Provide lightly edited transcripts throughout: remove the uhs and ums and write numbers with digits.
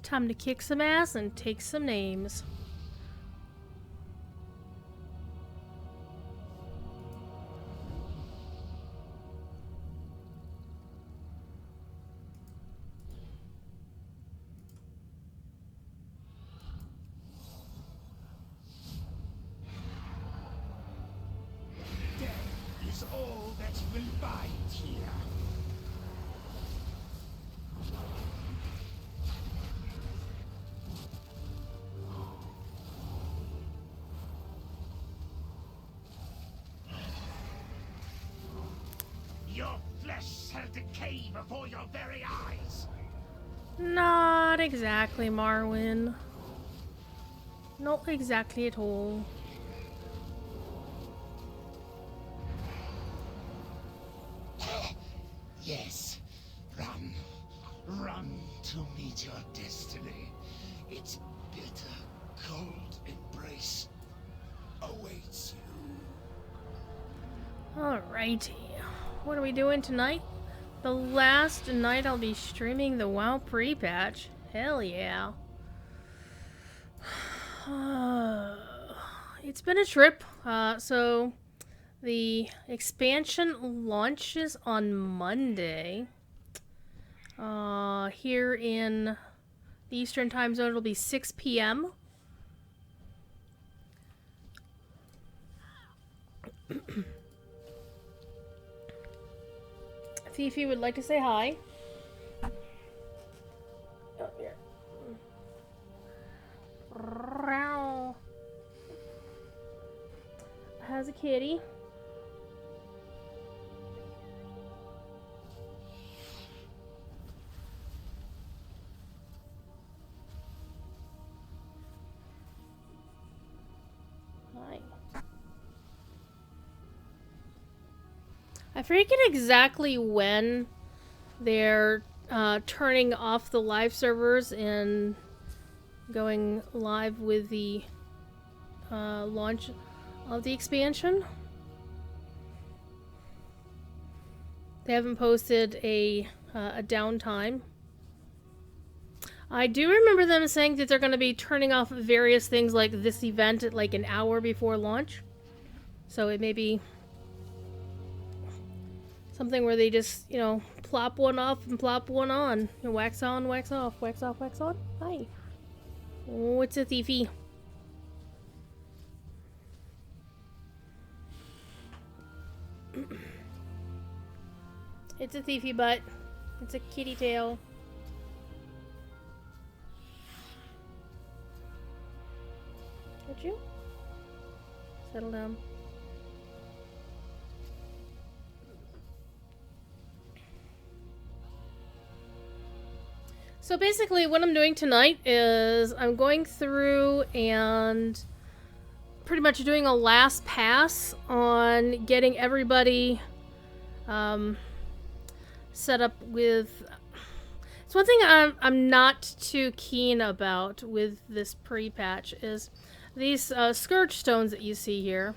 Time to kick some ass and take some names. Is all that you will find here. Your flesh shall decay before your very eyes. Not exactly, Marwyn. Not exactly at all. Yes, run. Run to meet your destiny. Its bitter, cold embrace awaits you. Alrighty. What are we doing tonight? The last night I'll be streaming the WoW pre-patch. Hell yeah. It's been a trip. So the expansion launches on Monday. Here in the Eastern Time Zone, it'll be 6 p.m. Fifi would like to say hi. Oh, here. How's a kitty? Hi. I forget exactly when they're turning off the live servers and going live with the launch of the expansion. They haven't posted a downtime. I do remember them saying that they're going to be turning off various things like this event at like an hour before launch. So it may be something where they just, you know, plop one off and plop one on. Wax on, wax off, wax off, wax on. Hi. Oh, it's a thiefy. It's a thiefy butt. It's a kitty tail. Would you? Settle down. So basically what I'm doing tonight is I'm going through and pretty much doing a last pass on getting everybody set up with... It's one thing I'm not too keen about with this pre-patch is these Scourge Stones that you see here.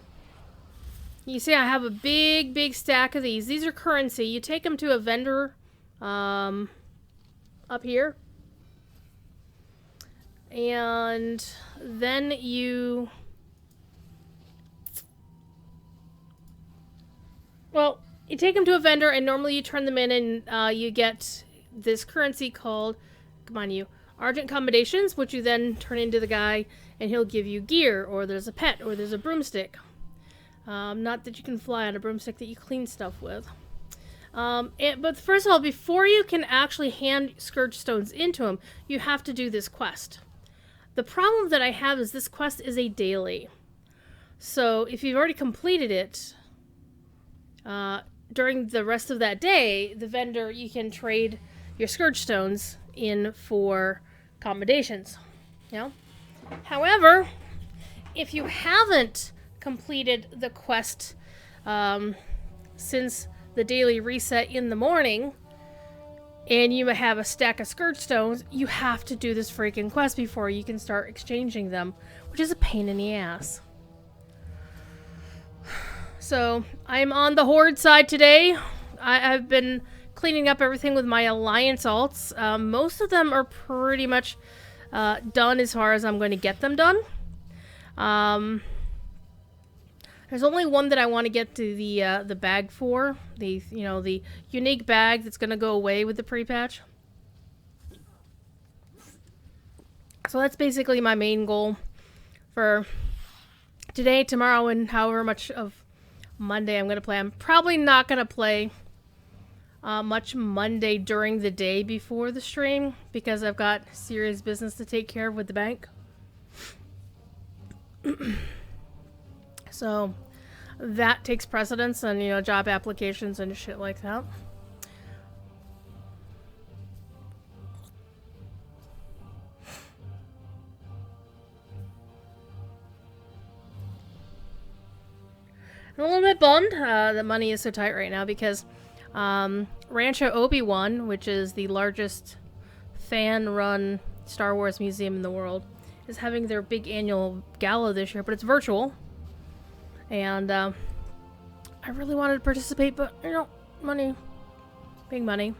You see I have a big stack of these. These are currency. You take them to a vendor up here. And then you... Well, you take them to a vendor and normally you turn them in and you get this currency called, come on you, Argent Commendations, which you then turn into the guy and he'll give you gear, or there's a pet, or there's a broomstick. Not that you can fly on a broomstick, that you clean stuff with. But first of all, before you can actually hand Scourge Stones into him, you have to do this quest. The problem that I have is this quest is a daily. So if you've already completed it, during the rest of that day, the vendor, you can trade your Scourge Stones in for commendations. You know? However, if you haven't completed the quest since the daily reset in the morning, and you have a stack of Scourge Stones, you have to do this freaking quest before you can start exchanging them, which is a pain in the ass. So, I'm on the Horde side today. I've been cleaning up everything with my alliance alts. Most of them are pretty much done as far as I'm going to get them done. There's only one that I want to get to the bag for, the unique bag that's going to go away with the pre-patch. So that's basically my main goal for today, tomorrow, and however much of Monday I'm going to play. I'm probably not going to play much Monday during the day before the stream because I've got serious business to take care of with the bank. So that takes precedence on, job applications and shit like that. I'm a little bit bummed that money is so tight right now because Rancho Obi-Wan, which is the largest fan-run Star Wars museum in the world, is having their big annual gala this year, but it's virtual. And I really wanted to participate, but, money. Big money.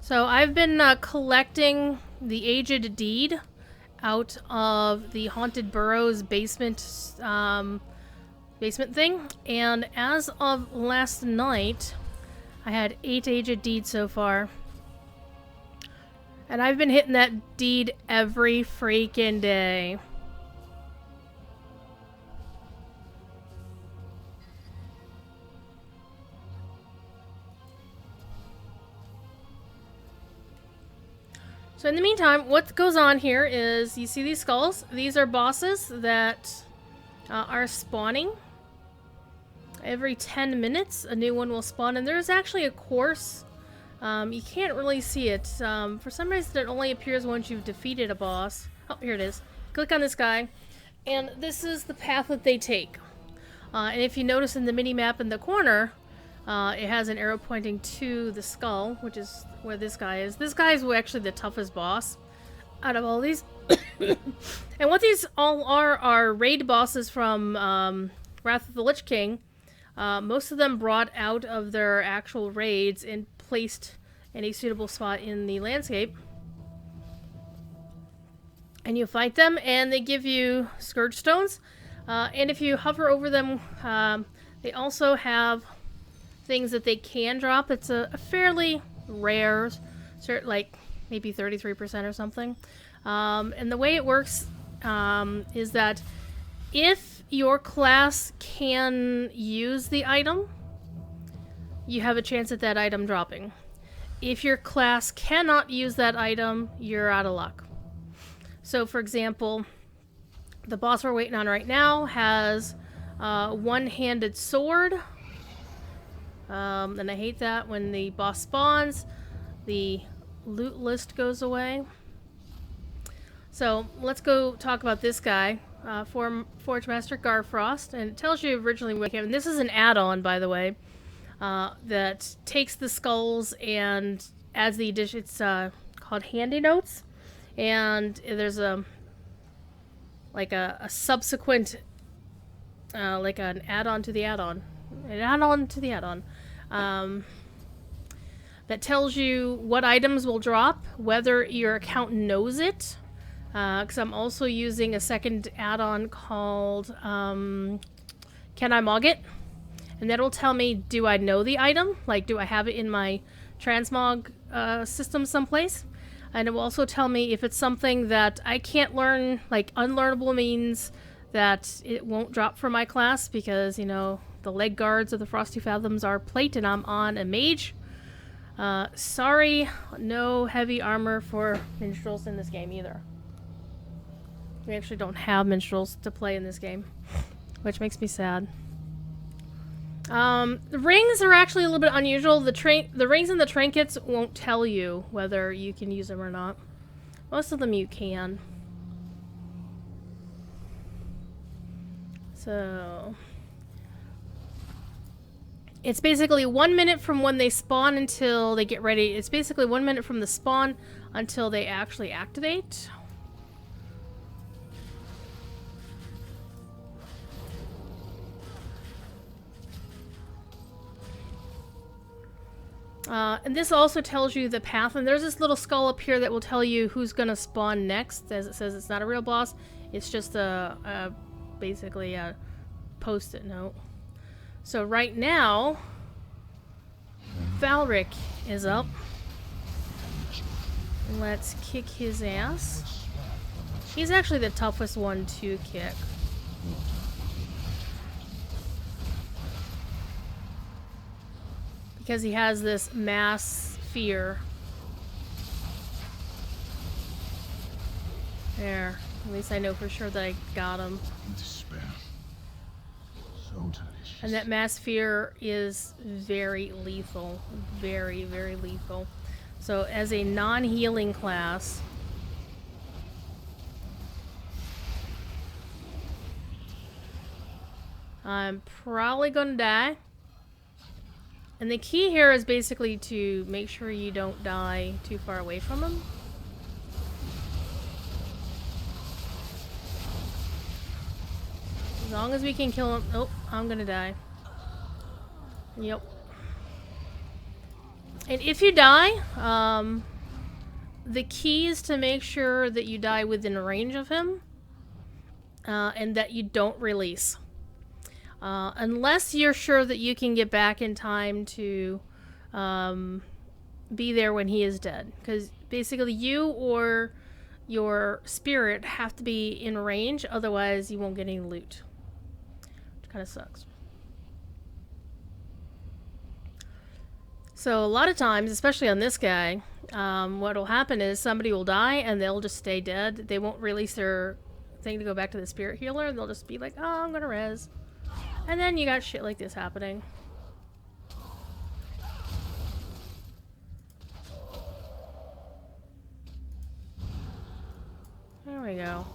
So I've been collecting the Aged Deed out of the Haunted Burrows basement thing, and as of last night, I had 8 Aged Deeds so far. And I've been hitting that deed every freaking day. So in the meantime, what goes on here is you see these skulls. These are bosses that are spawning. Every 10 minutes, a new one will spawn, and there's actually a course. You can't really see it. For some reason, it only appears once you've defeated a boss. Oh, here it is. Click on this guy, and this is the path that they take. And if you notice in the mini-map in the corner, it has an arrow pointing to the skull, which is where this guy is. This guy is actually the toughest boss out of all these. And what these all are raid bosses from Wrath of the Lich King. Most of them brought out of their actual raids and placed in a suitable spot in the landscape. And you fight them, and they give you Scourge Stones. And if you hover over them, they also have things that they can drop. It's a fairly rare, like maybe 33% or something. And the way it works is that if your class can use the item, you have a chance at that item dropping. If your class cannot use that item, you're out of luck. So, for example, the boss we're waiting on right now has one-handed sword. And I hate that when the boss spawns, the loot list goes away. So let's go talk about this guy, Forge Master Garfrost, and it tells you originally what came. And this is an add-on, by the way, that takes the skulls and adds the addition. It's called Handy Notes, and there's a subsequent like an add-on to the add-on. An add-on to the add-on that tells you what items will drop, whether your account knows it. Because I'm also using a second add-on called Can I Mog It? And that'll tell me, do I know the item? Like, do I have it in my transmog system someplace? And it will also tell me if it's something that I can't learn, like unlearnable means that it won't drop for my class because, the leg guards of the Frosty Fathoms are plate and I'm on a mage. Sorry, no heavy armor for minstrels in this game either. We actually don't have minstrels to play in this game, which makes me sad. The rings are actually a little bit unusual. The rings and the trinkets won't tell you whether you can use them or not. Most of them you can. So It's basically 1 minute from when they spawn until they get ready. It's basically 1 minute from the spawn until they actually activate. And this also tells you the path, and there's this little skull up here that will tell you who's gonna spawn next. As it says, it's not a real boss, it's just basically a post-it note. So right now, Valric is up. Let's kick his ass. He's actually the toughest one to kick. Because he has this mass fear. There. At least I know for sure that I got him. Despair. So delicious. And that mass fear is very lethal. Very, very lethal. So as a non-healing class, I'm probably gonna die. And the key here is basically to make sure you don't die too far away from him. As long as we can kill him. Oh, I'm gonna die. Yep. And if you die, the key is to make sure that you die within range of him. And that you don't release. Unless you're sure that you can get back in time to be there when he is dead. Because basically you or your spirit have to be in range, otherwise you won't get any loot. Which kind of sucks. So a lot of times, especially on this guy, what will happen is somebody will die and they'll just stay dead. They won't release their thing to go back to the spirit healer, and they'll just be like, oh, I'm gonna res. And then you got shit like this happening. There we go.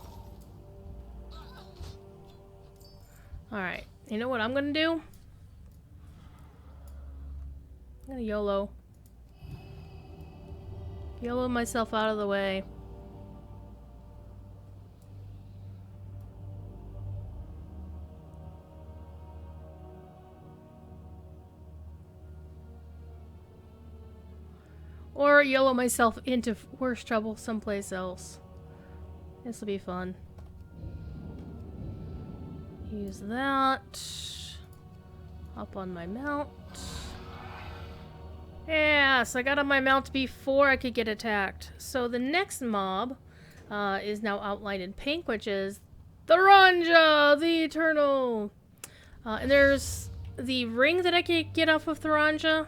Alright, you know what I'm gonna do? I'm gonna YOLO. YOLO myself out of the way. Or YOLO myself into worse trouble someplace else. This will be fun. Use that. Hop on my mount. Yes, I got on my mount before I could get attacked. So the next mob is now outlined in pink, which is Tharanja, the Eternal. And there's the ring that I could get off of Tharanja.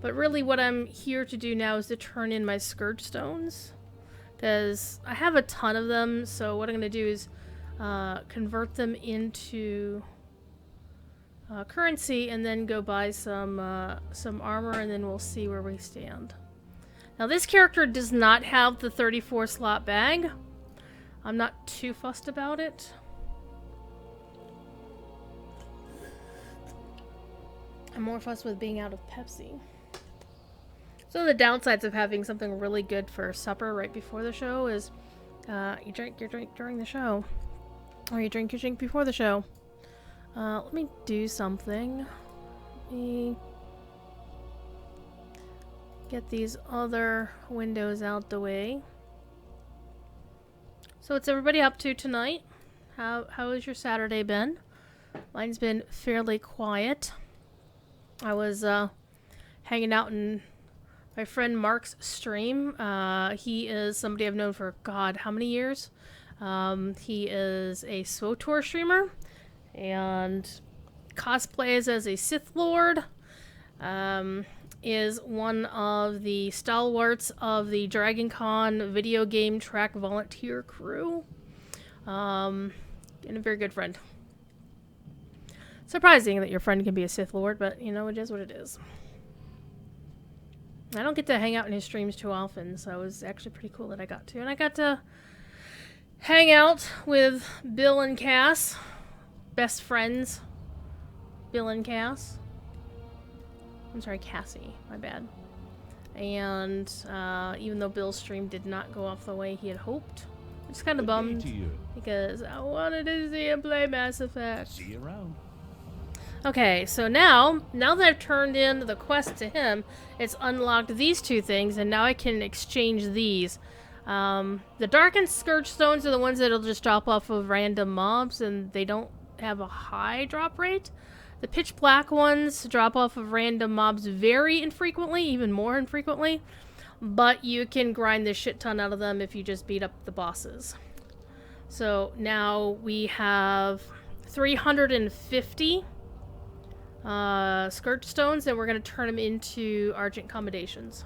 But really what I'm here to do now is to turn in my Scourge Stones. Because I have a ton of them, so what I'm going to do is convert them into currency and then go buy some armor, and then we'll see where we stand. Now this character does not have the 34 slot bag. I'm not too fussed about it. I'm more fussed with being out of Pepsi. So the downsides of having something really good for supper right before the show is you drink your drink during the show. Or you drink your drink before the show. Let me do something. Let me get these other windows out the way. So what's everybody up to tonight? How has your Saturday been? Mine's been fairly quiet. I was hanging out in my friend Mark's stream. He is somebody I've known for, God, how many years? He is a SWTOR streamer and cosplays as a Sith Lord. Is one of the stalwarts of the Dragon Con video game track volunteer crew. And a very good friend. Surprising that your friend can be a Sith Lord, but you know, it is what it is. I don't get to hang out in his streams too often, so it was actually pretty cool that I got to. And I got to hang out with Bill and Cass, best friends Bill and Cass. I'm sorry, Cassie. My bad. And even though Bill's stream did not go off the way he had hoped, I'm just kind of bummed because I wanted to see him play Mass Effect. See you around. Okay, so now that I've turned in the quest to him, it's unlocked these two things, and now I can exchange these. The Darkened Scourge Stones are the ones that'll just drop off of random mobs, and they don't have a high drop rate. The Pitch Black ones drop off of random mobs very infrequently, even more infrequently, but you can grind the shit ton out of them if you just beat up the bosses. So now we have 350 Scourge Stones, and we're going to turn them into Argent Commendations.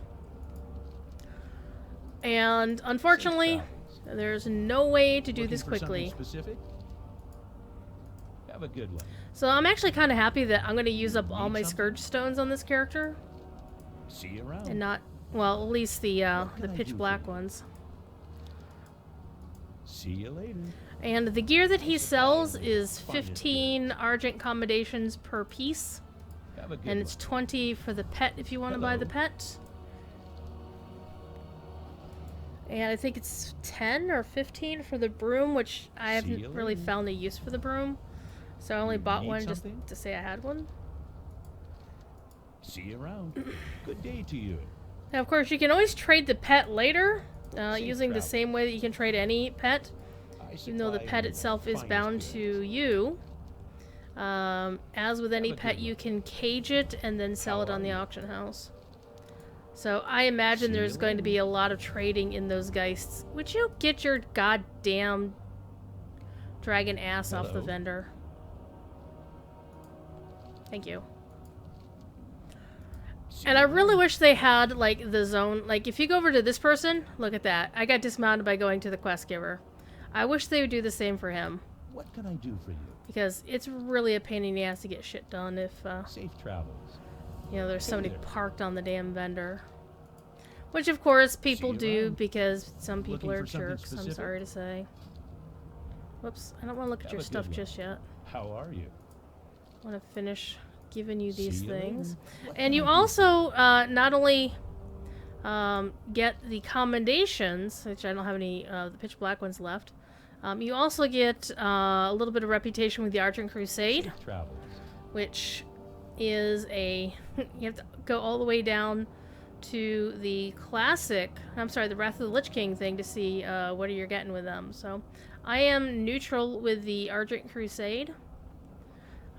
And unfortunately, there's no way to do this quickly. Have a good one. So I'm actually kind of happy that I'm going to use up all my Scourge Stones on this character. See you around. And not, well, at least the Pitch Black ones. See you later. And the gear that he sells is 15 Argent Commendations per piece. And it's 20 for the pet if you want to buy the pet. And I think it's 10 or 15 for the broom, which I haven't really found a use for the broom. So I only bought one just to say I had one. See you around. Good day to you. Now, of course, you can always trade the pet later, using the same way that you can trade any pet, even though the pet itself is bound to you. As with any pet, you can cage it and then sell it on the auction house. So I imagine there's going to be a lot of trading in those geists. Would you get your goddamn dragon ass off the vendor? Thank you. And I really wish they had, like, the zone. Like, if you go over to this person, look at that. I got dismounted by going to the quest giver. I wish they would do the same for him. What can I do for you? Because it's really a pain in the ass to get shit done if, safe travels. You know, there's somebody parked on the damn vendor. Which, of course, people do because some people are jerks, I'm sorry to say. Whoops, I don't want to look at your stuff just yet. How are you? I want to finish giving you these things. And you also not only get the commendations, which I don't have any the Pitch Black ones left, you also get a little bit of reputation with the Argent Crusade, which is a... you have to go all the way down to the classic, I'm sorry, the Wrath of the Lich King thing to see what you're getting with them. So I am neutral with the Argent Crusade.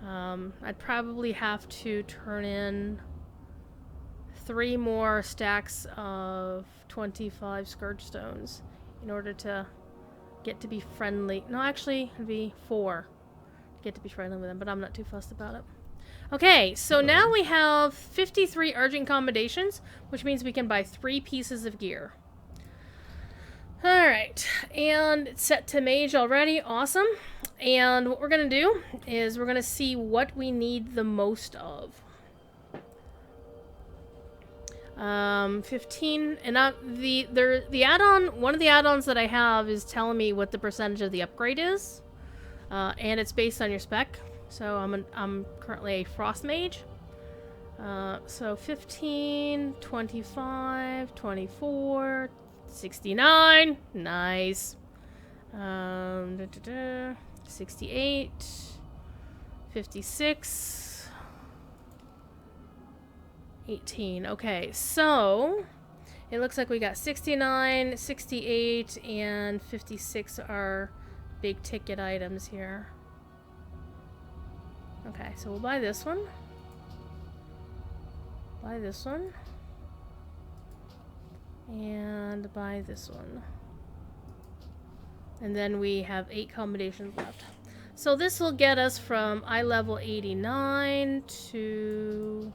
I'd probably have to turn in 3 more stacks of 25 Scourge Stones in order to get to be friendly. No, actually, it'd be 4 to get to be friendly with them, but I'm not too fussed about it. Okay, so now we have 53 Argent Commendations, which means we can buy 3 pieces of gear. Alright, and it's set to mage already. Awesome. And what we're going to do is we're going to see what we need the most of. 15, and the add-on, one of the add-ons that I have is telling me what the percentage of the upgrade is. And it's based on your spec. So I'm currently a Frost Mage. So 15, 25, 24, 69. Nice. 68, 56, 18. Okay, so it looks like we got 69, 68, and 56 are big ticket items here. Okay, so we'll buy this one. Buy this one. And buy this one. And then we have 8 combinations left. So this will get us from eye level 89 to...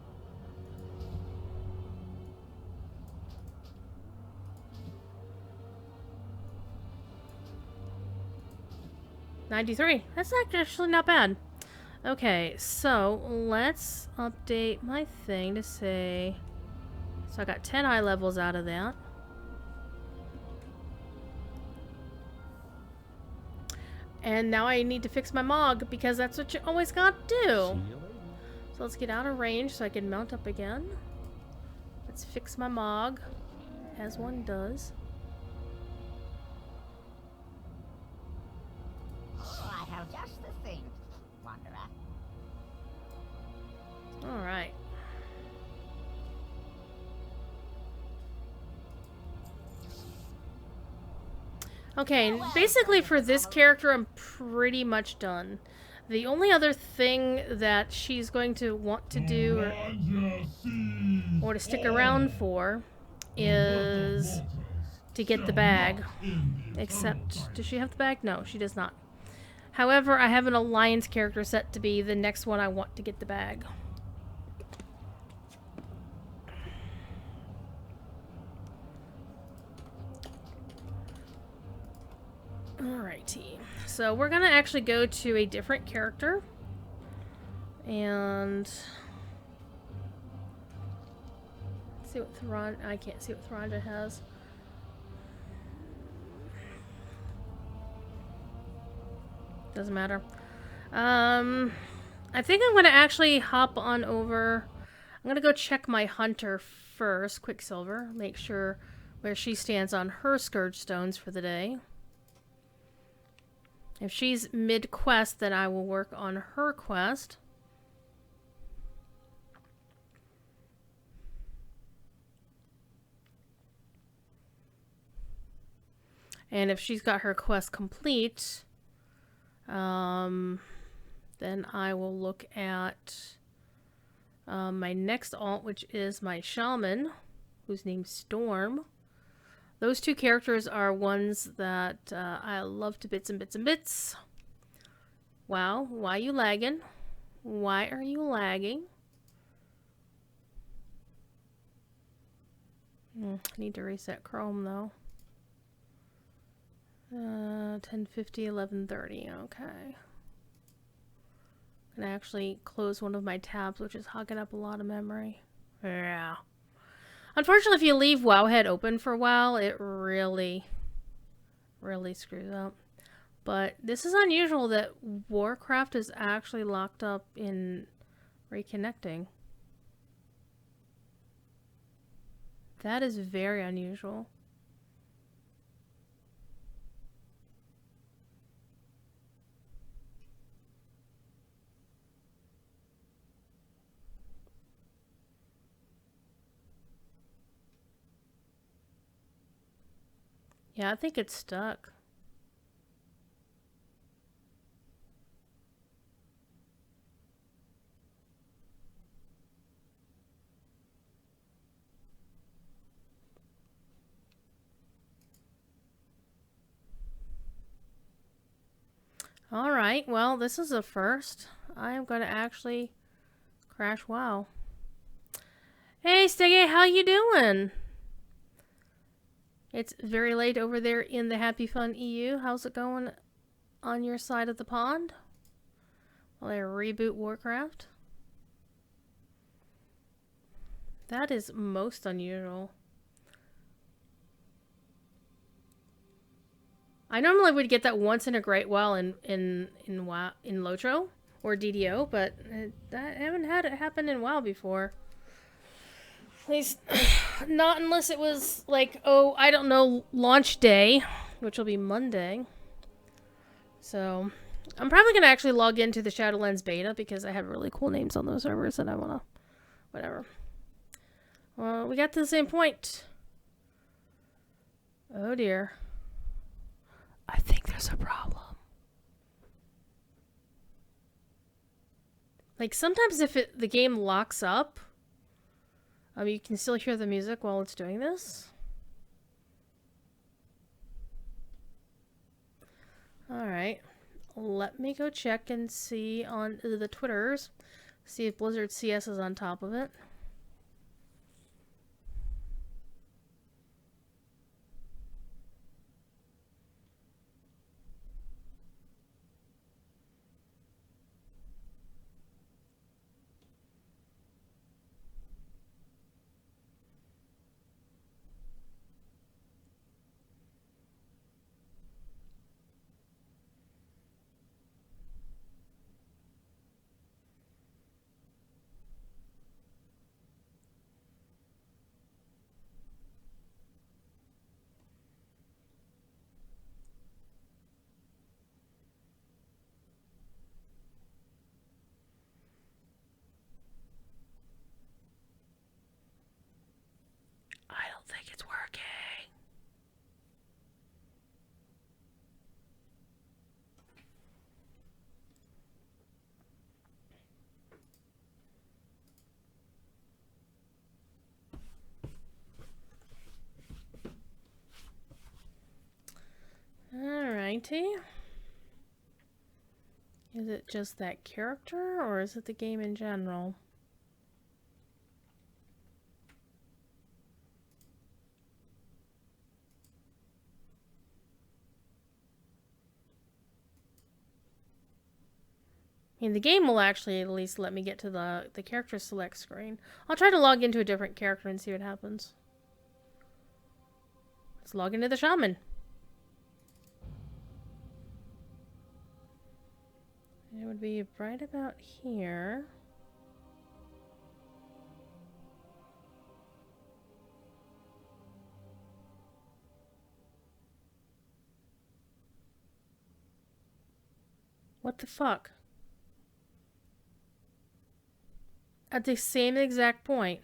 $93. That's actually not bad. Okay, so let's update my thing to say... So I got 10 eye levels out of that. And now I need to fix my Mog, because that's what you always gotta do. So let's get out of range so I can mount up again. Let's fix my Mog, as one does. Oh, I have just the thing, Wanderer. Alright. Okay, basically for this character, I'm pretty much done. The only other thing that she's going to want to do or to stick around for is to get the bag. Except, does she have the bag? No, she does not. However, I have an alliance character set to be the next one I want to get the bag. Alrighty. So we're gonna actually go to a different character. And see what Thron. I can't see what Thronda has. Doesn't matter. I think I'm gonna actually hop on over. I'm gonna go check my hunter first, Quicksilver. Make sure where she stands on her Scourge Stones for the day. If she's mid-quest, then I will work on her quest. And if she's got her quest complete, then I will look at my next alt, which is my Shaman, whose name's Storm. Those two characters are ones that I love to bits and bits and bits. Wow, why are you lagging? Why are you lagging? I need to reset Chrome though. 10:50, 11:30. Okay. And actually close one of my tabs, which is hogging up a lot of memory. Yeah. Unfortunately, if you leave Wowhead open for a while, it really screws up. But this is unusual that Warcraft is actually locked up in reconnecting. That is very unusual. Yeah, I think it's stuck. Alright, well, this is a first. I am going to actually crash WoW. Hey, Steggy, how you doing? It's very late over there in the Happy Fun EU. How's it going on your side of the pond? Will I reboot Warcraft? That is most unusual. I normally would get that once in a great while in WoW, in Lotro or DDO, but I haven't had it happen in WoW before. At least, not unless it was like, oh, I don't know, launch day, which will be Monday. So, I'm probably going to actually log into the Shadowlands beta because I have really cool names on those servers and I want to, whatever. Well, we got to the same point. Oh dear. I think there's a problem. Like, sometimes if the game locks up, you can still hear the music while it's doing this. Alright. Let me go check and see on the Twitters. See if Blizzard CS is on top of it. 90? Is it just that character, or is it the game in general? I mean, the game will actually at least let me get to the character select screen. I'll try to log into a different character and see what happens. Let's log into the shaman. It would be right about here. What the fuck? At the same exact point.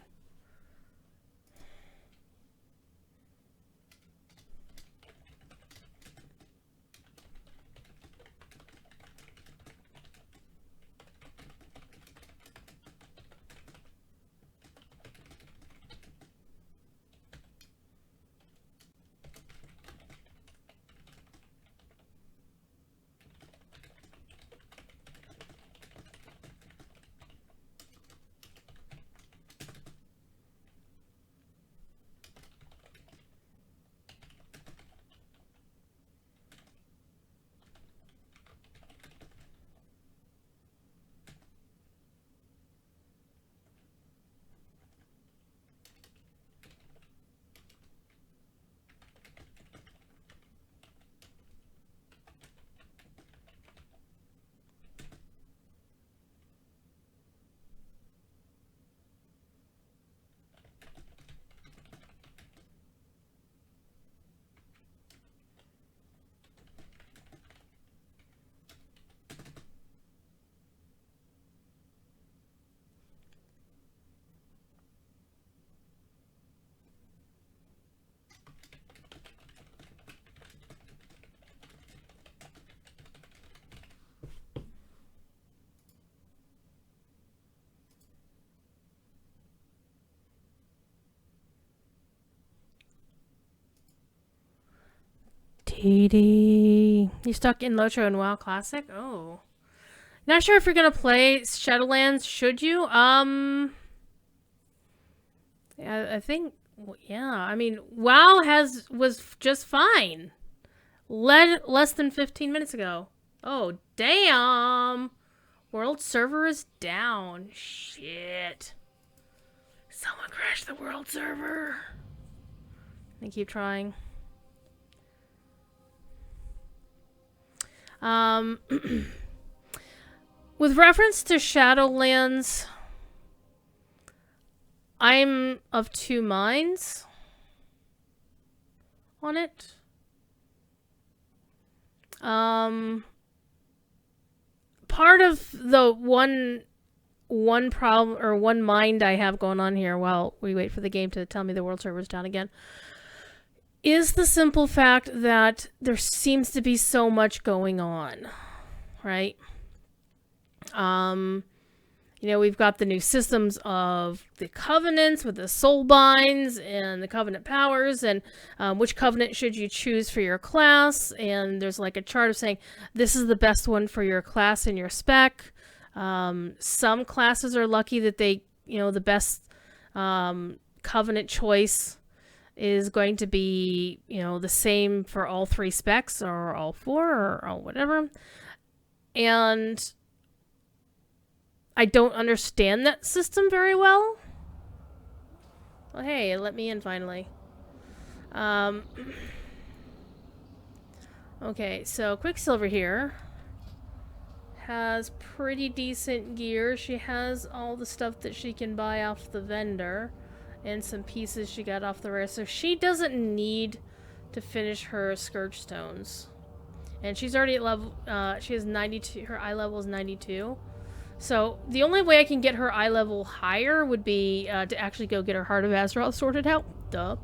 TD. You stuck in Lotro and WoW Classic? Oh. Not sure if you're gonna play Shadowlands, should you? Yeah, I think, yeah, I mean, WoW was just fine. Less than 15 minutes ago. Oh, damn! World server is down. Shit. Someone crashed the world server. I keep trying. With reference to Shadowlands, I'm of two minds on it. Part of the one problem or one mind I have going on here while we wait for the game to tell me the world server's down again is the simple fact that there seems to be so much going on, right? You know, we've got the new systems of the covenants with the soul binds and the covenant powers, and which covenant should you choose for your class. And there's like a chart of saying this is the best one for your class and your spec. Some classes are lucky that they, you know, the best covenant choice is going to be, you know, the same for all three specs or all four or all whatever. And I don't understand that system very well. Well, hey, let me in finally. Okay, so Quicksilver here has pretty decent gear. She has all the stuff that she can buy off the vendor and some pieces she got off the rare. So she doesn't need to finish her Scourge Stones. And she's already at level, she has 92, her eye level is 92. So the only way I can get her eye level higher would be to actually go get her Heart of Azeroth sorted out. Duh.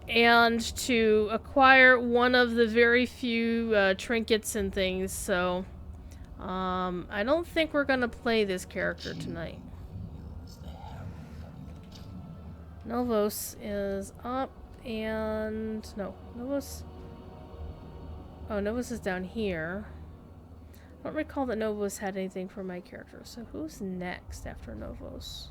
And to acquire one of the very few trinkets and things. So I don't think we're gonna play this character tonight. Novos is up, and no, Novos. Oh, Novus is down here. I don't recall that Novus had anything for my character. So who's next after Novus?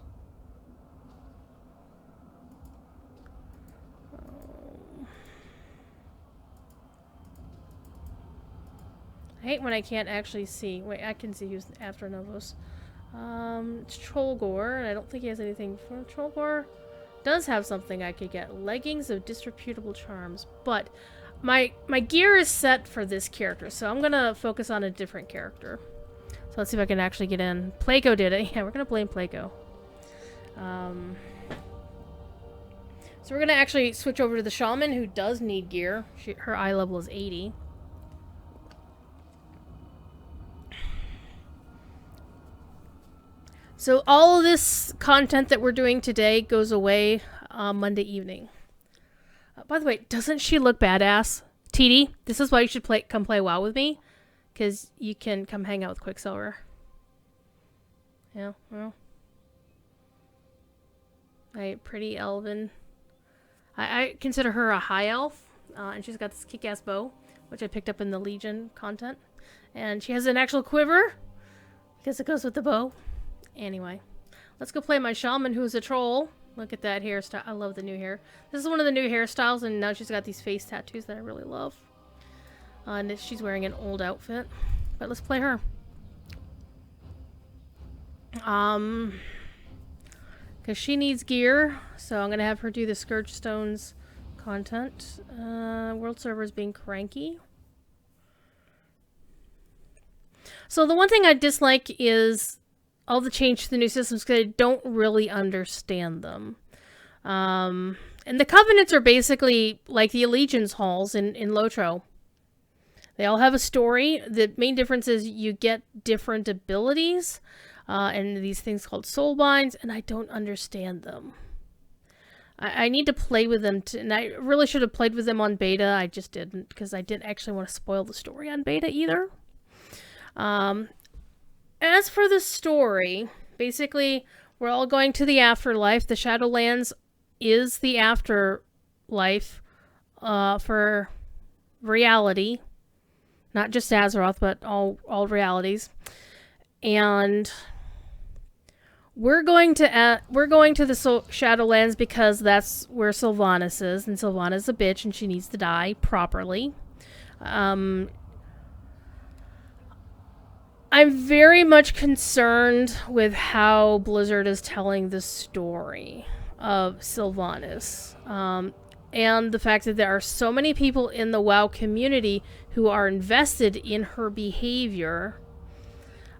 I hate when I can't actually see. Wait, I can see who's after Novus. It's Trollgore, and I don't think he has anything for Trollgore. Does have something I could get. Leggings of disreputable charms. But my gear is set for this character, so I'm gonna focus on a different character. So let's see if I can actually get in. Plago did it. Yeah, we're gonna blame Plago. So we're gonna actually switch over to the shaman, who does need gear. Her eye level is 80. So all of this content that we're doing today goes away Monday evening. By the way, doesn't she look badass? TD, this is why you should come play WoW with me. Because you can come hang out with Quicksilver. Yeah, well. Pretty elven. I consider her a high elf. And she's got this kick-ass bow, which I picked up in the Legion content. And she has an actual quiver. Because it goes with the bow. Anyway, let's go play my shaman, who's a troll. Look at that hairstyle. I love the new hair. This is one of the new hairstyles, and now she's got these face tattoos that I really love. And she's wearing an old outfit. But let's play her. Because she needs gear, so I'm going to have her do the Scourge Stones content. World server's being cranky. So the one thing I dislike is all the change to the new systems, because I don't really understand them. And the Covenants are basically like the Allegiance halls in Lotro. They all have a story. The main difference is you get different abilities, and these things called soul binds, and I don't understand them. I need to play with them, and I really should have played with them on beta. I just didn't, because I didn't actually want to spoil the story on beta either. As for the story, basically, we're all going to the afterlife. The Shadowlands is the afterlife for reality. Not just Azeroth, but all realities. And we're going to the Shadowlands because that's where Sylvanas is, and Sylvanas is a bitch and she needs to die properly. I'm very much concerned with how Blizzard is telling the story of Sylvanas. And the fact that there are so many people in the WoW community who are invested in her behavior,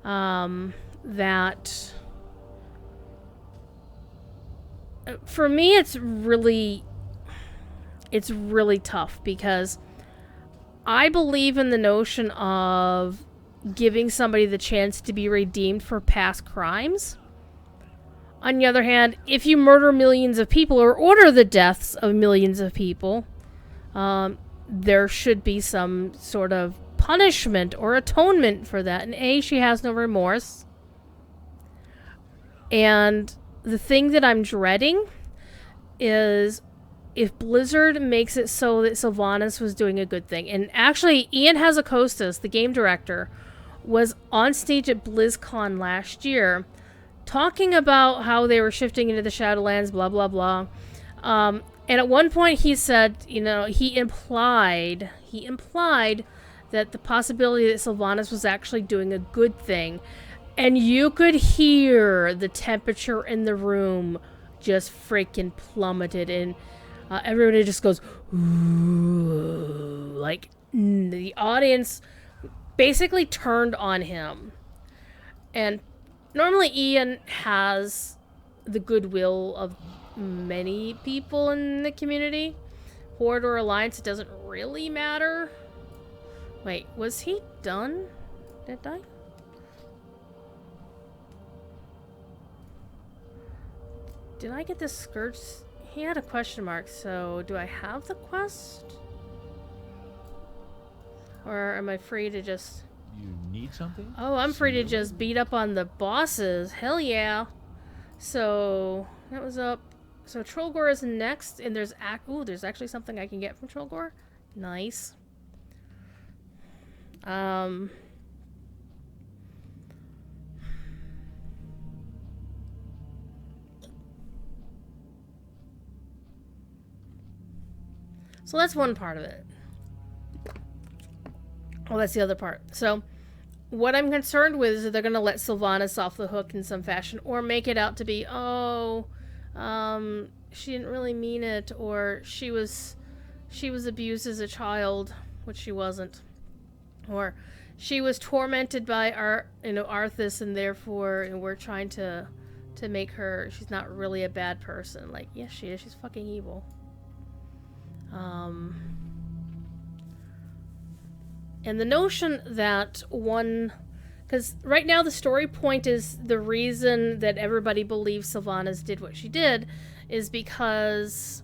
that for me it's really tough, because I believe in the notion of giving somebody the chance to be redeemed for past crimes. On the other hand, if you murder millions of people or order the deaths of millions of people, there should be some sort of punishment or atonement for that. And she has no remorse. And the thing that I'm dreading is if Blizzard makes it so that Sylvanas was doing a good thing. And actually, Ian Hazakostas, the game director, was on stage at BlizzCon last year talking about how they were shifting into the Shadowlands, blah, blah, blah. And at one point he said, he implied that the possibility that Sylvanas was actually doing a good thing. And you could hear the temperature in the room just freaking plummeted. And everybody just goes, ooh, like the audience basically turned on him. And normally Ian has the goodwill of many people in the community. Horde or Alliance, it doesn't really matter. Wait, was he done? Did I die? Did I get this Scourge? He had a question mark, so do I have the quest? Or am I free to just... You need something? Oh, I'm free to just beat up on the bosses. Hell yeah. So, that was up. So, Trollgore is next, and there's actually something I can get from Trollgore. Nice. Um, so that's one part of it. Well, that's the other part. So what I'm concerned with is that they're going to let Sylvanas off the hook in some fashion, or make it out to be, she didn't really mean it, or she was abused as a child, which she wasn't, or she was tormented by Arthas, and therefore we're trying to make her, she's not really a bad person. Like, yes, she is. She's fucking evil. And the notion that because right now the story point is the reason that everybody believes Sylvanas did what she did is because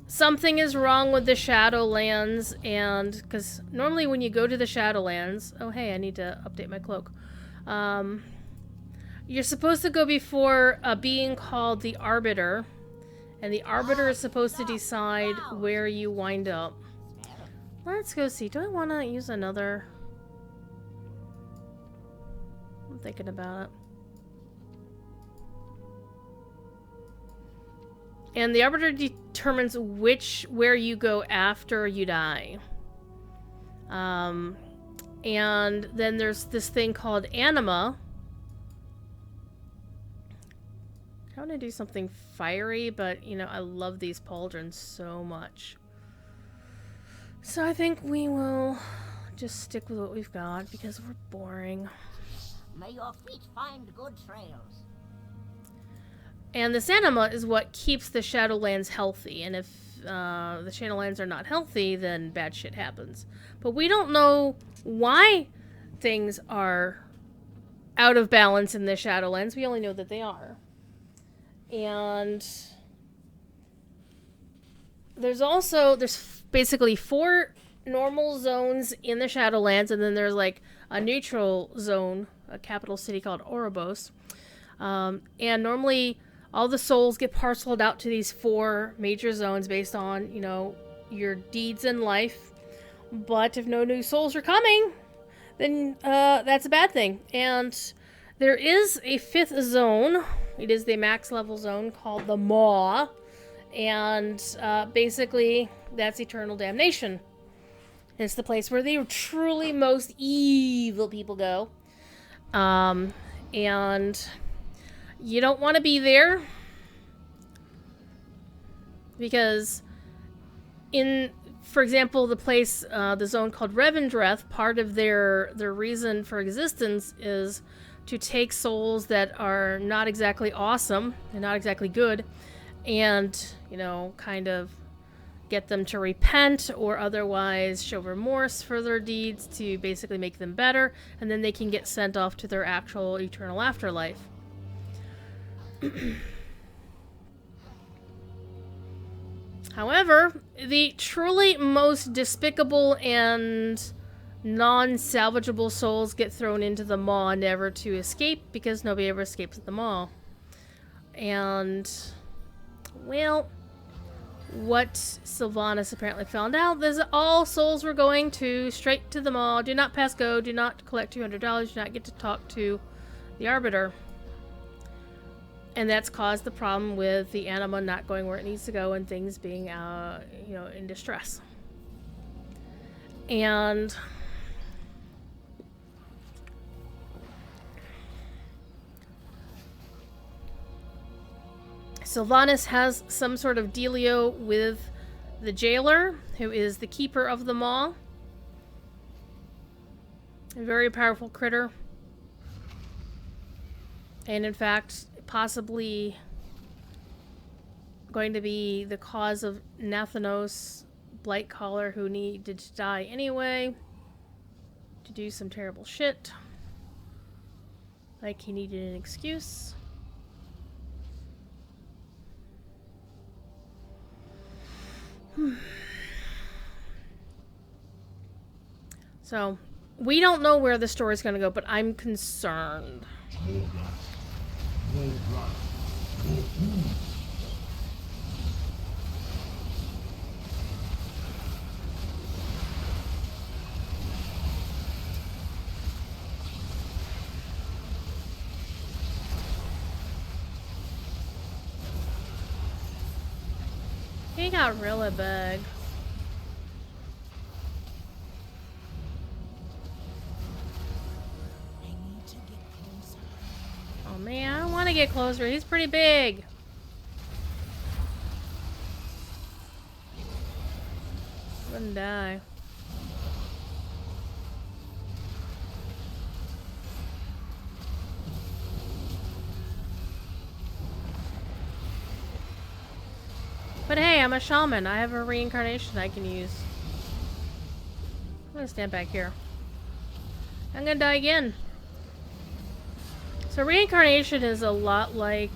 something is wrong with the Shadowlands, and because normally when you go to the Shadowlands, oh hey, I need to update my cloak. You're supposed to go before a being called the Arbiter, and the Arbiter is supposed to decide where you wind up. Let's go see. Do I want to use another? I'm thinking about it. And the Arbiter determines where you go after you die. And then there's this thing called Anima. I want to do something fiery, but, I love these pauldrons so much. So I think we will just stick with what we've got, because we're boring. May your feet find good trails. And this anima is what keeps the Shadowlands healthy, and if the Shadowlands are not healthy, then bad shit happens. But we don't know why things are out of balance in the Shadowlands. We only know that they are. And there's basically 4 normal zones in the Shadowlands, and then there's like a neutral zone, a capital city called Oribos. And normally all the souls get parceled out to these 4 major zones based on, your deeds in life. But if no new souls are coming, then that's a bad thing. And there is a 5th zone. It is the max level zone called the Maw. And basically, that's eternal damnation. It's the place where the truly most evil people go. And you don't want to be there. Because for example, the place, the zone called Revendreth, part of their reason for existence is to take souls that are not exactly awesome and not exactly good, and, kind of get them to repent or otherwise show remorse for their deeds to basically make them better, and then they can get sent off to their actual eternal afterlife. However, the truly most despicable and non-salvageable souls get thrown into the maw, never to escape, because nobody ever escapes at the maw. And, well, what Sylvanas apparently found out is that all souls were going straight to the maw. Do not pass go, do not collect $200, do not get to talk to the Arbiter. And that's caused the problem with the anima not going where it needs to go and things being, in distress. And Sylvanas has some sort of dealio with the jailer, who is the keeper of the maw. A very powerful critter. And in fact, possibly going to be the cause of Nathanos Blightcaller, who needed to die anyway, to do some terrible shit. Like he needed an excuse. So, we don't know where the story's going to go, but I'm concerned. He got really big. Oh man, I don't want to get closer. He's pretty big. Wouldn't die. But hey, I'm a shaman. I have a reincarnation I can use. I'm gonna stand back here. I'm gonna die again. So reincarnation is a lot like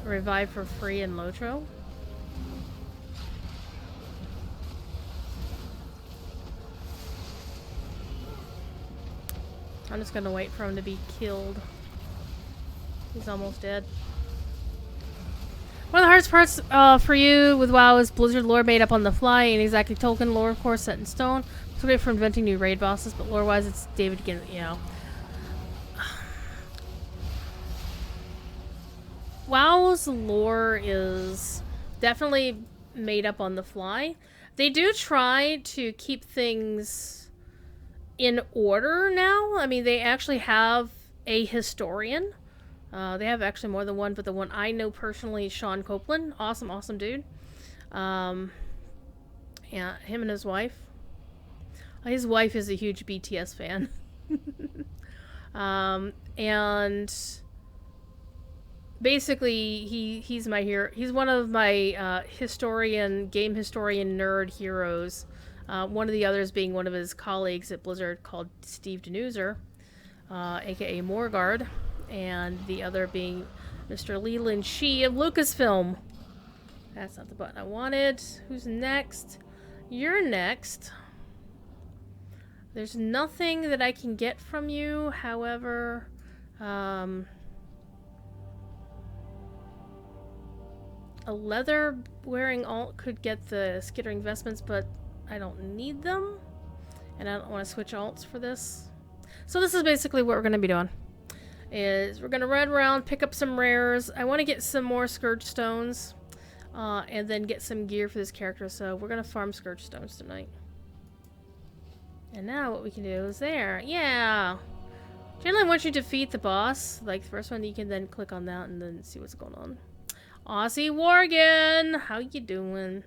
revive for free in Lotro. I'm just gonna wait for him to be killed. He's almost dead. One of the hardest parts for you with WoW is Blizzard lore made up on the fly, and exactly token lore, of course, set in stone. It's great for inventing new raid bosses, but lore-wise, it's David again, you know. WoW's lore is definitely made up on the fly. They do try to keep things in order now. I mean, they actually have a historian. They have actually more than one, but the one I know personally is Sean Copeland. Awesome, awesome dude. Yeah, him and his wife. His wife is a huge BTS fan. And basically, he's my hero. He's one of my game historian nerd heroes. One of the others being one of his colleagues at Blizzard called Steve Denuser, aka Morgard. And the other being Mr. Leland Shee of Lucasfilm. That's not the button I wanted. Who's next? You're next. There's nothing that I can get from you, however, a leather-wearing alt could get the skittering vestments, but I don't need them. And I don't want to switch alts for this. So this is basically what we're going to be doing. Is we're gonna run around, pick up some rares. I want to get some more Scourge Stones, and then get some gear for this character. So we're gonna farm Scourge Stones tonight. And now what we can do is there. Yeah. Generally, once you defeat the boss, like the first one, you can then click on that and then see what's going on. Aussie Worgen, how you doing?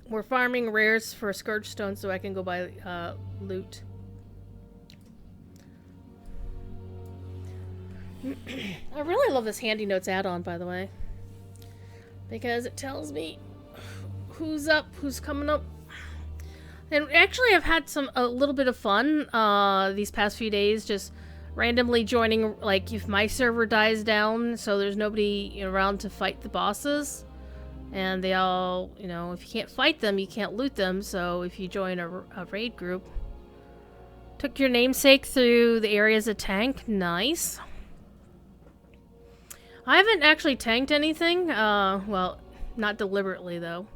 We're farming rares for Scourge Stones so I can go buy loot. I really love this Handy Notes add-on, by the way, because it tells me who's up, who's coming up. And actually, I've had a little bit of fun these past few days, just randomly joining, like, if my server dies down, so there's nobody around to fight the bosses, and they all, you know, if you can't fight them, you can't loot them, so if you join a raid group. Took your namesake through the area as a tank. Nice. I haven't actually tanked anything, well, not deliberately, though.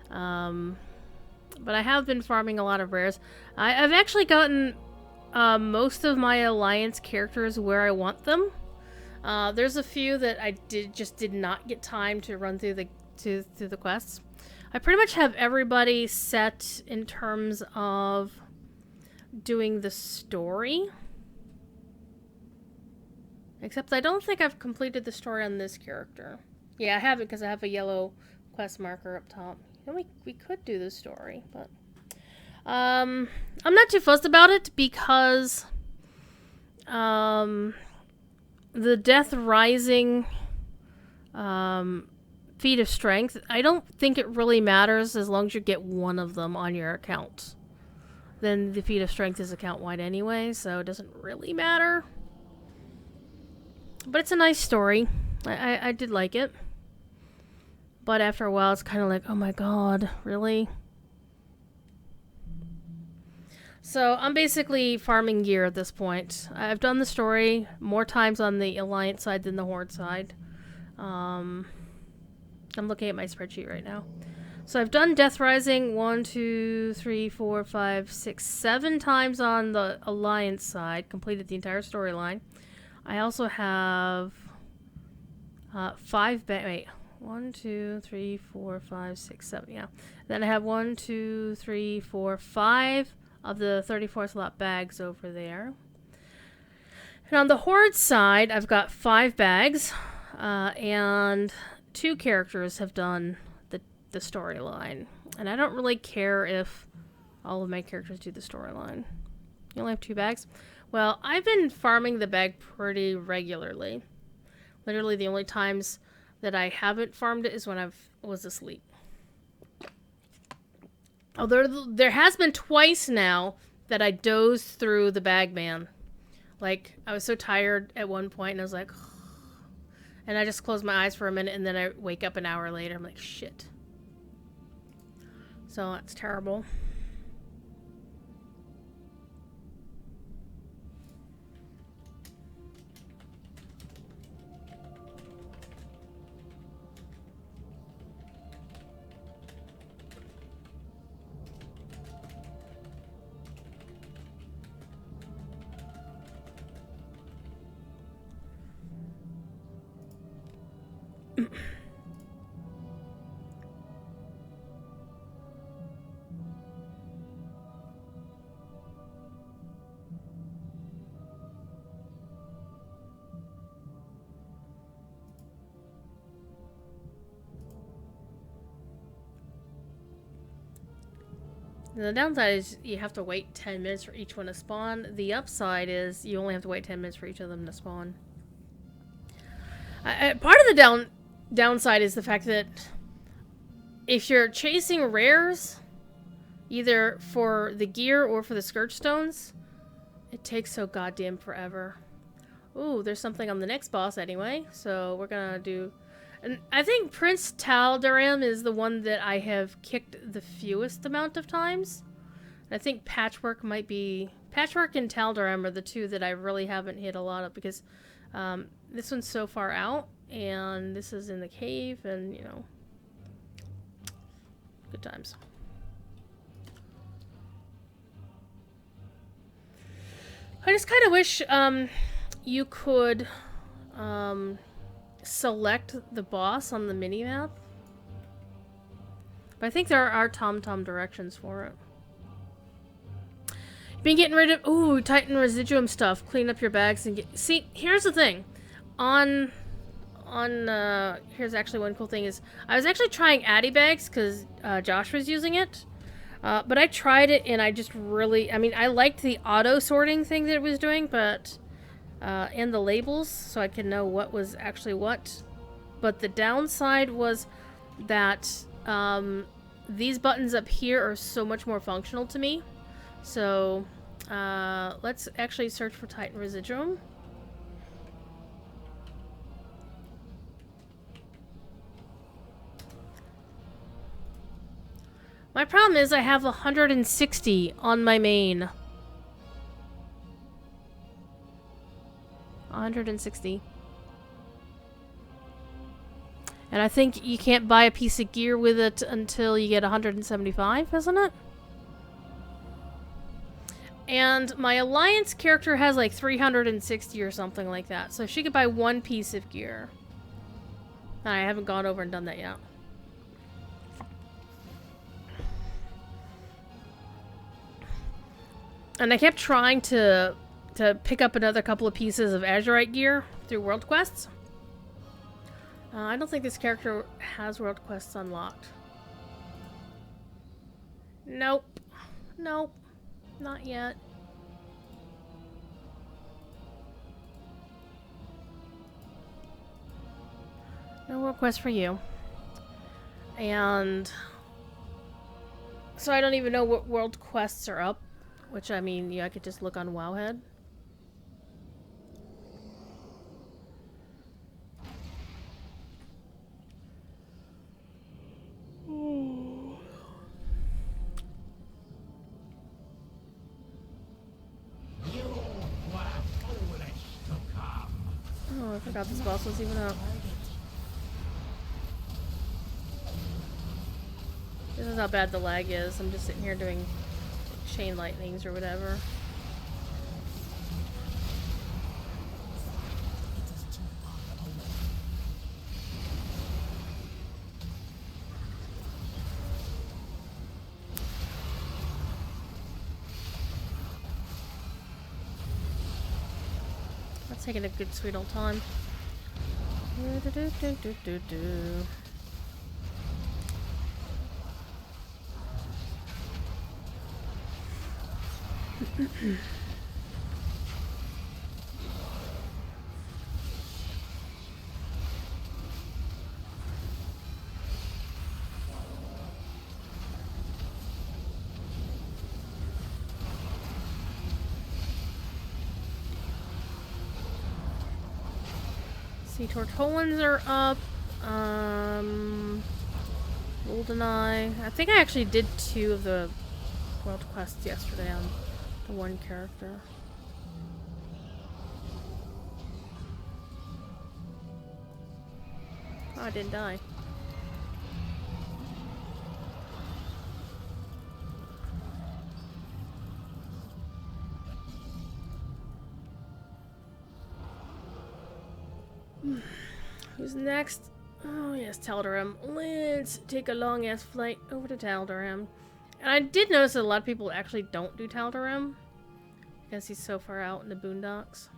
But I have been farming a lot of rares. I've actually gotten most of my Alliance characters where I want them. There's a few that I just did not get time to run through the quests. I pretty much have everybody set in terms of doing the story. Except I don't think I've completed the story on this character. Yeah, I haven't because I have a yellow quest marker up top. You know, we could do the story, but I'm not too fussed about it because the Death Rising feat of strength, I don't think it really matters as long as you get one of them on your account. Then the feat of strength is account wide anyway, so it doesn't really matter. But it's a nice story. I did like it. But after a while, it's kind of like, oh my god, really? So I'm basically farming gear at this point. I've done the story more times on the Alliance side than the Horde side. I'm looking at my spreadsheet right now. So I've done Death Rising 1, 2, 3, 4, 5, 6, 7 times on the Alliance side. Completed the entire storyline. I also have Wait. 1, 2, 3, 4, 5, 6, 7. Yeah. Then I have 1, 2, 3, 4, 5 of the 34 slot bags over there. And on the Horde side, I've got 5 bags, and 2 characters have done the storyline. And I don't really care if all of my characters do the storyline. You only have 2 bags? Well, I've been farming the bag pretty regularly. Literally the only times that I haven't farmed it is when I was asleep. Although there has been twice now that I dozed through the bag man. Like, I was so tired at one point and I was like, and I just closed my eyes for a minute and then I wake up an hour later. I'm like, shit. So that's terrible. The downside is you have to wait 10 minutes for each one to spawn. The upside is you only have to wait 10 minutes for each of them to spawn. Part of the downside is the fact that if you're chasing rares, either for the gear or for the scourge stones, it takes so goddamn forever. Ooh, there's something on the next boss anyway, so we're gonna do... And I think Prince Tal'Daram is the one that I have kicked the fewest amount of times. I think Patchwork might be... Patchwork and Tal'Daram are the 2 that I really haven't hit a lot of, because this one's so far out, and this is in the cave, and, you know... Good times. I just kind of wish you could... select the boss on the minimap. But I think there are TomTom directions for it. Been getting rid of... Ooh, Titan Residuum stuff. Clean up your bags and get... See, here's the thing. Here's actually one cool thing is... I was actually trying Addy bags because Josh was using it. But I tried it and I just really... I mean, I liked the auto-sorting thing that it was doing, but... and the labels, so I could know what was actually what. But the downside was that these buttons up here are so much more functional to me. So let's actually search for Titan Residuum. My problem is I have 160 on my main. 160. And I think you can't buy a piece of gear with it until you get 175, isn't it? And my Alliance character has like 360 or something like that. So she could buy 1 piece of gear. And I haven't gone over and done that yet. And I kept trying to pick up another couple of pieces of Azurite gear through World Quests. I don't think this character has World Quests unlocked. Nope. Nope. Not yet. No World Quest for you. And... so I don't even know what World Quests are up. Which, I mean, yeah, I could just look on Wowhead. Oh, I forgot this boss was even up. This is how bad the lag is. I'm just sitting here doing chain lightnings or whatever. That's taking a good sweet old time. Sea Tortolans are up. GoldenEye. I think I actually did 2 of the world quests yesterday on the one character. Oh, I didn't die. Who's next? Oh yes, Tal'Daram. Let's take a long-ass flight over to Tal'Daram. And I did notice that a lot of people actually don't do Tal'Daram because he's so far out in the boondocks.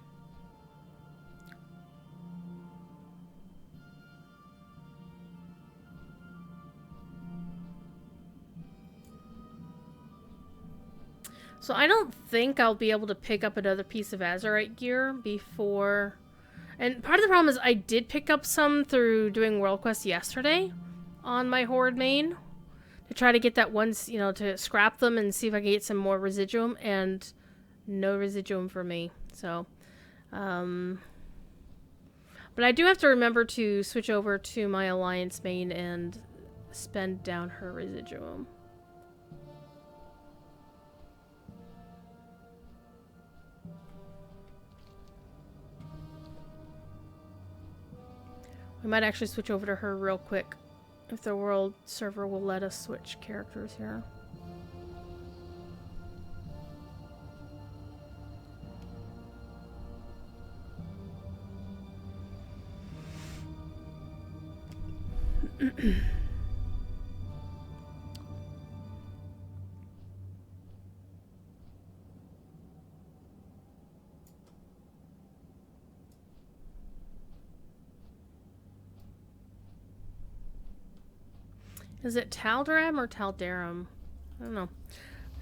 So I don't think I'll be able to pick up another piece of Azurite gear before... And part of the problem is I did pick up some through doing World Quest yesterday on my Horde main to try to get that once, you know, to scrap them and see if I can get some more residuum, and no residuum for me. So, but I do have to remember to switch over to my Alliance main and spend down her residuum. We might actually switch over to her real quick if the world server will let us switch characters here. Is it Tal'Daram or Tal'Daram? I don't know.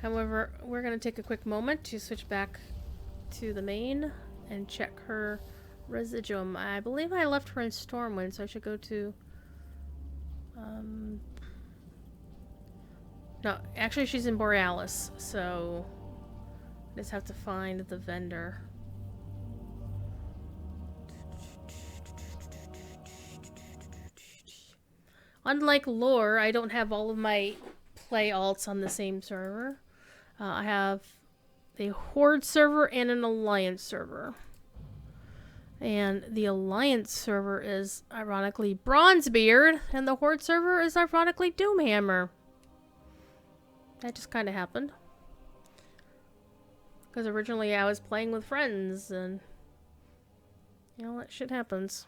However, we're going to take a quick moment to switch back to the main and check her residuum. I believe I left her in Stormwind, so I should go to... No, actually she's in Borealis, so I just have to find the vendor. Unlike lore, I don't have all of my play alts on the same server. I have a Horde server and an Alliance server. And the Alliance server is ironically Bronzebeard, and the Horde server is ironically Doomhammer. That just kind of happened. Because originally I was playing with friends, and you know, that shit happens.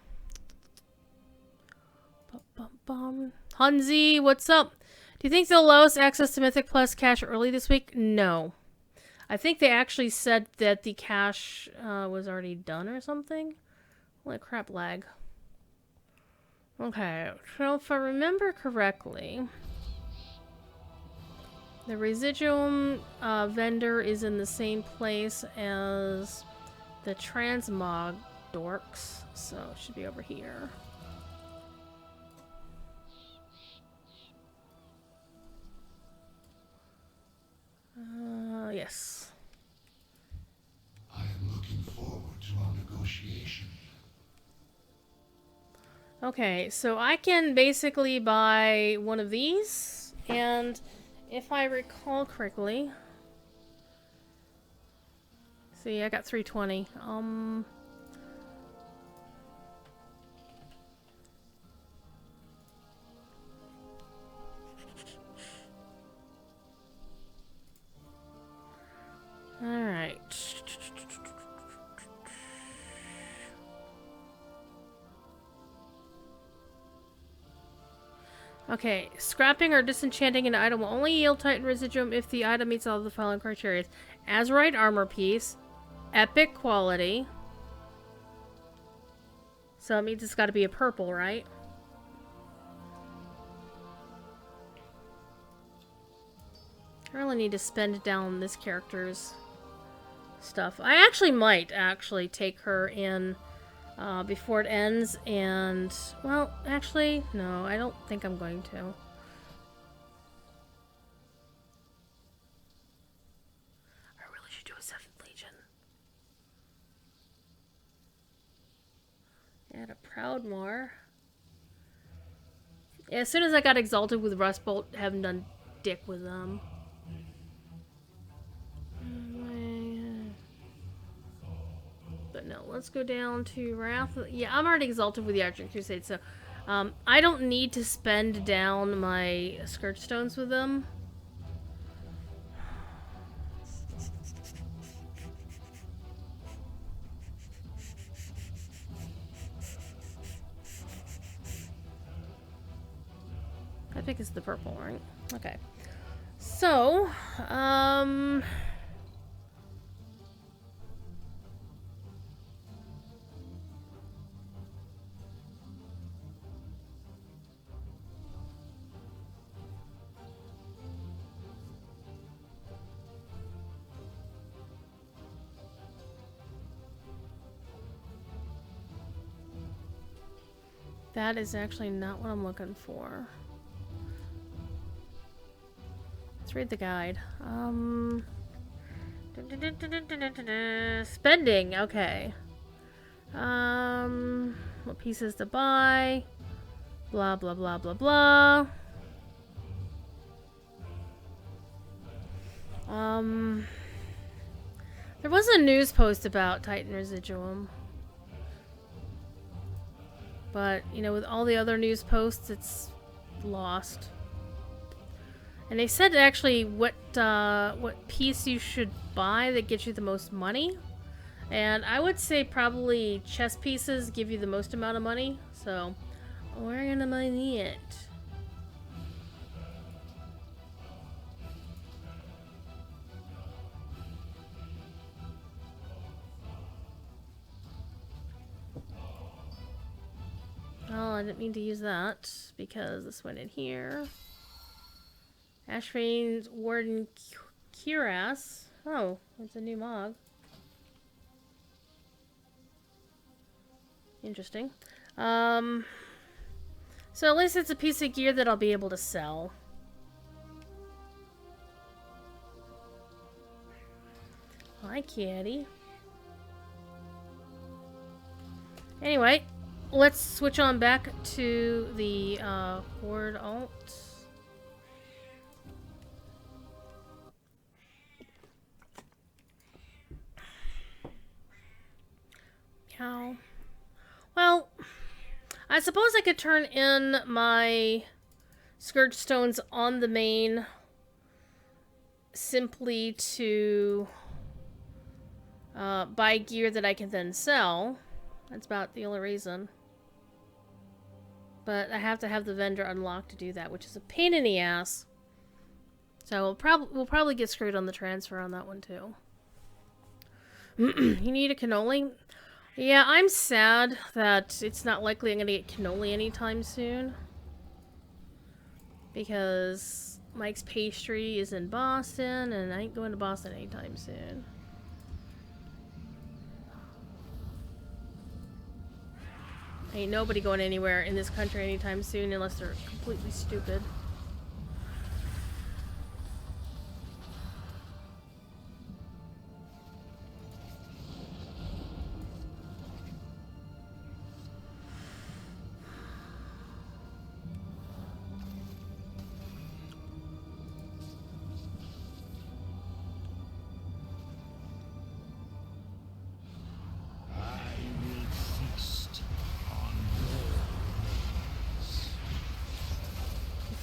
Hunzi, what's up? Do you think they'll allow us access to Mythic Plus cache early this week? No. I think they actually said that the cache was already done or something. Holy crap, lag. Okay, so if I remember correctly, the residuum vendor is in the same place as the transmog dorks, so it should be over here. Yes. I am looking forward to our negotiation. Okay, so I can basically buy one of these, and if I recall correctly... See, I got 320. Alright. Okay, scrapping or disenchanting an item will only yield Titan Residuum if the item meets all of the following criteria. Azurite armor piece, epic quality, So it means it's got to be a purple, right? I really need to spend down this character's stuff. I actually might take her in before it ends, and, well, actually, no, I don't think I'm going to. I really should do a 7th Legion. Add a Proudmoore. Yeah, as soon as I got exalted with Rustbolt, haven't done dick with them. But no, let's go down to Wrath. Yeah, I'm already exalted with the Argent Crusade, so I don't need to spend down my Scourge Stones with them. I think it's the purple, right? Okay. So, that is actually not what I'm looking for. Let's read the guide. Spending, okay. What pieces to buy? Blah, blah, blah, blah, blah. There was a news post about Titan Residuum. But, you know, with all the other news posts, it's lost. And they said actually what piece you should buy that gets you the most money. And I would say probably chess pieces give you the most amount of money. So, we're gonna buy it. Oh, I didn't mean to use that because this went in here. Ashrane's Warden Cuirass. Oh, it's a new mog. Interesting. So at least it's a piece of gear that I'll be able to sell. Hi, kitty. Anyway, let's switch on back to the Horde alt. Meow. Well, I suppose I could turn in my Scourge Stones on the main simply to buy gear that I can then sell. That's about the only reason. But I have to have the vendor unlocked to do that, which is a pain in the ass. So we'll probably get screwed on the transfer on that one too. You need a cannoli? Yeah, I'm sad that it's not likely I'm going to get cannoli anytime soon. Because Mike's Pastry is in Boston, and I ain't going to Boston anytime soon. Ain't nobody going anywhere in this country anytime soon unless they're completely stupid.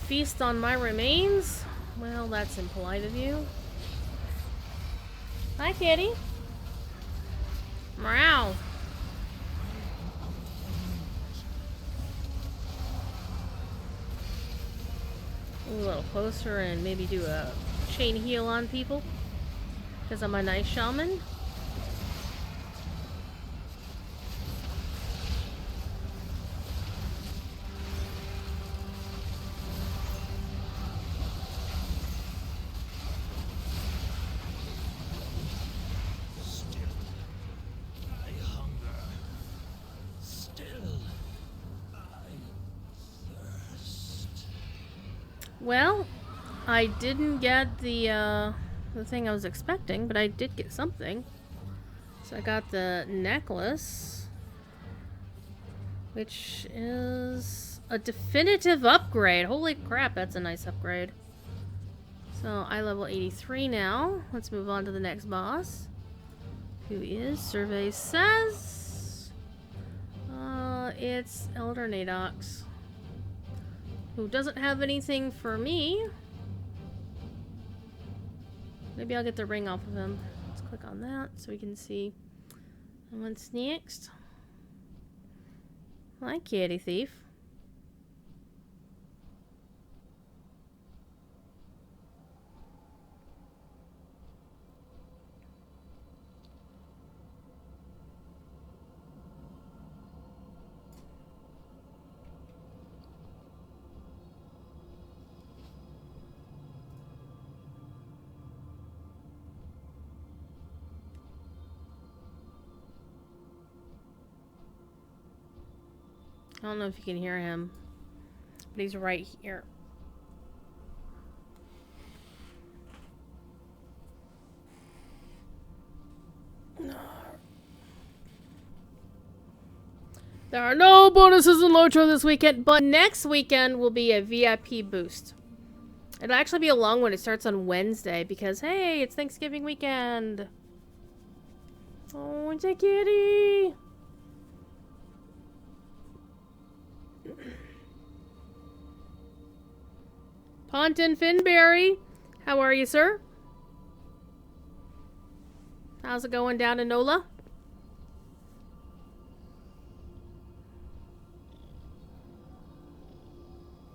Feast on my remains? Well, that's impolite of you. Hi, kitty. Meow. Move a little closer and maybe do a chain heal on people. Because I'm a nice shaman. Well, I didn't get the thing I was expecting, but I did get something. So I got the necklace, which is a definitive upgrade. Holy crap, that's a nice upgrade. So I level 83 now. Let's move on to the next boss, who is Survey Says. It's Elder Nadox, who doesn't have anything for me. Maybe I'll get the ring off of him. Let's click on that so we can see what's next. Hi, kitty thief. I don't know if you can hear him, but he's right here. There are no bonuses in Lotro this weekend, but next weekend will be a VIP boost. It'll actually be a long one. It starts on Wednesday because, hey, it's Thanksgiving weekend. Oh, it's a kitty. Ponton Finberry, how are you, sir? How's it going down in NOLA?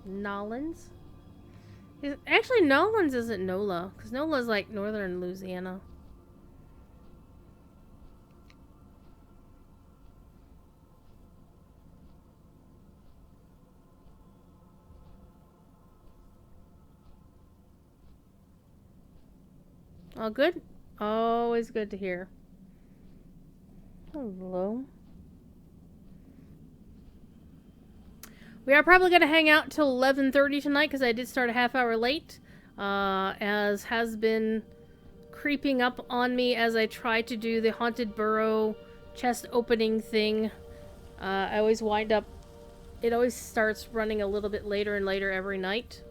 Nolans? Actually, Nolans isn't NOLA, because NOLA's like northern Louisiana. Oh, good. Always good to hear. Hello. We are probably going to hang out till 11:30 tonight because I did start a half hour late, as has been creeping up on me as I try to do the Haunted Burrow chest opening thing. I always wind up, it always starts running a little bit later and later every night.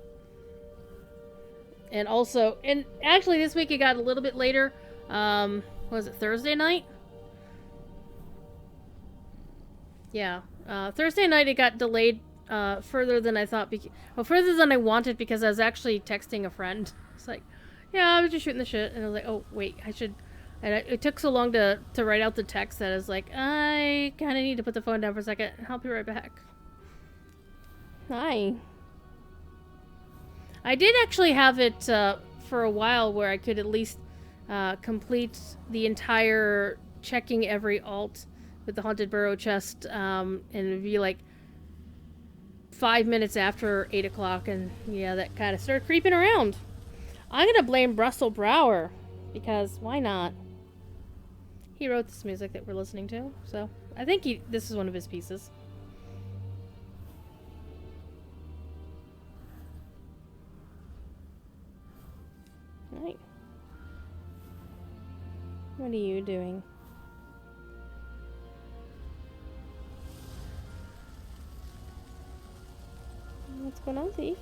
And also, and actually this week it got a little bit later. Was it Thursday night? Yeah. Thursday night it got delayed further than I thought. Well, further than I wanted because I was actually texting a friend. It's like, yeah, I was just shooting the shit. And I was like, oh, wait, I should... And it took so long to write out the text that I was like, I kind of need to put the phone down for a second. I'll be right back. Hi. I did actually have it for a while where I could at least complete the entire checking every alt with the Haunted Burrow chest, and it'd be like 5 minutes after 8 o'clock, and yeah, that kind of started creeping around. I'm gonna blame Russell Brower, because why not? He wrote this music that we're listening to, so I think this is one of his pieces. Right. What are you doing? What's going on, Thief?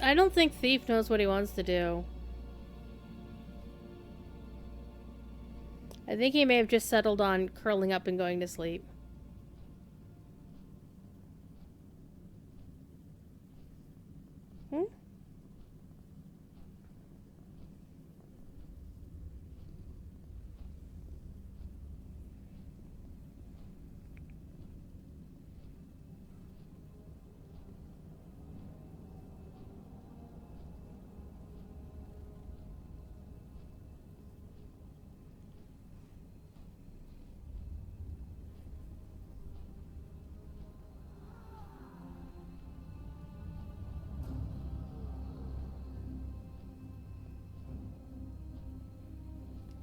I don't think Thief knows what he wants to do. I think he may have just settled on curling up and going to sleep. Hmm?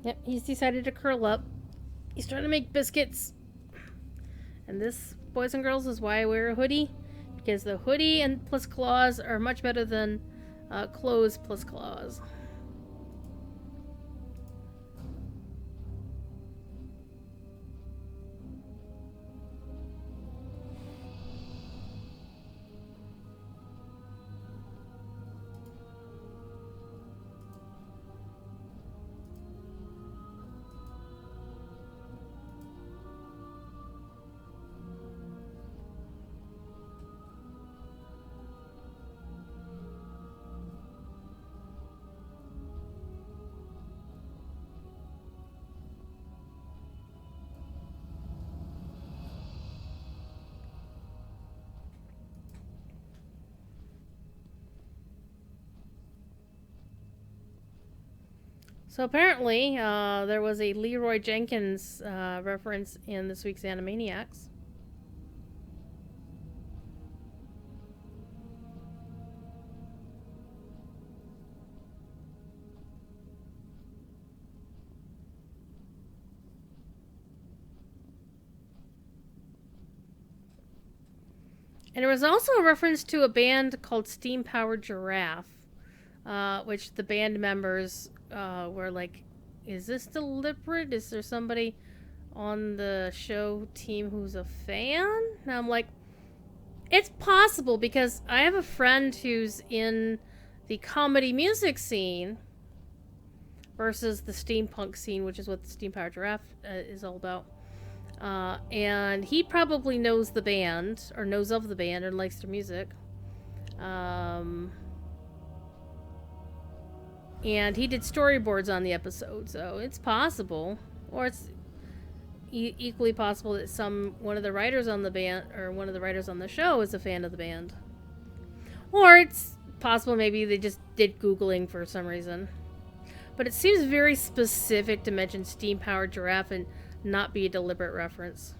Yep, he's decided to curl up. He's trying to make biscuits. And this, boys and girls, is why I wear a hoodie. Because the hoodie and plus claws are much better than clothes plus claws. So apparently, there was a Leroy Jenkins reference in this week's Animaniacs. And there was also a reference to a band called Steam Powered Giraffe, which the band members were like, is this deliberate? Is there somebody on the show team who's a fan? Now I'm like, it's possible because I have a friend who's in the comedy music scene versus the steampunk scene, which is what the Steam Powered Giraffe is all about. And he probably knows the band, or knows of the band, or likes their music. And he did storyboards on the episode, so it's possible. Or it's equally possible that one of the writers on the band, or one of the writers on the show is a fan of the band. Or it's possible maybe they just did Googling for some reason. But it seems very specific to mention Steam Powered Giraffe and not be a deliberate reference.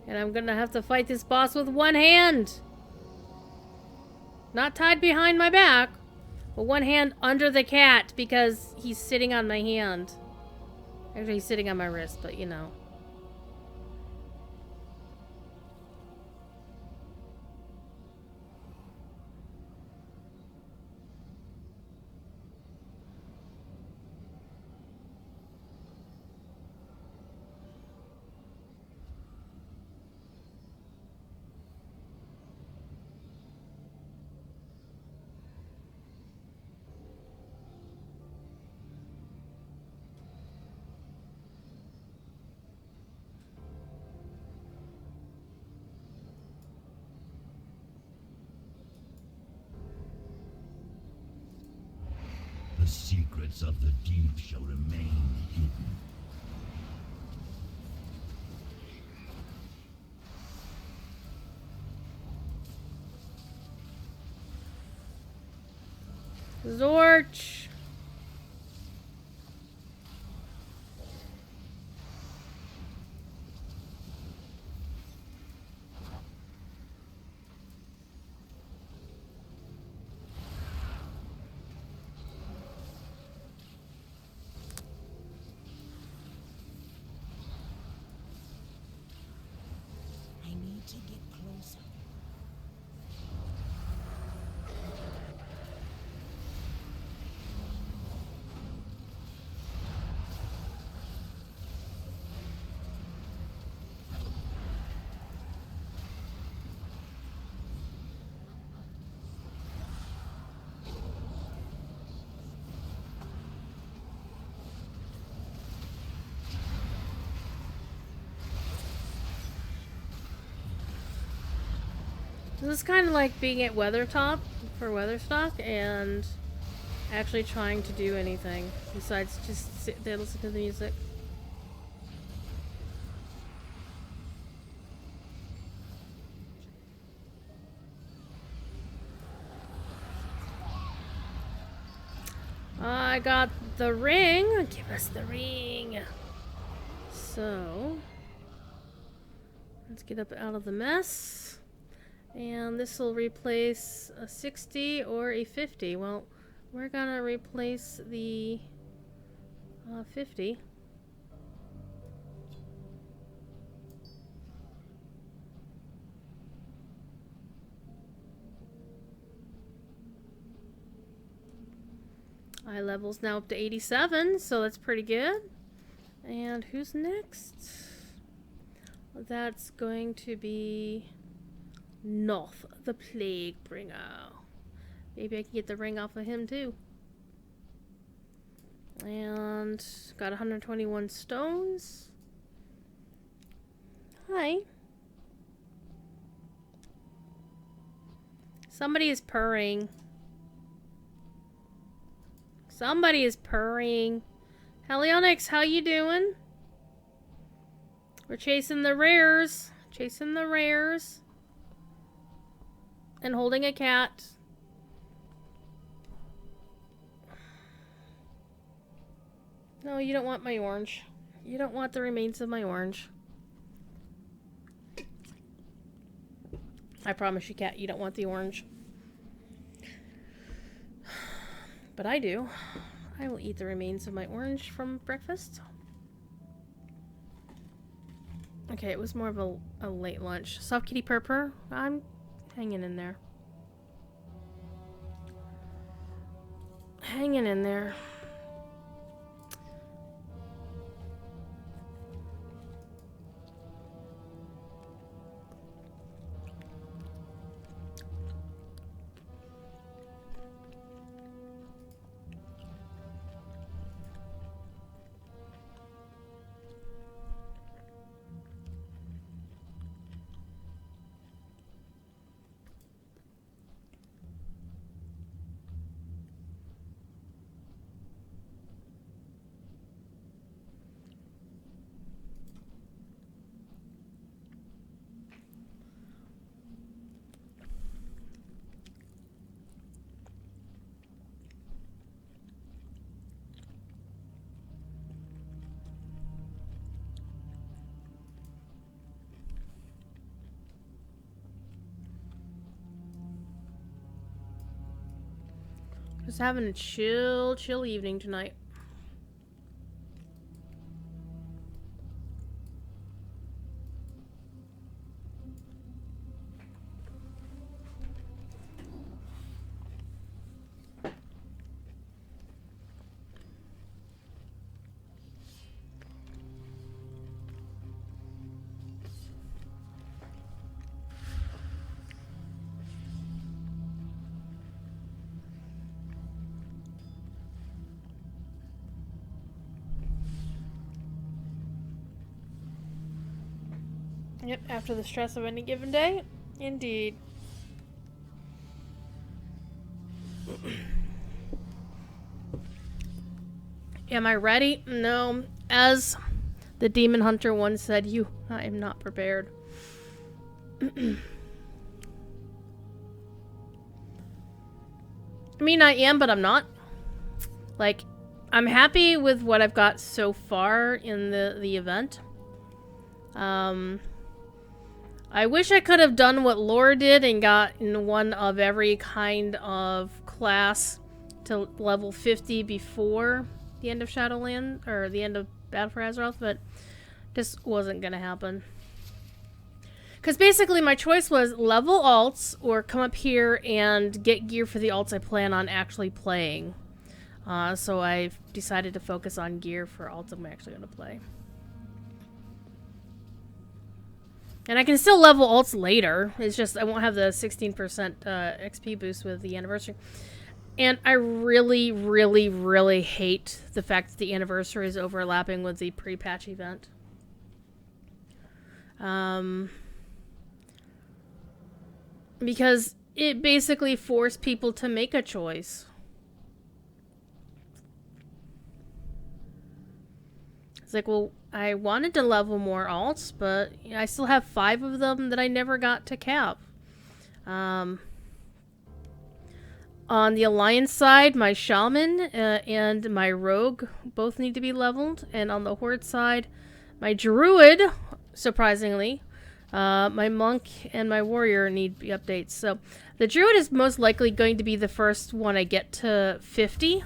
And I'm gonna have to fight this boss with one hand. Not tied behind my back, but one hand under the cat because he's sitting on my hand. Actually, he's sitting on my wrist, but you know. The secrets of the deep shall remain hidden. Zorch! I need to get closer. This is kind of like being at Weathertop for Weatherstock and actually trying to do anything besides just sit there and listen to the music. I got the ring. Give us the ring. So, let's get up out of the mess. And this will replace a 60 or a 50. Well, we're gonna replace the 50. Eye level's now up to 87, so that's pretty good. And who's next? That's going to be Noth, the Plague Bringer. Maybe I can get the ring off of him too. And got 121 stones. Hi. Somebody is purring. Somebody is purring. Helionyx, how you doing? We're chasing the rares. Chasing the rares. And holding a cat. No, you don't want my orange. You don't want the remains of my orange. I promise you, cat, you don't want the orange. But I do. I will eat the remains of my orange from breakfast. Okay, it was more of a late lunch. Soft kitty purr. I'm hanging in there. Hanging in there. Just having a chill evening tonight. Yep, after the stress of any given day. Indeed. Am I ready? No. As the demon hunter once said, I am not prepared. I mean, I am, but I'm not. Like, I'm happy with what I've got so far in the event. I wish I could have done what Laura did and gotten one of every kind of class to level 50 before the end of Shadowland, or the end of Battle for Azeroth, but this wasn't gonna happen. Because basically my choice was level alts or come up here and get gear for the alts I plan on actually playing. So I've decided to focus on gear for alts I'm actually gonna play. And I can still level alts later. It's just I won't have the 16% XP boost with the anniversary. And I really, really, really hate the fact that the anniversary is overlapping with the pre-patch event. because it basically forced people to make a choice. It's like, well, I wanted to level more alts, but I still have 5 of them that I never got to cap. On the Alliance side, my Shaman and my Rogue both need to be leveled. And on the Horde side, my Druid, surprisingly, my Monk and my Warrior need updates. So the Druid is most likely going to be the first one I get to 50.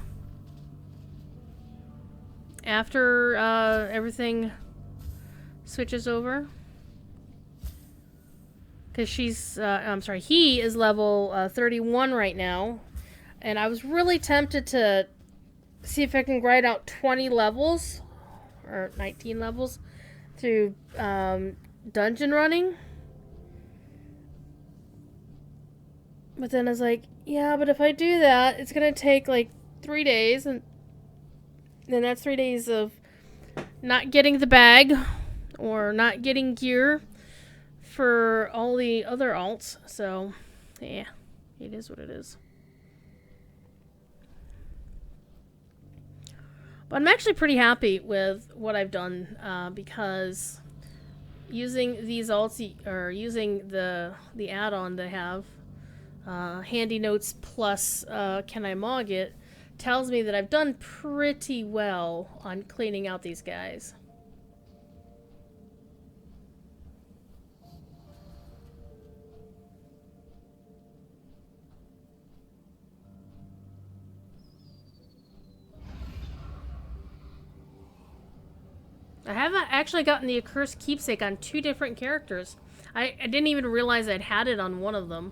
After everything switches over. Because he is level 31 right now. And I was really tempted to see if I can grind out 20 levels, or 19 levels, through dungeon running. But then I was like, yeah, but if I do that, it's going to take like 3 days, and then that's 3 days of not getting the bag, or not getting gear for all the other alts. So, yeah, it is what it is. But I'm actually pretty happy with what I've done, because using these alts, or using the add-on they have, Handy Notes plus Can I Mog It, tells me that I've done pretty well on cleaning out these guys. I haven't actually gotten the Accursed Keepsake on 2 different characters. I didn't even realize I'd had it on one of them.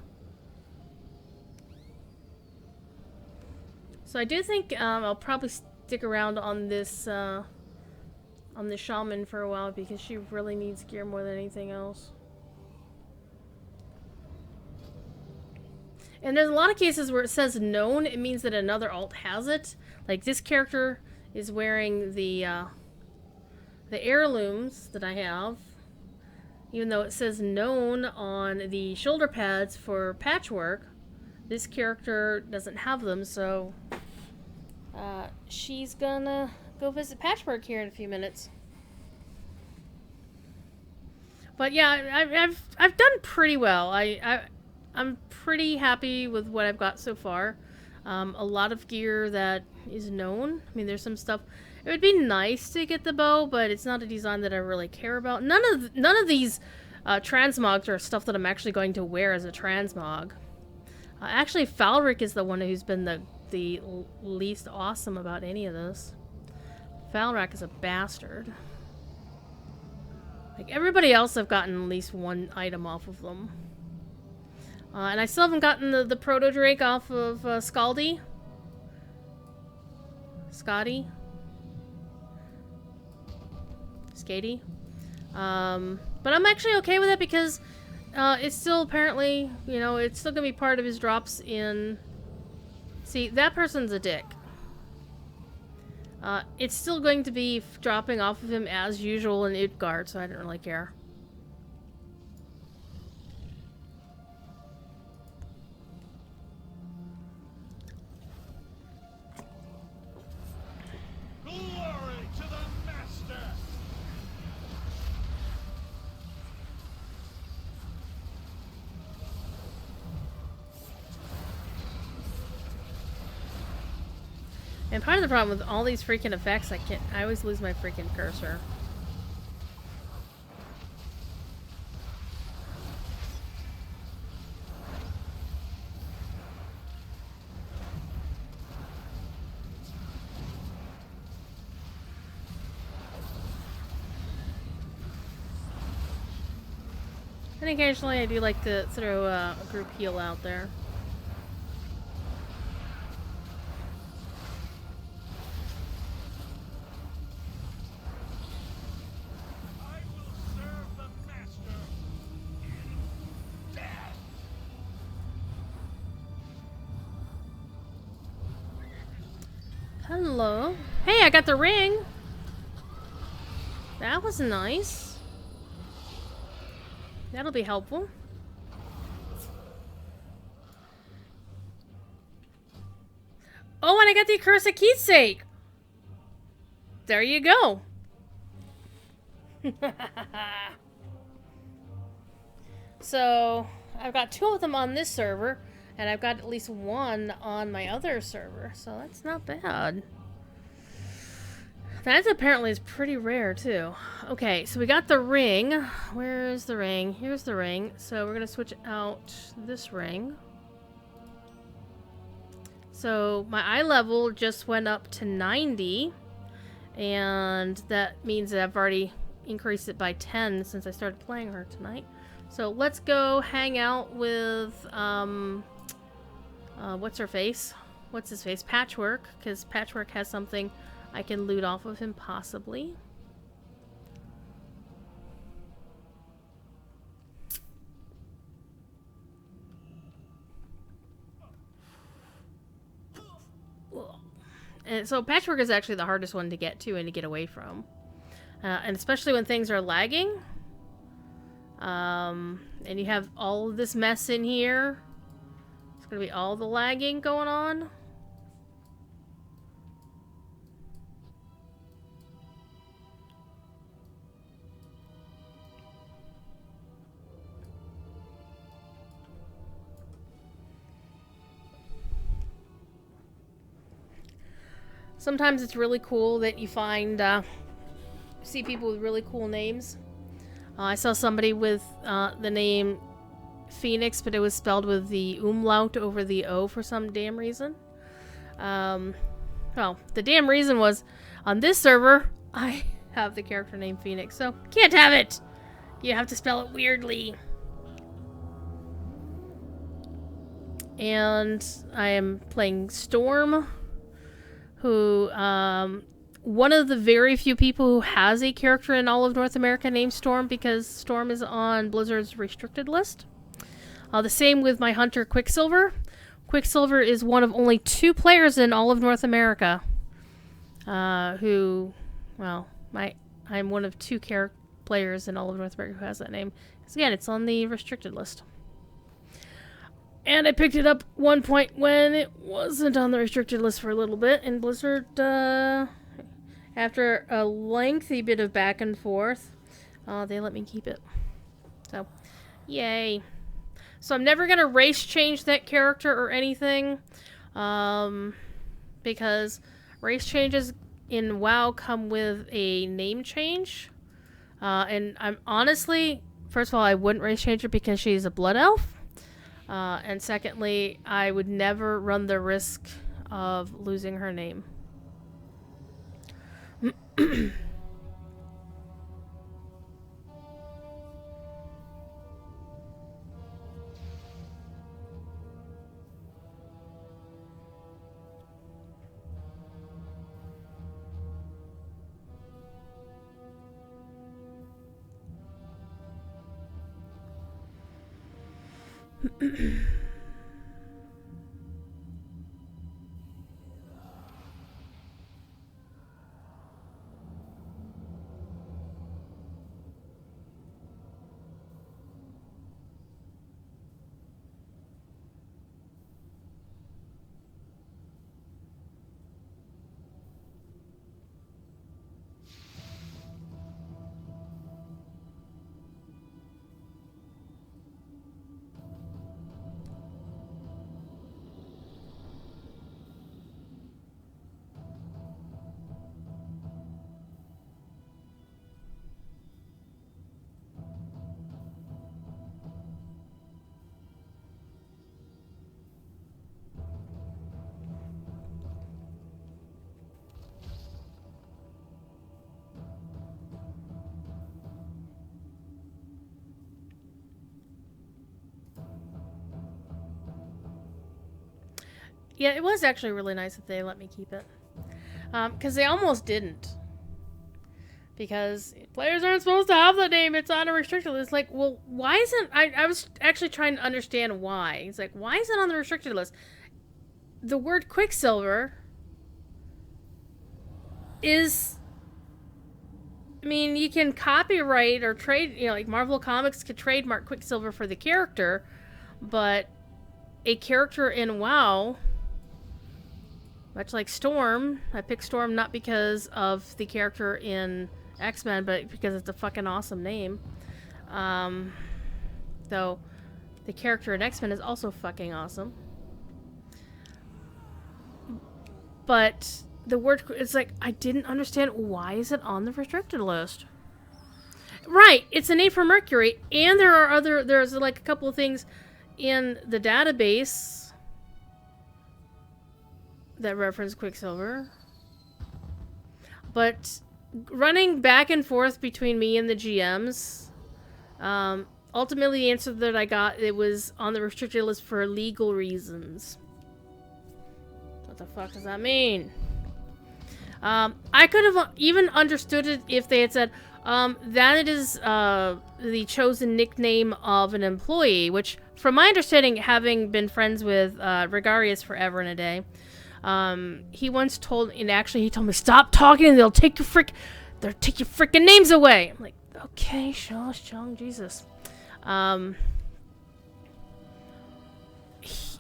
So I do think I'll probably stick around on this Shaman for a while, because she really needs gear more than anything else. And there's a lot of cases where it says known, it means that another alt has it. Like this character is wearing the heirlooms that I have, even though it says known on the shoulder pads for patchwork. This character doesn't have them, so she's gonna go visit patchwork here in a few minutes. But yeah, I've done pretty well. I'm pretty happy with what I've got so far. A lot of gear that is known. I mean, there's some stuff. It would be nice to get the bow, but it's not a design that I really care about. None of these transmogs are stuff that I'm actually going to wear as a transmog. Actually, Falric is the one who's been the least awesome about any of this. Falric is a bastard. Like, everybody else I've gotten at least one item off of them. And I still haven't gotten the Proto-Drake off of Scotty. Skatey. But I'm actually okay with it, because it's still apparently, you know, it's still gonna be part of his drops in... See, that person's a dick. It's still going to be dropping off of him as usual in Utgard, so I don't really care. Glory to the Master! And part of the problem with all these freaking effects, I always lose my freaking cursor. And occasionally I do like to throw a group heal out there. I will serve the Master in death! Hello. Hey, I got the ring! That was nice. That'll be helpful. Oh, and I got the accursed keepsake. There you go. So, I've got 2 of them on this server, and I've got at least 1 on my other server, so that's not bad. That apparently is pretty rare, too. Okay, so we got the ring. Where's the ring? Here's the ring. So we're going to switch out this ring. So my eye level just went up to 90, and that means that I've already increased it by 10 since I started playing her tonight. So let's go hang out with, what's her face? What's his face? Patchwork, because Patchwork has something I can loot off of him, possibly. And so Patchwork is actually the hardest one to get to and to get away from. And especially when things are lagging. And you have all of this mess in here. It's going to be all the lagging going on. Sometimes it's really cool that you find, see people with really cool names. I saw somebody with the name Phoenix, but it was spelled with the umlaut over the O for some damn reason. Well, the damn reason was, on this server, I have the character name Phoenix, so can't have it! You have to spell it weirdly. And I am playing Storm, who, one of the very few people who has a character in all of North America named Storm, because Storm is on Blizzard's restricted list. The same with my hunter Quicksilver. Quicksilver is one of only 2 players in all of North America who, well, I'm one of 2 players in all of North America who has that name. Because again, it's on the restricted list. And I picked it up one point when it wasn't on the restricted list for a little bit, and Blizzard, after a lengthy bit of back and forth, they let me keep it. So, yay. So I'm never going to race change that character or anything, because race changes in WoW come with a name change. And I'm honestly, first of all, I wouldn't race change her because she's a blood elf. And secondly, I would never run the risk of losing her name. Yeah, it was actually really nice that they let me keep it. Because they almost didn't. Because players aren't supposed to have the name. It's on a restricted list. It's like, well, why isn't... I was actually trying to understand why. It's like, why is it on the restricted list? The word Quicksilver is... I mean, you can copyright or trade... You know, like Marvel Comics could trademark Quicksilver for the character. But a character in WoW... Much like Storm, I picked Storm not because of the character in X-Men, but because it's a fucking awesome name. Though the character in X-Men is also fucking awesome. But the word, it's like, I didn't understand, why is it on the restricted list? Right, it's a name for Mercury, and there's like a couple of things in the database that reference Quicksilver. But running back and forth between me and the GMs, ultimately the answer that I got, it was on the restricted list for legal reasons. What the fuck does that mean? I could have even understood it if they had said that it is the chosen nickname of an employee, which, from my understanding, having been friends with Regarius forever and a day, he once told, and actually he told me, stop talking and they'll take your freaking names away. I'm like, okay, shush, Chung, Jesus.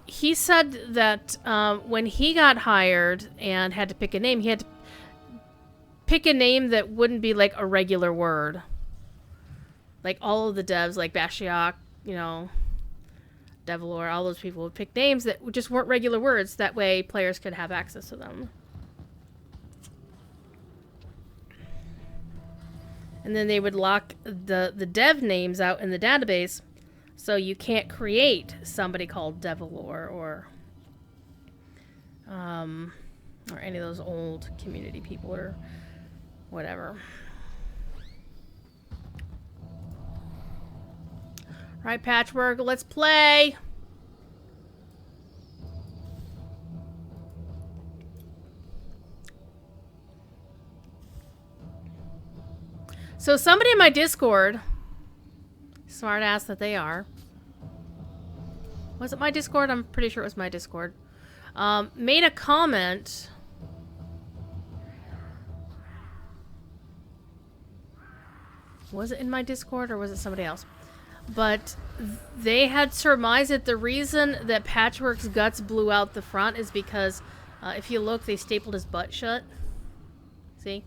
He said that when he got hired and had to pick a name, he had to pick a name that wouldn't be like a regular word. Like all of the devs, like Bashiok, you know, Devilor, all those people would pick names that just weren't regular words. That way players could have access to them. And then they would lock the dev names out in the database, so you can't create somebody called Devilor or any of those old community people or whatever. Right, Patchwork, let's play! So somebody in my Discord, smart ass that they are, was it my Discord? I'm pretty sure it was my Discord, made a comment. Was it in my Discord or was it somebody else? But they had surmised that the reason that Patchwork's guts blew out the front is because if you look, they stapled his butt shut. See?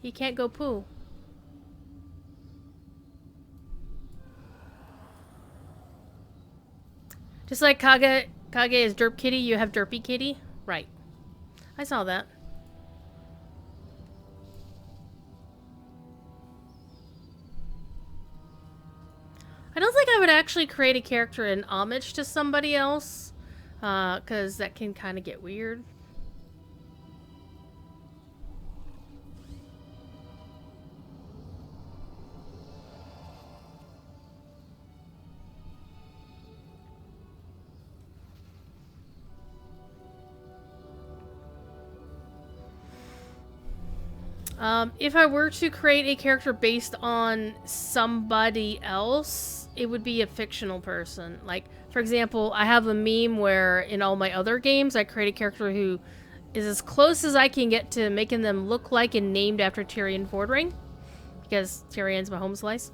He can't go poo. Just like Kage is Derp Kitty, you have Derpy Kitty? Right. I saw that. I don't think I would actually create a character in homage to somebody else, because that can kind of get weird. If I were to create a character based on somebody else, it would be a fictional person. Like, for example, I have a meme where in all my other games, I create a character who is as close as I can get to making them look like and named after Tyrion Fordring, because Tyrion's my home slice.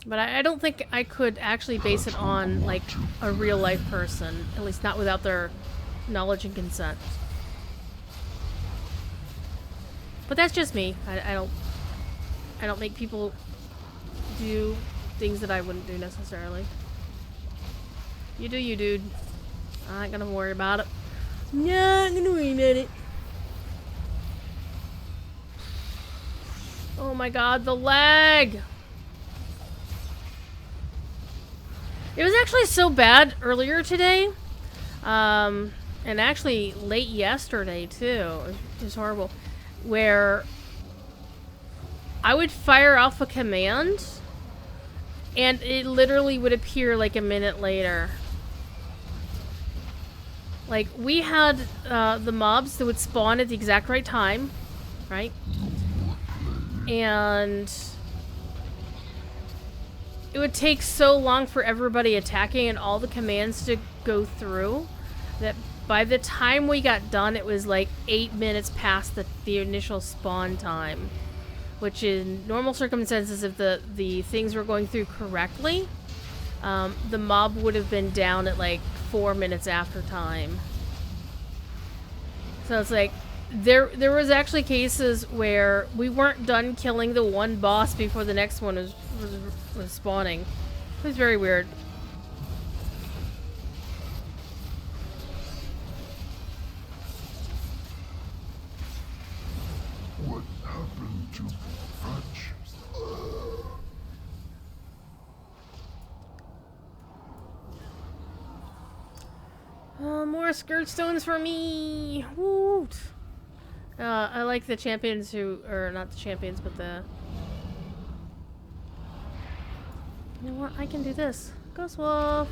But I don't think I could actually base it on, like, a real-life person. At least not without their knowledge and consent. But that's just me. I don't make people do things that I wouldn't do necessarily. You do you, dude. I ain't gonna worry about it. No, I'm gonna worry about it. Oh my god, the lag! It was actually so bad earlier today, and actually late yesterday too. It was horrible. Where I would fire off a command, and it literally would appear like a minute later. Like, we had the mobs that would spawn at the exact right time, right? And it would take so long for everybody attacking and all the commands to go through that by the time we got done, it was like 8 minutes past the initial spawn time. which in normal circumstances, if the things were going through correctly, the mob would have been down at like 4 minutes after time. So it's like, there was actually cases where we weren't done killing the one boss before the next one was spawning. It was very weird. What happened to French? More skirt stones for me! Woot! I like the champions who, or not the champions, but the... You know what? I can do this. Ghost wolf!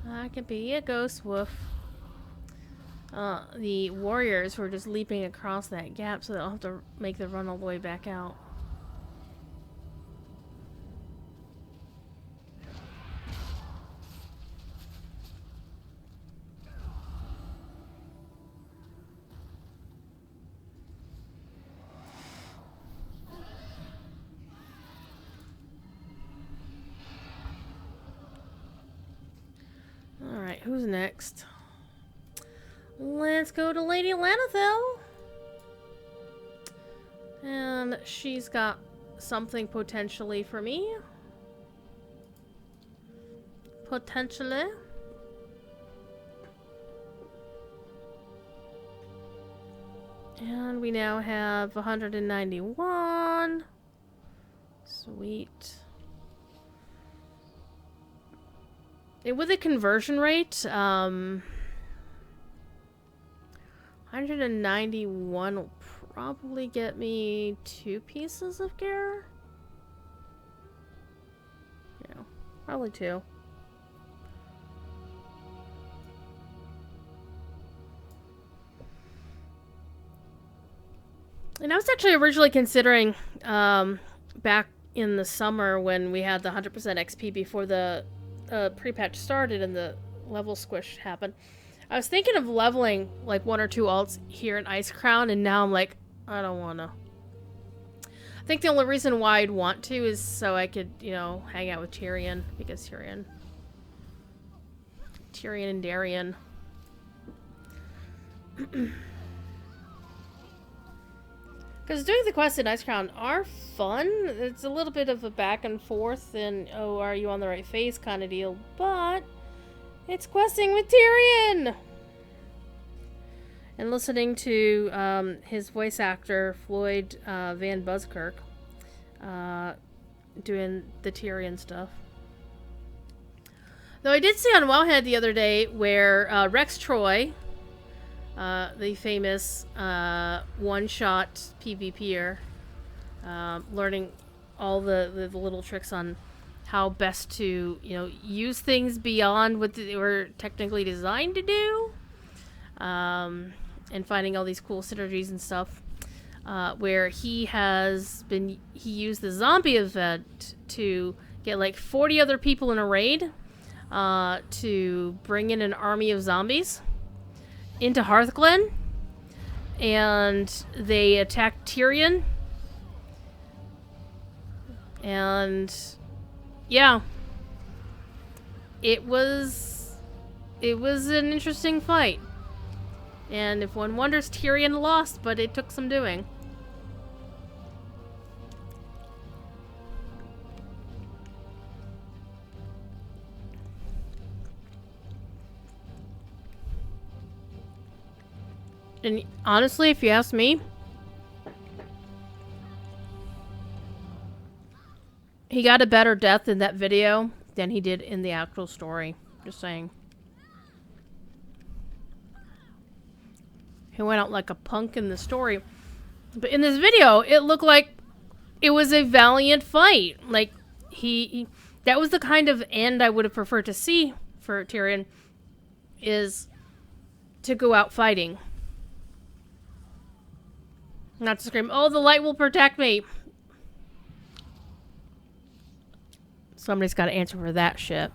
I can be a ghost wolf. The warriors were just leaping across that gap so they don't have to make the run all the way back out. Alright, who's next? Let's go to Lady Lanathel. And she's got something potentially for me. Potentially. And we now have 191. Sweet. And with a conversion rate, 191 will probably get me 2 pieces of gear. Yeah, probably 2. And I was actually originally considering, back in the summer when we had the 100% XP before the pre-patch started and the level squish happened, I was thinking of leveling like 1 or 2 alts here in Icecrown, and now I'm like, I don't wanna. I think the only reason why I'd want to is so I could, you know, hang out with Tyrion, because Tyrion and Darian. Because doing the quests in Icecrown are fun. It's a little bit of a back and forth and, oh, are you on the right phase kind of deal, but it's questing with Tyrion! And listening to his voice actor, Floyd Van Buskirk, doing the Tyrion stuff. Though I did see on Wowhead the other day where Rex Troy, the famous one-shot PvPer, learning all the little tricks on how best to, you know, use things beyond what they were technically designed to do, and finding all these cool synergies and stuff, where he used the zombie event to get like 40 other people in a raid, to bring in an army of zombies into Hearthglen, and they attacked Tyrion, and yeah, it was an interesting fight, and if one wonders, Tyrion lost, but it took some doing. And honestly, if you ask me, he got a better death in that video than he did in the actual story. Just saying. He went out like a punk in the story. But in this video, it looked like it was a valiant fight. Like, that was the kind of end I would have preferred to see for Tyrion, is to go out fighting. Not to scream, oh, the light will protect me. Somebody's got to answer for that shit.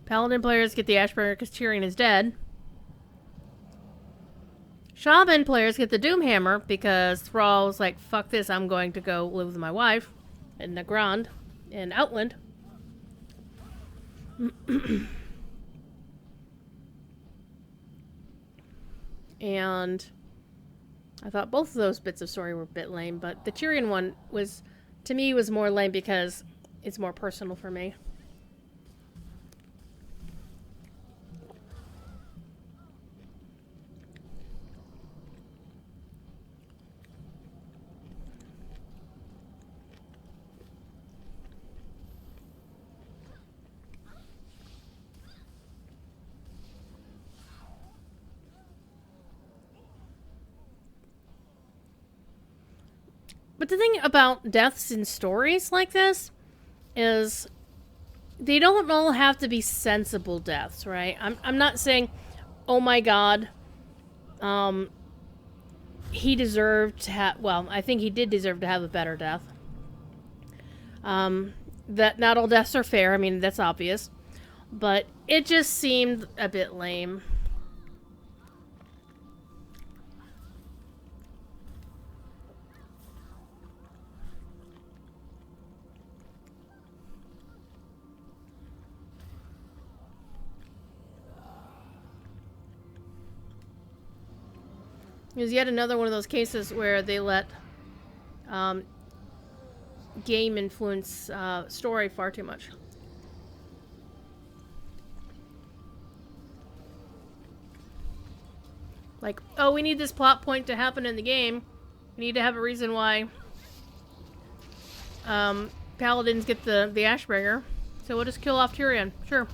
Paladin players get the Ashbringer because Tyrion is dead. Shaman players get the Doomhammer because Thrall's like, fuck this, I'm going to go live with my wife in Nagrand in Outland. And I thought both of those bits of story were a bit lame, but the Tyrion one was, to me, was more lame because it's more personal for me. But the thing about deaths in stories like this is they don't all have to be sensible deaths, right? I'm not saying, oh my god, he deserved to have, well, I think he did deserve to have a better death. That not all deaths are fair, I mean, that's obvious. But it just seemed a bit lame. It was yet another one of those cases where they let game influence story far too much. Like, oh, we need this plot point to happen in the game. We need to have a reason why Paladins get the Ashbringer. So we'll just kill off Tyrion. Sure.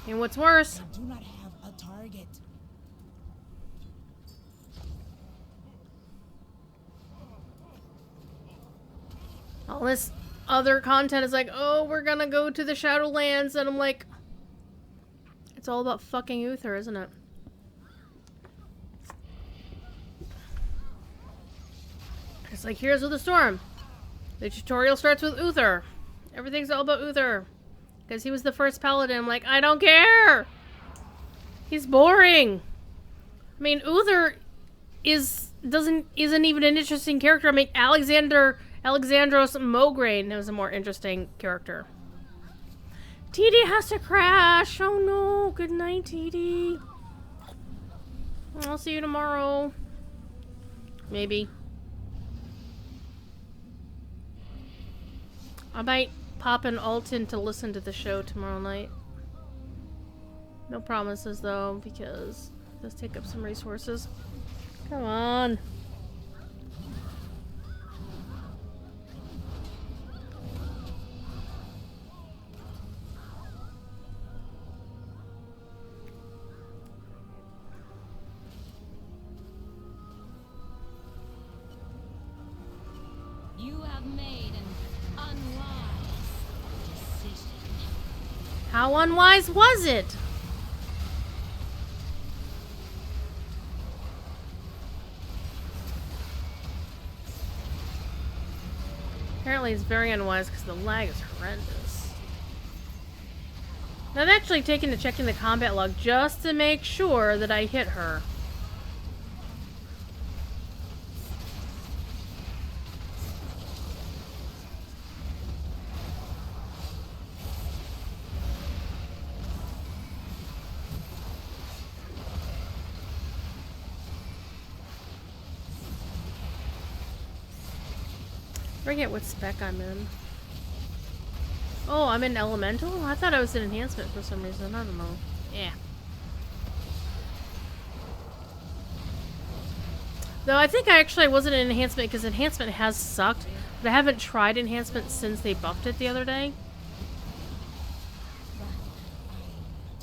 And what's worse, I do not have a target. all this other content is like, oh, we're gonna go to the Shadowlands, and I'm like, it's all about fucking Uther, isn't it? It's like, here's with the storm. The tutorial starts with Uther. Everything's all about Uther. Because he was the first paladin. I'm like, I don't care! He's boring! I mean, Uther isn't even an interesting character. I mean, Alexandros Mograine was a more interesting character. TD has to crash! Oh no! Good night, TD. I'll see you tomorrow. Maybe. I might pop an alt in to listen to the show tomorrow night. No promises though, because it does take up some resources. Come on. You have made an unwise decision. How unwise was it? Apparently it's very unwise because the lag is horrendous. I've actually taken to checking the combat log just to make sure that I hit her. I forget what spec I'm in. Oh, I'm in Elemental? I thought I was in Enhancement for some reason. I don't know. Yeah. Though I think I actually wasn't in Enhancement because Enhancement has sucked. But I haven't tried Enhancement since they buffed it the other day.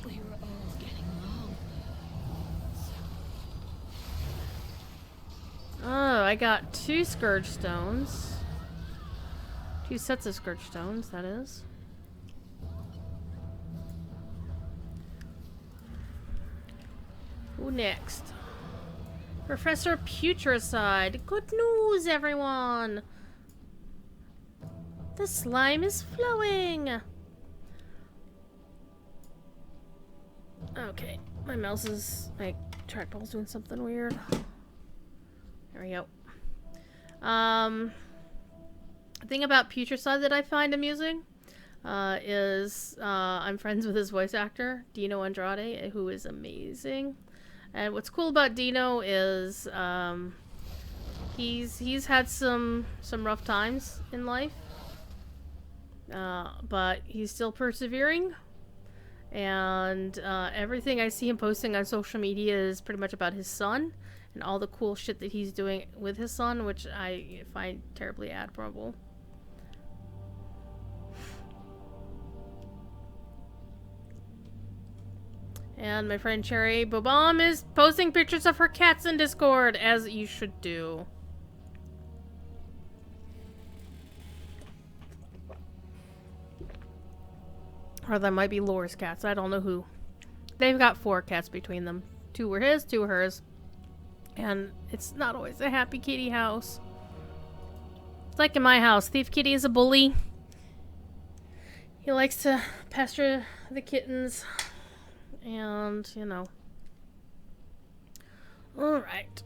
We were all getting low. Oh, I got 2 Scourge Stones. 2 sets of Scourge Stones, that is. Who next? Professor Putricide. Good news, everyone! The slime is flowing! Okay, my trackball's doing something weird. There we go. The thing about Putricide that I find amusing is I'm friends with his voice actor, Dino Andrade, who is amazing. And what's cool about Dino is he's had some rough times in life, but he's still persevering. And everything I see him posting on social media is pretty much about his son and all the cool shit that he's doing with his son, which I find terribly admirable. And my friend Cherry Bobom is posting pictures of her cats in Discord, as you should do. Or that might be Laura's cats. I don't know who. They've got 4 cats between them. 2 were his, 2 were hers. And it's not always a happy kitty house. It's like in my house. Thief Kitty is a bully. He likes to pester the kittens. And, you know. Alright.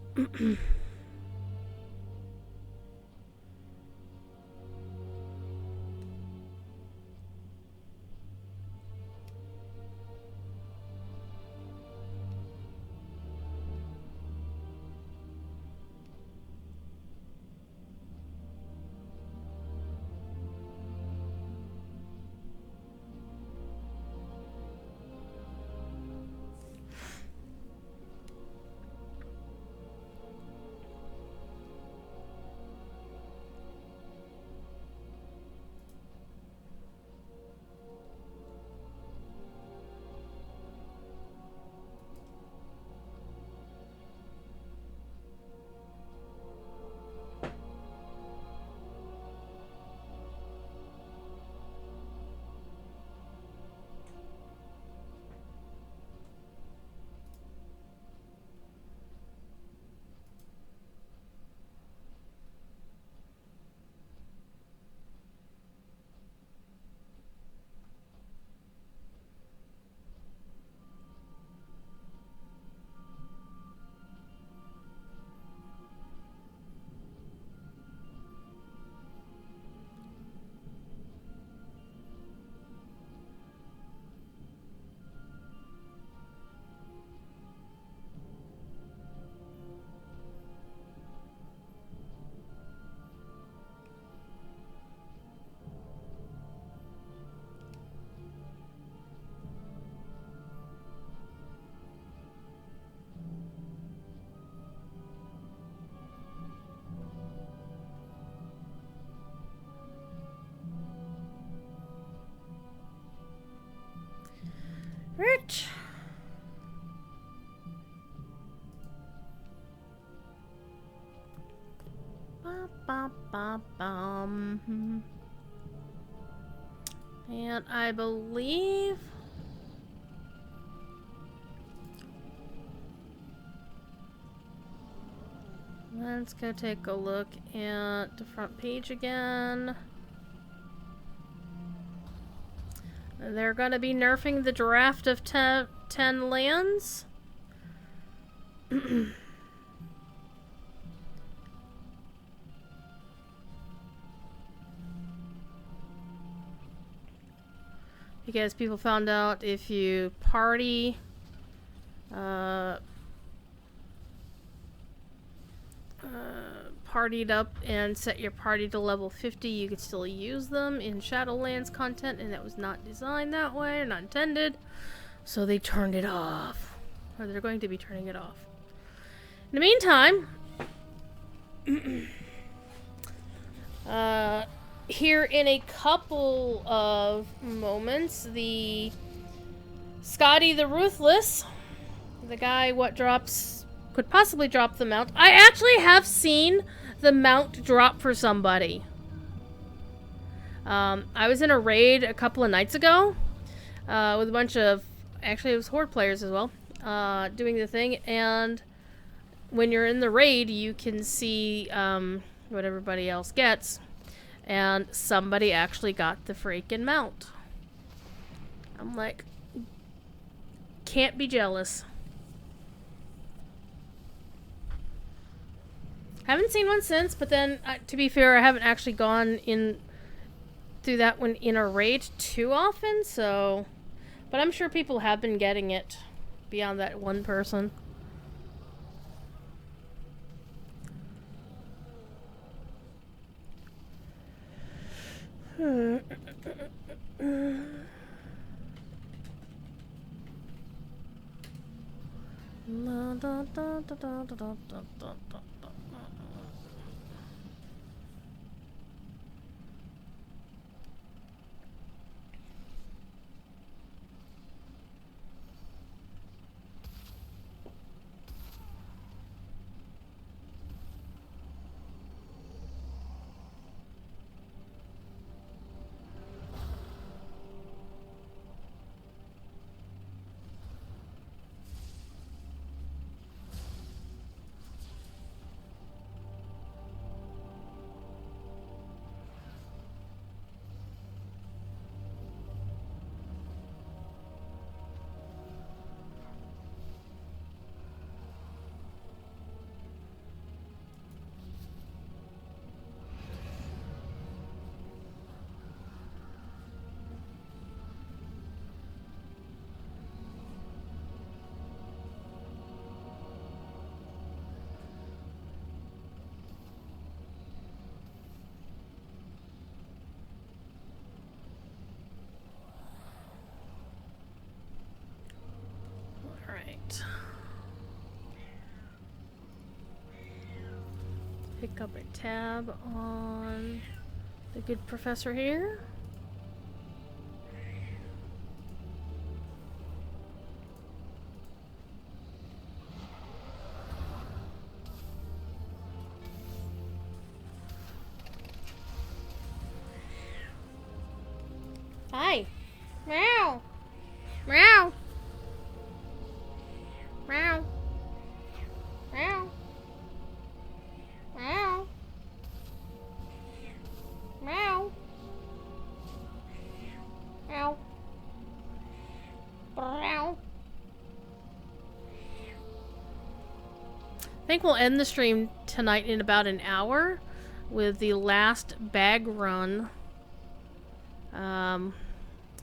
Rich. Ba, ba, ba, bum. And I believe let's go take a look at the front page again. They're going to be nerfing the draft of 10 lands. Because people found out if you partied up and set your party to level 50, you could still use them in Shadowlands content, and that was not designed that way, or not intended. So they turned it off. Or they're going to be turning it off. In the meantime, here in a couple of moments, the Scotty the Ruthless, the guy could possibly drop the mount. I actually have seen the mount drop for somebody. I was in a raid a couple of nights ago with a bunch of, actually it was Horde players as well, doing the thing, and when you're in the raid, you can see what everybody else gets, and somebody actually got the freaking mount. I'm like, can't be jealous. Haven't seen one since, but then, to be fair, I haven't actually gone in through that one in a raid too often, so... But I'm sure people have been getting it beyond that one person. Alright. Pick up a tab on the good professor here. Hi. Meow. Meow. Meow. Meow. Meow. Meow. Meow. Meow. I think we'll end the stream tonight in about an hour with the last bag run.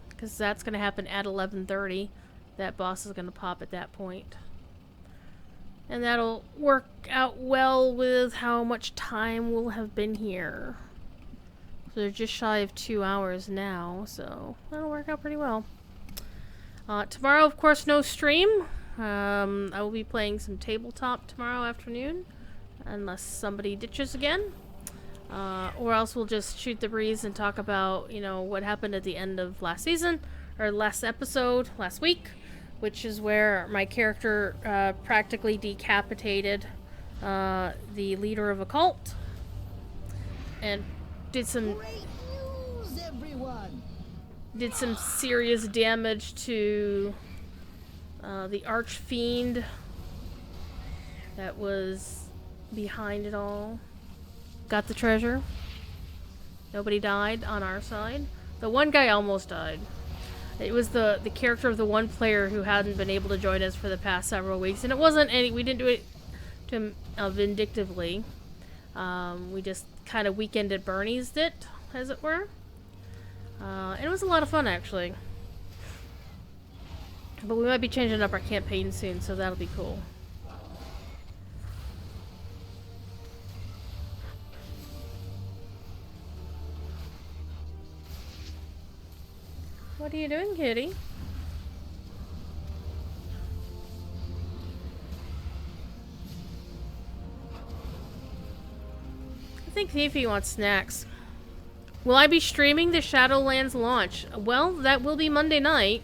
Because that's going to happen at 11:30. That boss is going to pop at that point. And that'll work out well with how much time we'll have been here. So they're just shy of 2 hours now, so that'll work out pretty well. Tomorrow, of course, no stream. I will be playing some tabletop tomorrow afternoon, unless somebody ditches again. Or else we'll just shoot the breeze and talk about, you know, what happened at the end of last season, or last episode, last week, which is where my character practically decapitated the leader of a cult and did some Great news, everyone! did some serious damage to the archfiend that was behind it all. Got the treasure. Nobody died on our side. The one guy almost died. It was the character of the one player who hadn't been able to join us for the past several weeks, and it wasn't any. We didn't do it to him vindictively. We just kind of weekend at Bernie's it, as it were. And it was a lot of fun, actually. But we might be changing up our campaign soon, so that'll be cool. What are you doing, kitty? I think Fifi wants snacks. Will I be streaming the Shadowlands launch? Well, that will be Monday night.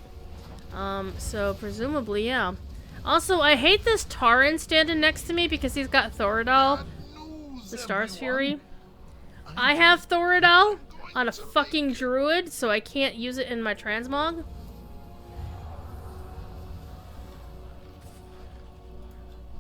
So presumably, yeah. Also, I hate this Taran standing next to me because he's got Thoradal, the Star's Fury. I have Thoradal on a fucking druid, so I can't use it in my transmog.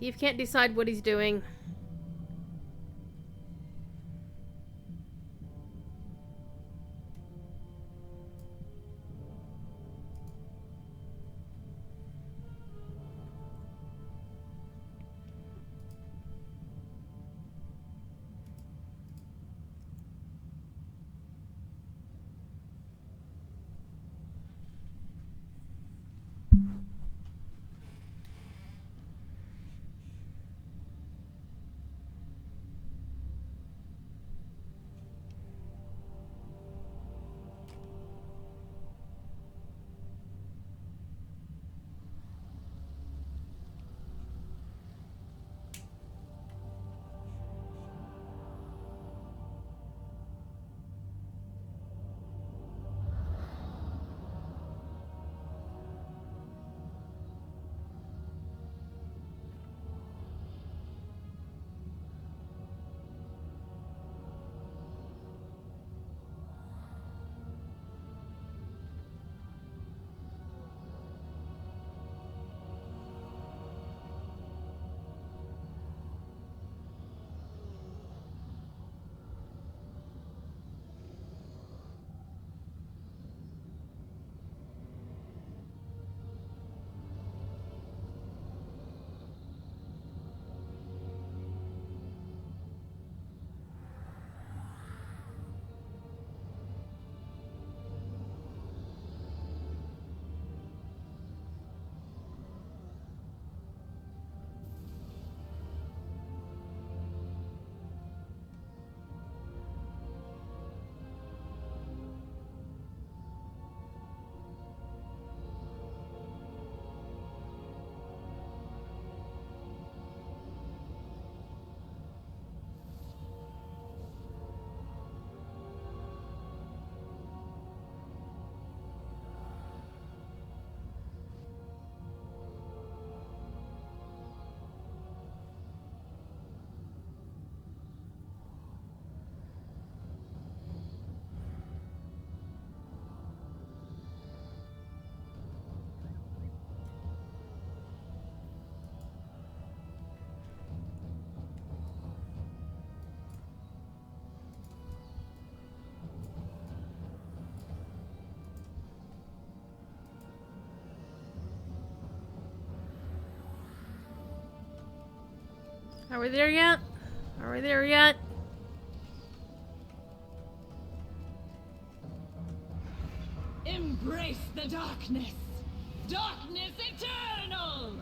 Thief can't decide what he's doing. Are we there yet? Are we there yet? Embrace the darkness. Darkness eternal.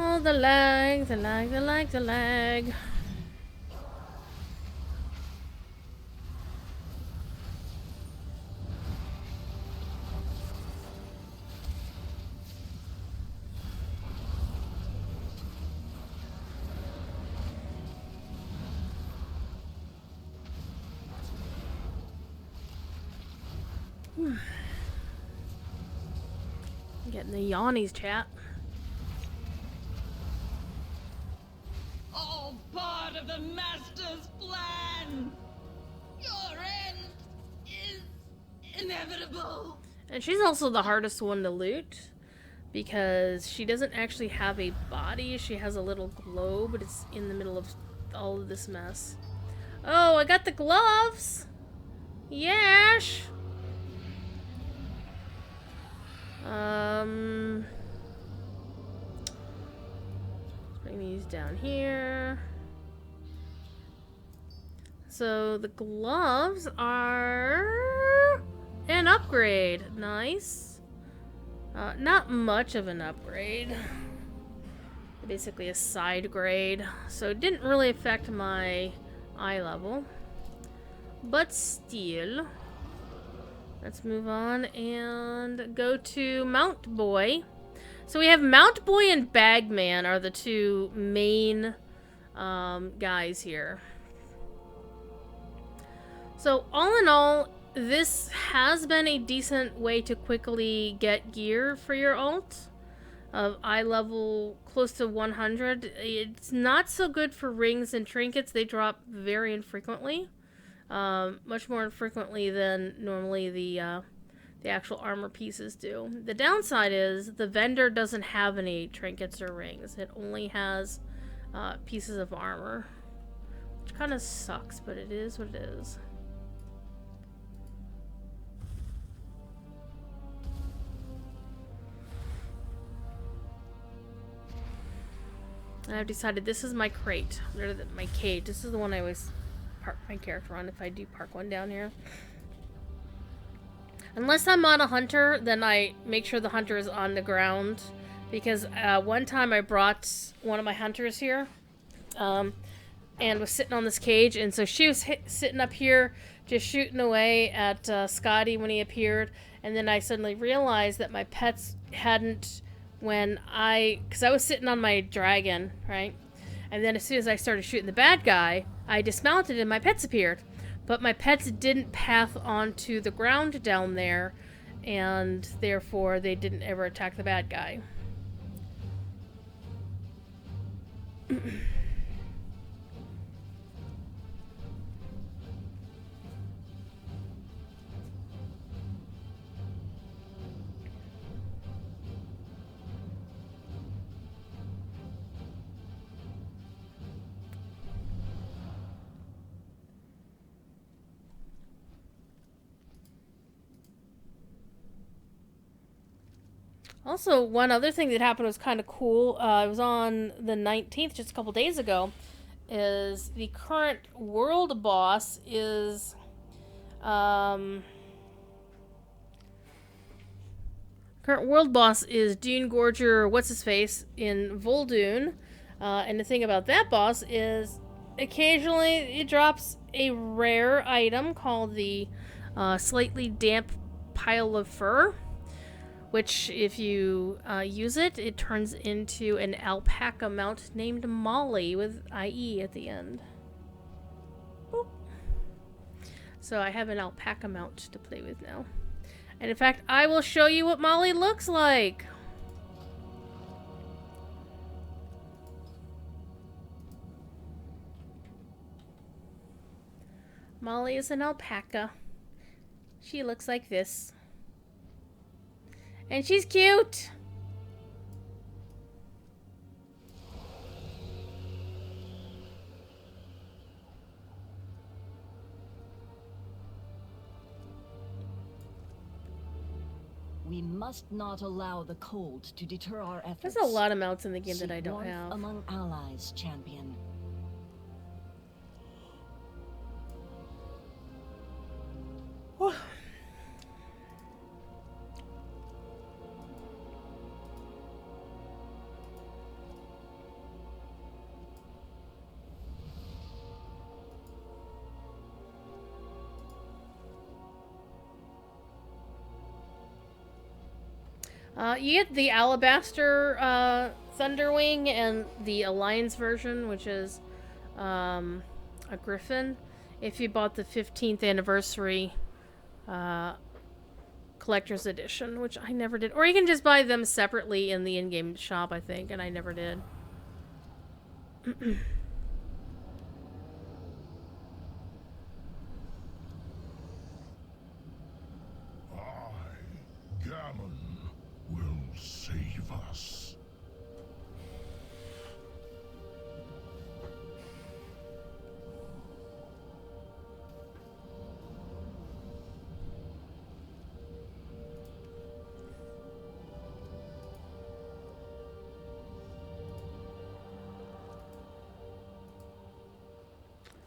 Oh, the lag, the lag, the lag, the lag. Getting the yawnies, chat. All part of the Master's plan. Your end is inevitable. And she's also the hardest one to loot because she doesn't actually have a body. She has a little globe, but it's in the middle of all of this mess. Oh, I got the gloves! Yash! Bring these down here. So the gloves are an upgrade. Nice. Not much of an upgrade. Basically a side grade. So it didn't really affect my eye level. But still. Let's move on and go to Mount Boy. So we have Mount Boy and Bagman are the two main guys here. So all in all, this has been a decent way to quickly get gear for your alt. Of eye level close to 100. It's not so good for rings and trinkets. They drop very infrequently. Much more infrequently than normally the actual armor pieces do. The downside is the vendor doesn't have any trinkets or rings. It only has pieces of armor, which kind of sucks, but it is what it is. And I've decided this is my crate, or my cage. This is the one I always park my character on if I do park one down here. Unless I'm on a hunter, then I make sure the hunter is on the ground. Because one time I brought one of my hunters here, and was sitting on this cage, and so she was sitting up here just shooting away at Scotty when he appeared, and then I suddenly realized that my pets hadn't, because I was sitting on my dragon, right? And then as soon as I started shooting the bad guy, I dismounted and my pets appeared. But my pets didn't path onto the ground down there, and therefore they didn't ever attack the bad guy. Also, one other thing that happened was kind of cool. It was on the 19th, just a couple days ago. Is the current world boss is, current world boss is Dune Gorger, what's his face in Vol'dun, and the thing about that boss is occasionally it drops a rare item called the slightly damp pile of fur. Which, if you use it, it turns into an alpaca mount named Molly with IE at the end. Boop. So I have an alpaca mount to play with now. And in fact, I will show you what Molly looks like. Molly is an alpaca. She looks like this. And she's cute. We must not allow the cold to deter our efforts. There's a lot of mounts in the game that I don't warmth have. among allies, champion. You get the Alabaster Thunderwing and the Alliance version, which is a Griffin, if you bought the 15th anniversary collector's edition, which I never did. Or you can just buy them separately in the in-game shop, I think, and I never did. Gammon will save us.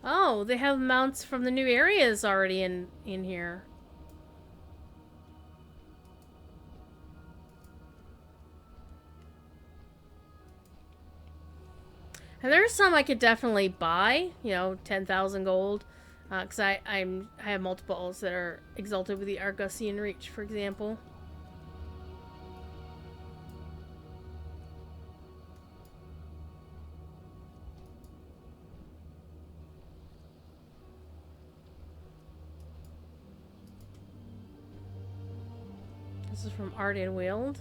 Oh, they have mounts from the new areas already in here. And there's some I could definitely buy, 10,000 gold, because I have multiples that are exalted with the Argosian Reach, for example. This is from Art and Wild.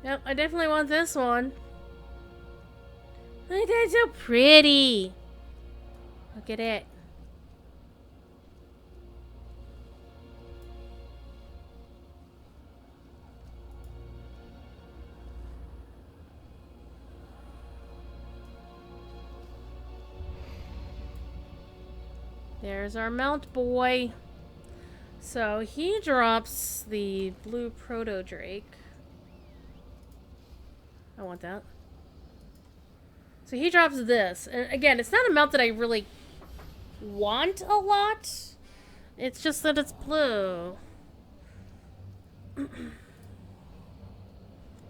Yep, I definitely want this one. Look, that's so pretty. Look at it. There's our mount boy. So he drops the blue proto drake. I want that. So he drops this. And again, it's not a mount that I really want a lot. It's just that it's blue.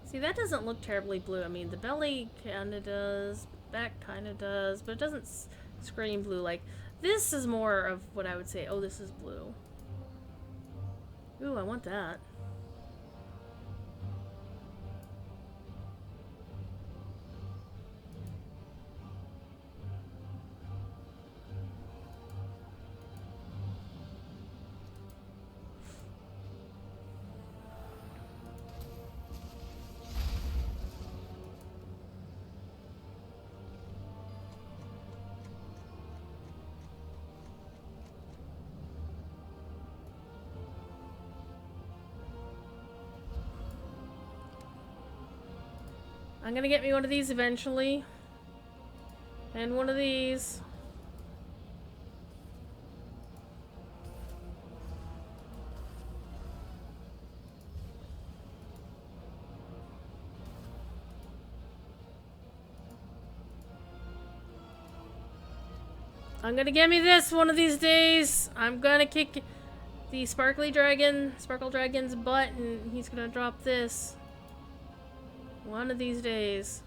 See, that doesn't look terribly blue. I mean, the belly kind of does, back kind of does, but it doesn't scream blue. Like, this is more of what I would say, oh, this is blue. Ooh, I want that. I'm gonna get me one of these eventually. And one of these. I'm gonna get me this one of these days. I'm gonna kick the Sparkle Dragon's butt, and he's gonna drop this. One of these days,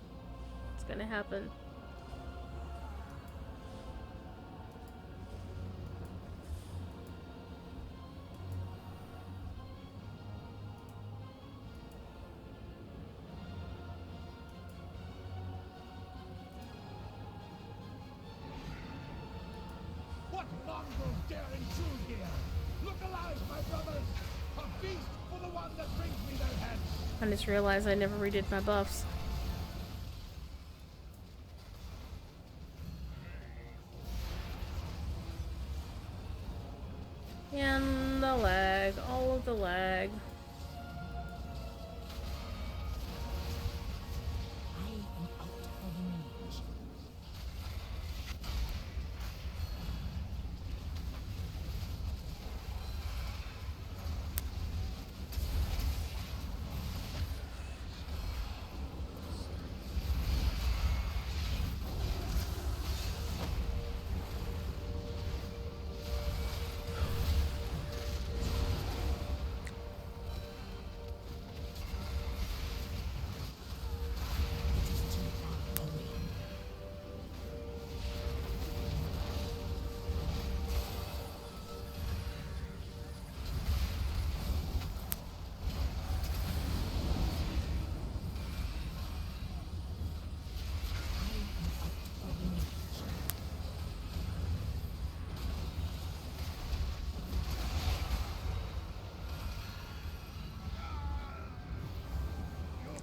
it's gonna happen. What mongrels dare intrude here? Look alive, my brothers! A feast for the one that brings me their heads! I just realized I never redid my buffs. And the lag, all of the lag. I am out of range.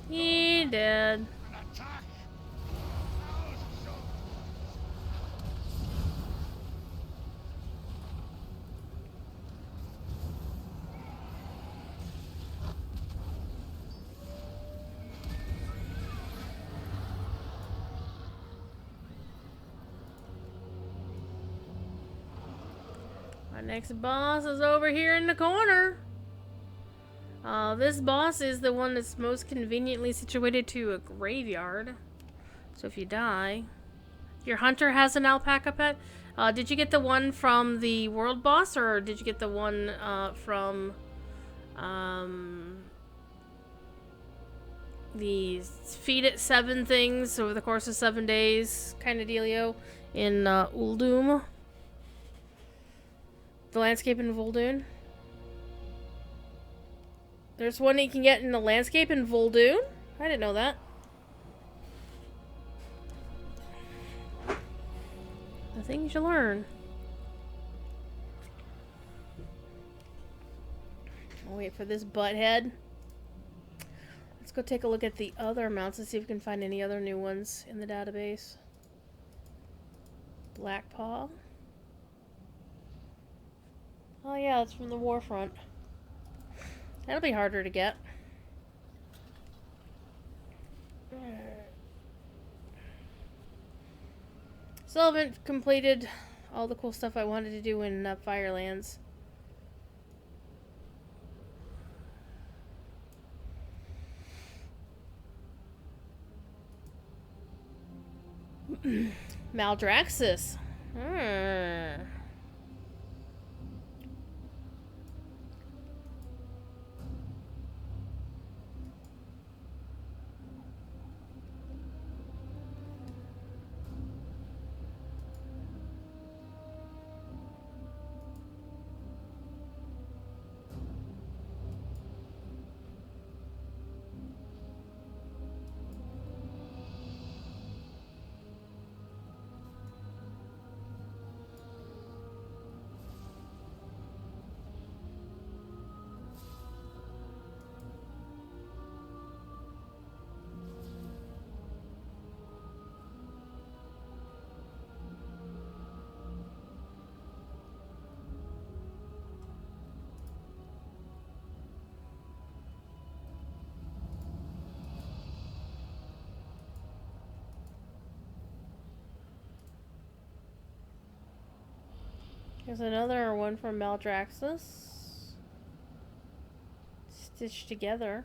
He did. Our next boss is over here in the corner. This boss is the one that's most conveniently situated to a graveyard. So if you die, your hunter has an alpaca pet. Did you get the one from the world boss, or did you get the one from the feed it 7 things over the course of 7 days kind of dealio in Uldum. The landscape in Vol'dun. There's one you can get in the landscape in Vol'dun? I didn't know that. The things you learn. I'll wait for this butthead. Let's go take a look at the other mounts and see if we can find any other new ones in the database. Blackpaw. Oh yeah, that's from the Warfront. That'll be harder to get. Still haven't completed all the cool stuff I wanted to do in Firelands. Maldraxxus. There's another one from Maldraxxus. Stitched together.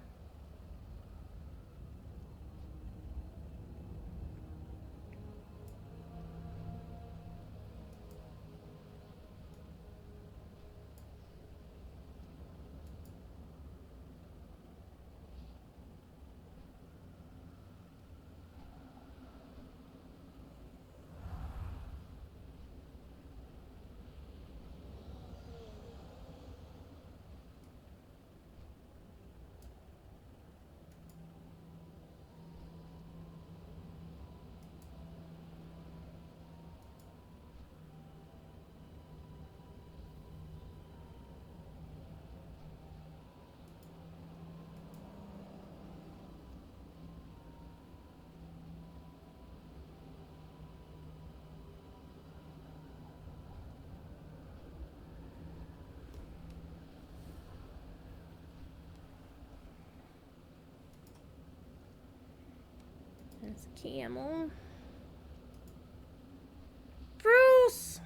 There's a camel. Bruce!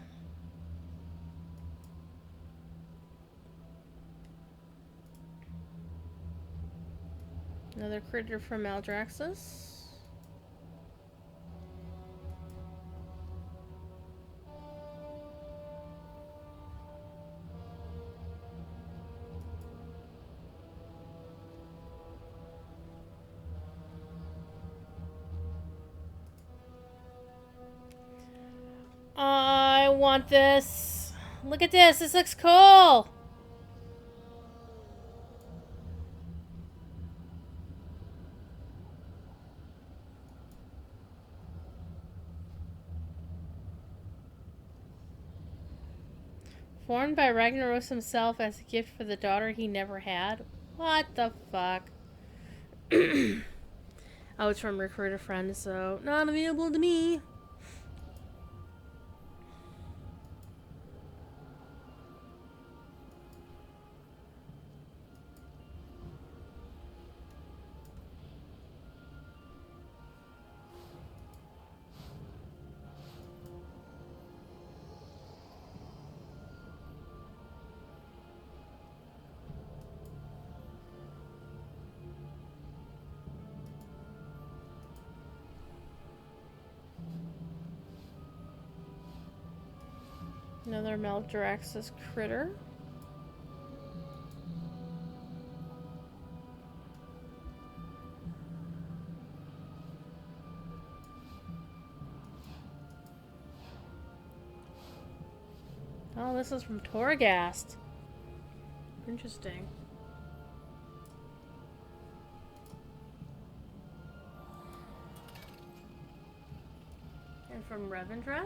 Another critter from Maldraxxus. I want this. Look at this. This looks cool. Formed by Ragnaros himself as a gift for the daughter he never had. What the fuck? Oh, it's from Recruiter Friend, so not available to me. Another Maldraxxus critter. Oh, this is from Torghast. Interesting. And from Revendreth?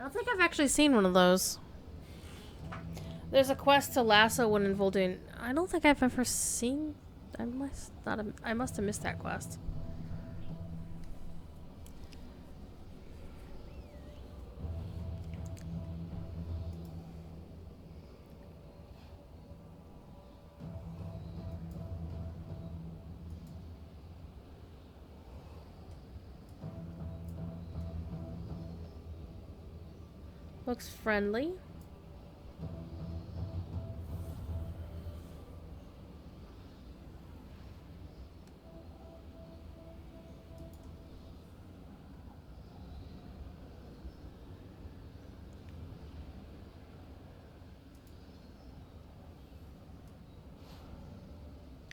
I don't think I've actually seen one of those. There's a quest to lasso one in Vol'dun. I don't think I've ever seen. I must have missed that quest. Looks friendly.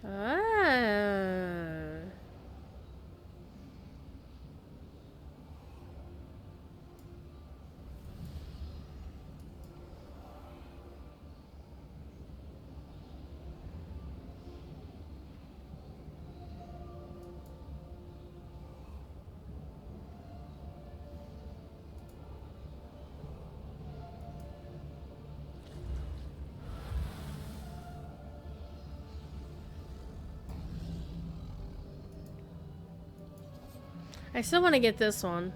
Ah. I still want to get this one.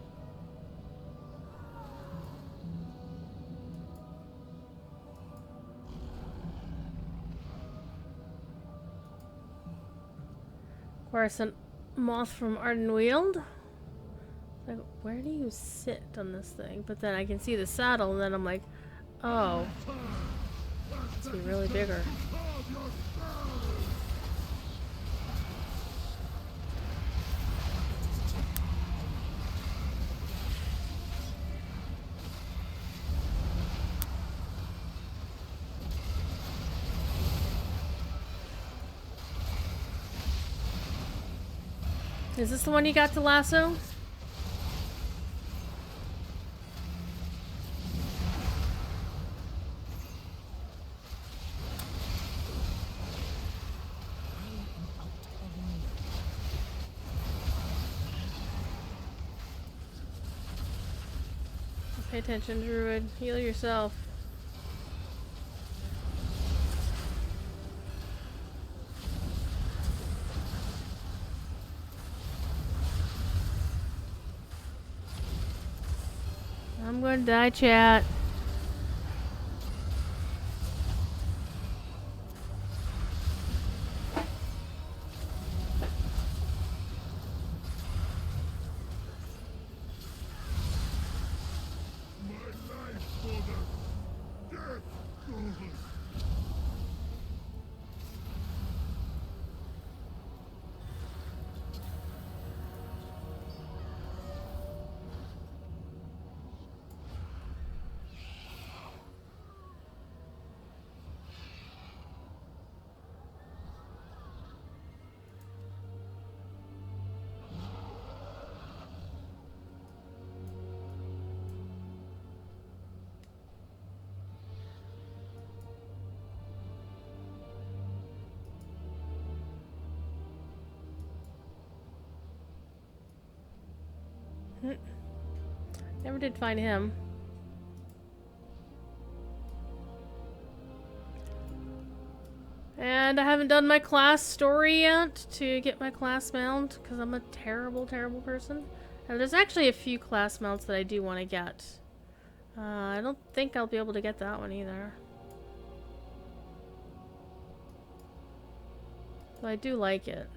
Coruscant moth from Ardenweald. Like, where do you sit on this thing? But then I can see the saddle, and then I'm like, oh, it's be really bigger. Is this the one you got to lasso? Pay attention, Druid. Heal yourself. I'm going to die, chat. Never did find him. And I haven't done my class story yet to get my class mount because I'm a terrible, terrible person. And there's actually a few class mounts that I do want to get. I don't think I'll be able to get that one either. But I do like it.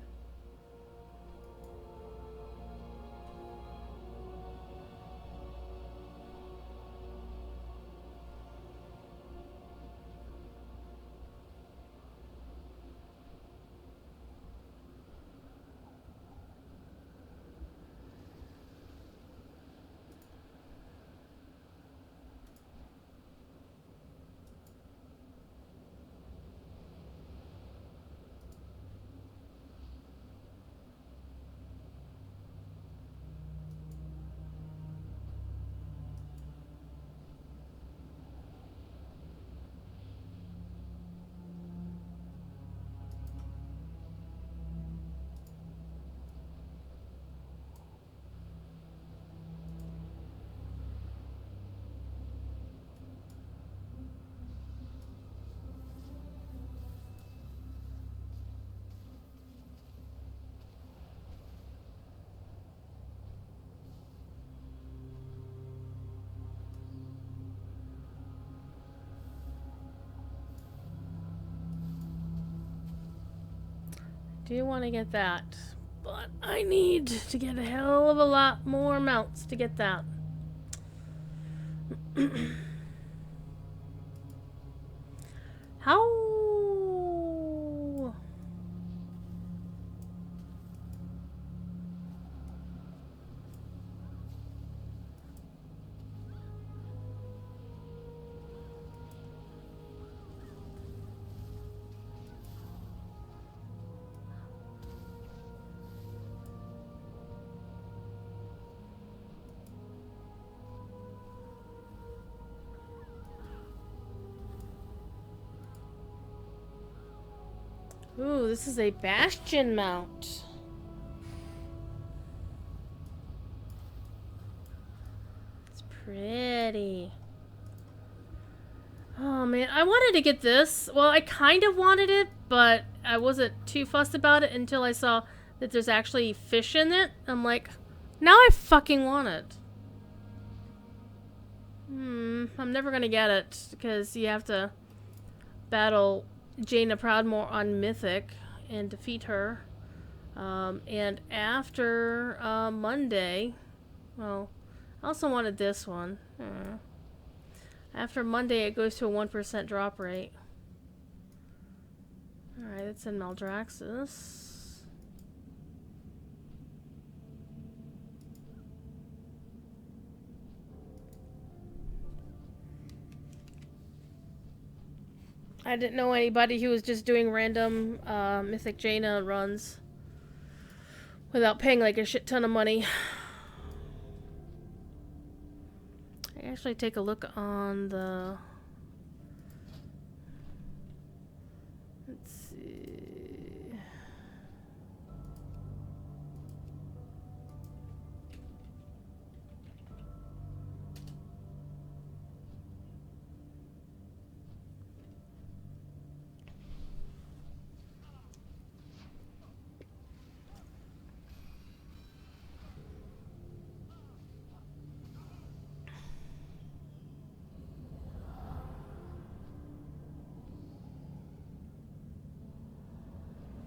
Do want to get that, but I need to get a hell of a lot more mounts to get that. How? Ooh, this is a bastion mount. It's pretty. Oh man, I wanted to get this. Well, I kind of wanted it, but I wasn't too fussed about it until I saw that there's actually fish in it. I'm like, now I fucking want it. I'm never gonna get it because you have to battle Jaina Proudmoore on Mythic and defeat her. And after Monday, well, I also wanted this one. After Monday, it goes to a 1% drop rate. Alright, it's in Maldraxxus. I didn't know anybody who was just doing random Mythic Jaina runs without paying like a shit ton of money. I actually take a look on the... Let's see...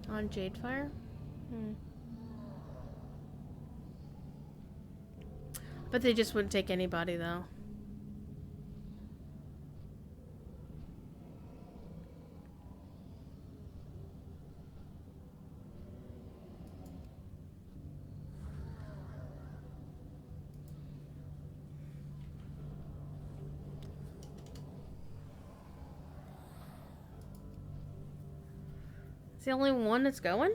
On Jadefire? But they just wouldn't take anybody, though. It's the only one that's going?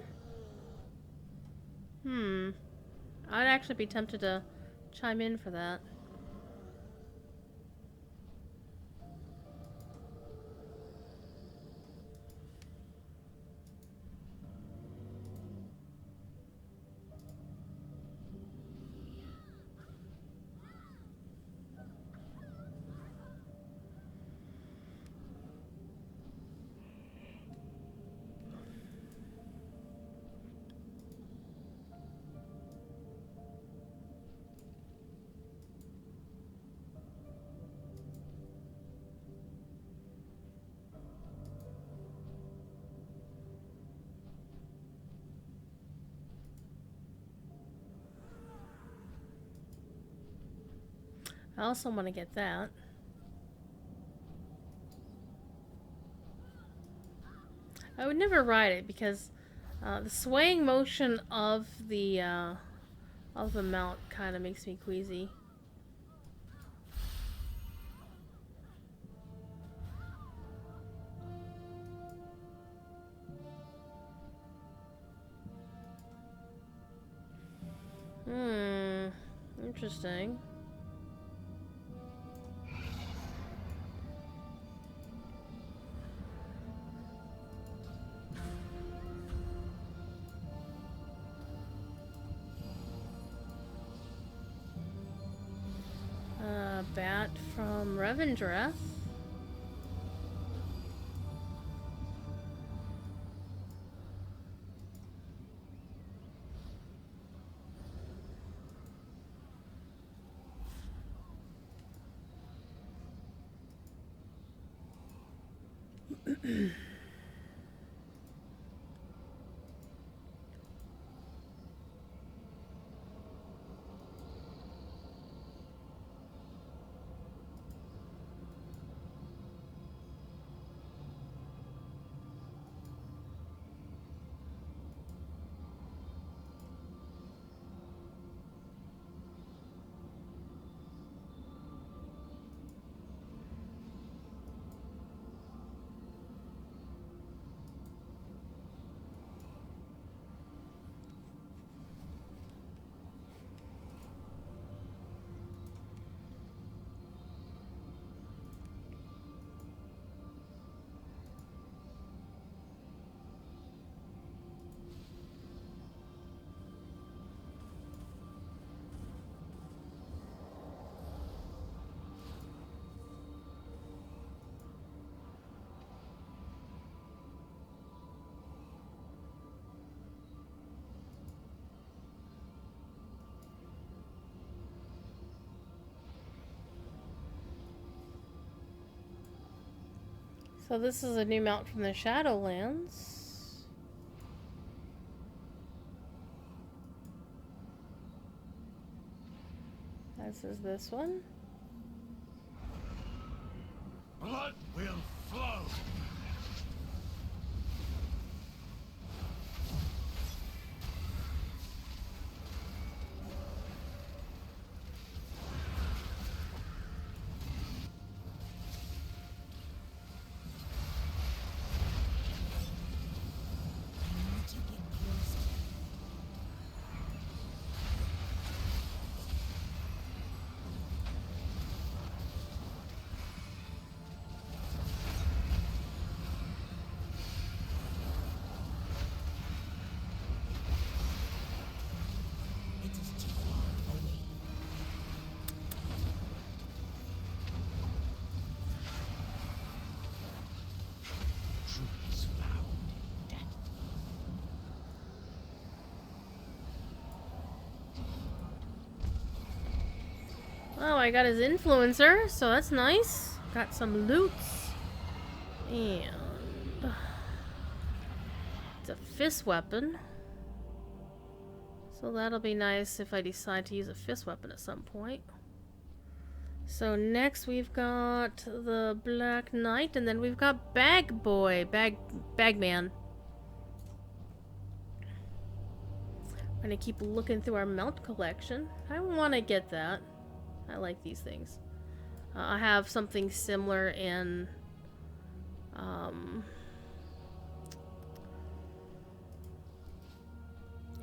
I'd actually be tempted to chime in for that. I also want to get that. I would never ride it because the swaying motion of the mount kind of makes me queasy. Interesting. Bat from Revendreth. So this is a new mount from the Shadowlands. This is this one. Blood will flow. Oh, I got his influencer, so that's nice. Got some loots. And it's a fist weapon. So that'll be nice if I decide to use a fist weapon at some point. So next we've got the Black Knight, and then we've got Bagman. I'm gonna keep looking through our mount collection. I want to get that. I like these things. I have something similar in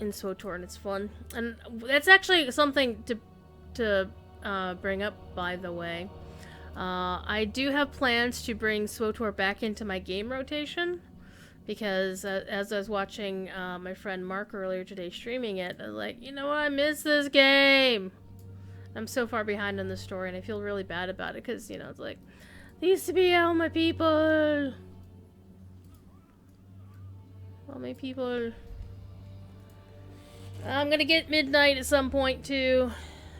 SWTOR, and it's fun. And that's actually something to bring up, by the way. I do have plans to bring SWTOR back into my game rotation, because as I was watching my friend Mark earlier today streaming it, I was like, you know what, I miss this game. I'm so far behind in the story, and I feel really bad about it, because, you know, it's like, there used to be all my people. All my people. I'm gonna get Midnight at some point, too.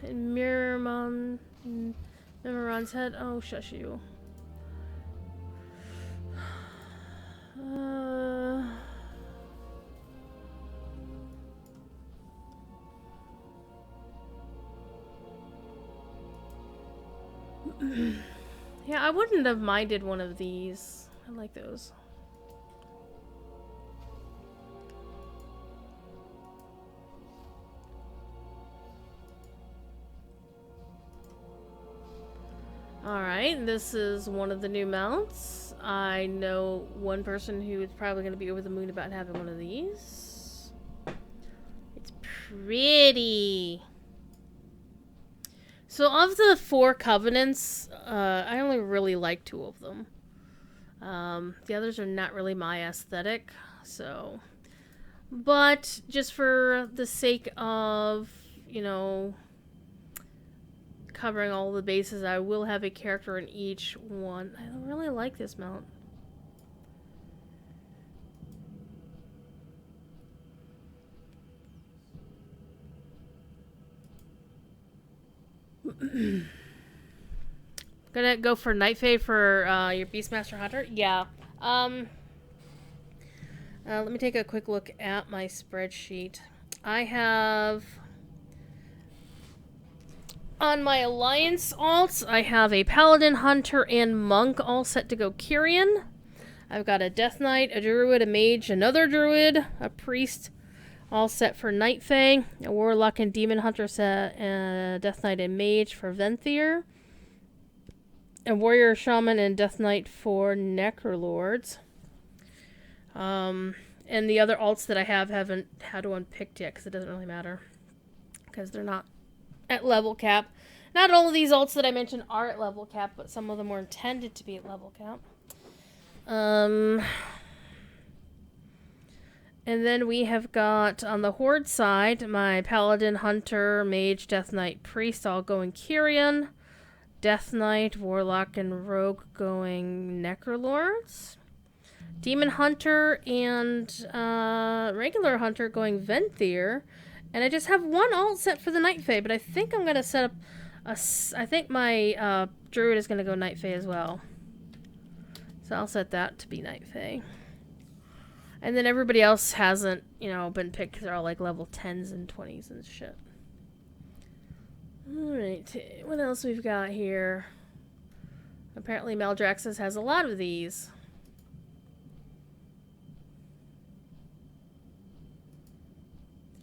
And Miramon's head. Oh, shush you. Yeah, I wouldn't have minded one of these. I like those. Alright, this is one of the new mounts. I know one person who is probably going to be over the moon about having one of these. It's pretty. So of the 4 covenants, I only really like 2 of them. The others are not really my aesthetic, so... But just for the sake of, you know, covering all the bases, I will have a character in each one. I really like this mount. Gonna go for Night Fae for your Beastmaster Hunter? Yeah. Let me take a quick look at my spreadsheet. I have... On my Alliance alts, I have a Paladin, Hunter, and Monk all set to go Kyrian. I've got a Death Knight, a Druid, a Mage, another Druid, a Priest, all set for Night Fae, a Warlock and Demon Hunter set, Death Knight and Mage for Venthyr, a Warrior, Shaman, and Death Knight for Necrolords. And the other alts that I haven't had one picked yet because it doesn't really matter. Because they're not at level cap. Not all of these alts that I mentioned are at level cap, but some of them were intended to be at level cap. And then we have got, on the Horde side, my Paladin, Hunter, Mage, Death Knight, Priest all going Kyrian. Death Knight, Warlock, and Rogue going Necrolords. Demon Hunter and regular Hunter going Venthyr. And I just have one alt set for the Night Fae, but I think I'm going to set up I think my Druid is going to go Night Fae as well. So I'll set that to be Night Fae. And then everybody else hasn't, you know, been picked because they're all like level 10s and 20s and shit. Alright, what else we've got here? Apparently Maldraxxus has a lot of these.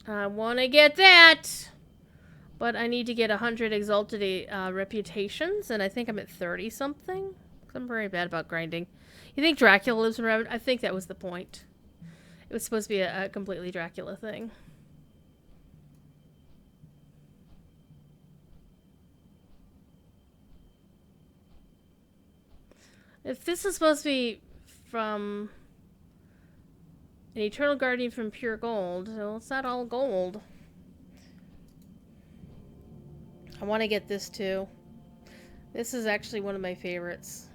I want to get that! But I need to get 100 Exalted reputations, and I think I'm at 30-something. I'm very bad about grinding. You think Dracula lives in Revenant? I think that was the point. It was supposed to be a completely Dracula thing. If this is supposed to be from an Eternal Guardian from Pure Gold, well, it's not all gold. I want to get this too. This is actually one of my favorites.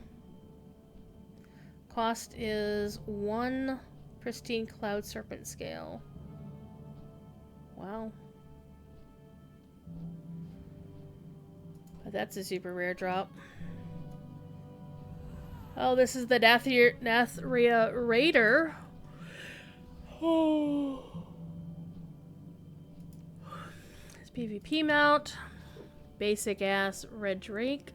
Cost is 1 Pristine Cloud Serpent Scale. Wow. But that's a super rare drop. Oh, this is the Nathria Raider. Oh. It's PvP mount. Basic ass Red Drake.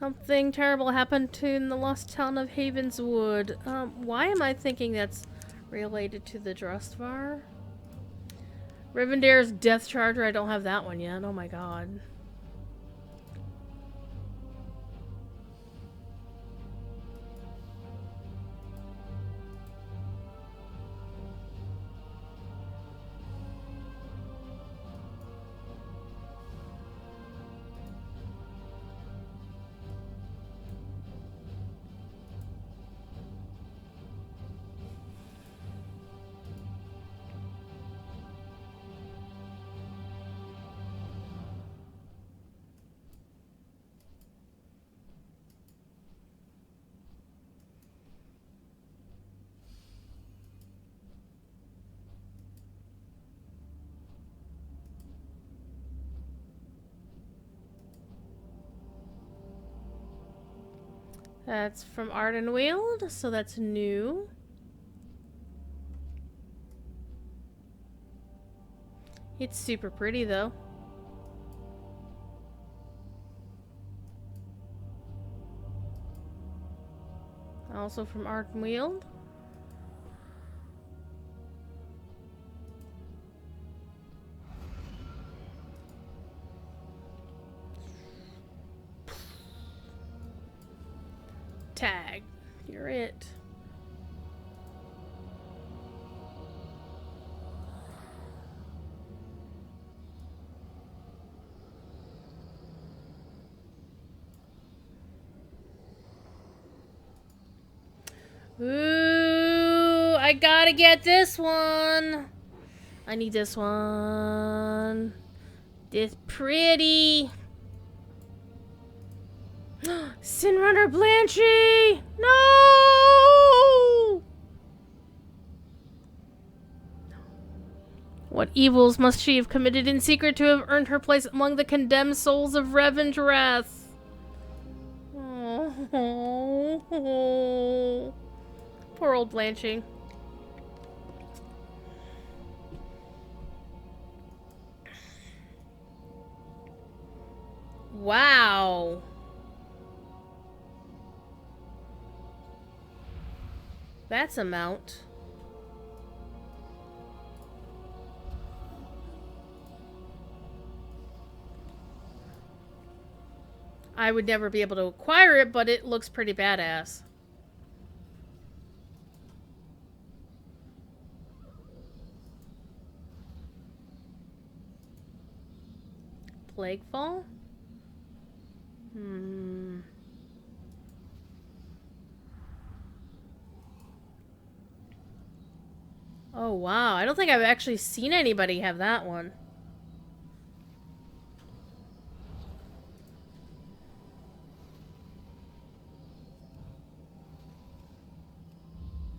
Something terrible happened to in the lost town of Havenswood. Why am I thinking that's related to the Drustvar? Rivendare's Death Charger, I don't have that one yet. Oh my god. That's from Ardenweald, so that's new. It's super pretty though. Also from Ardenweald. Tag. You're it. Ooh, I gotta get this one. I need this one. This pretty. Sinrunner Blanchy! No! What evils must she have committed in secret to have earned her place among the condemned souls of Revendreth? Oh. Poor old Blanchy. Wow. That's a mount. I would never be able to acquire it, but it looks pretty badass. Plaguefall? Oh wow, I don't think I've actually seen anybody have that one.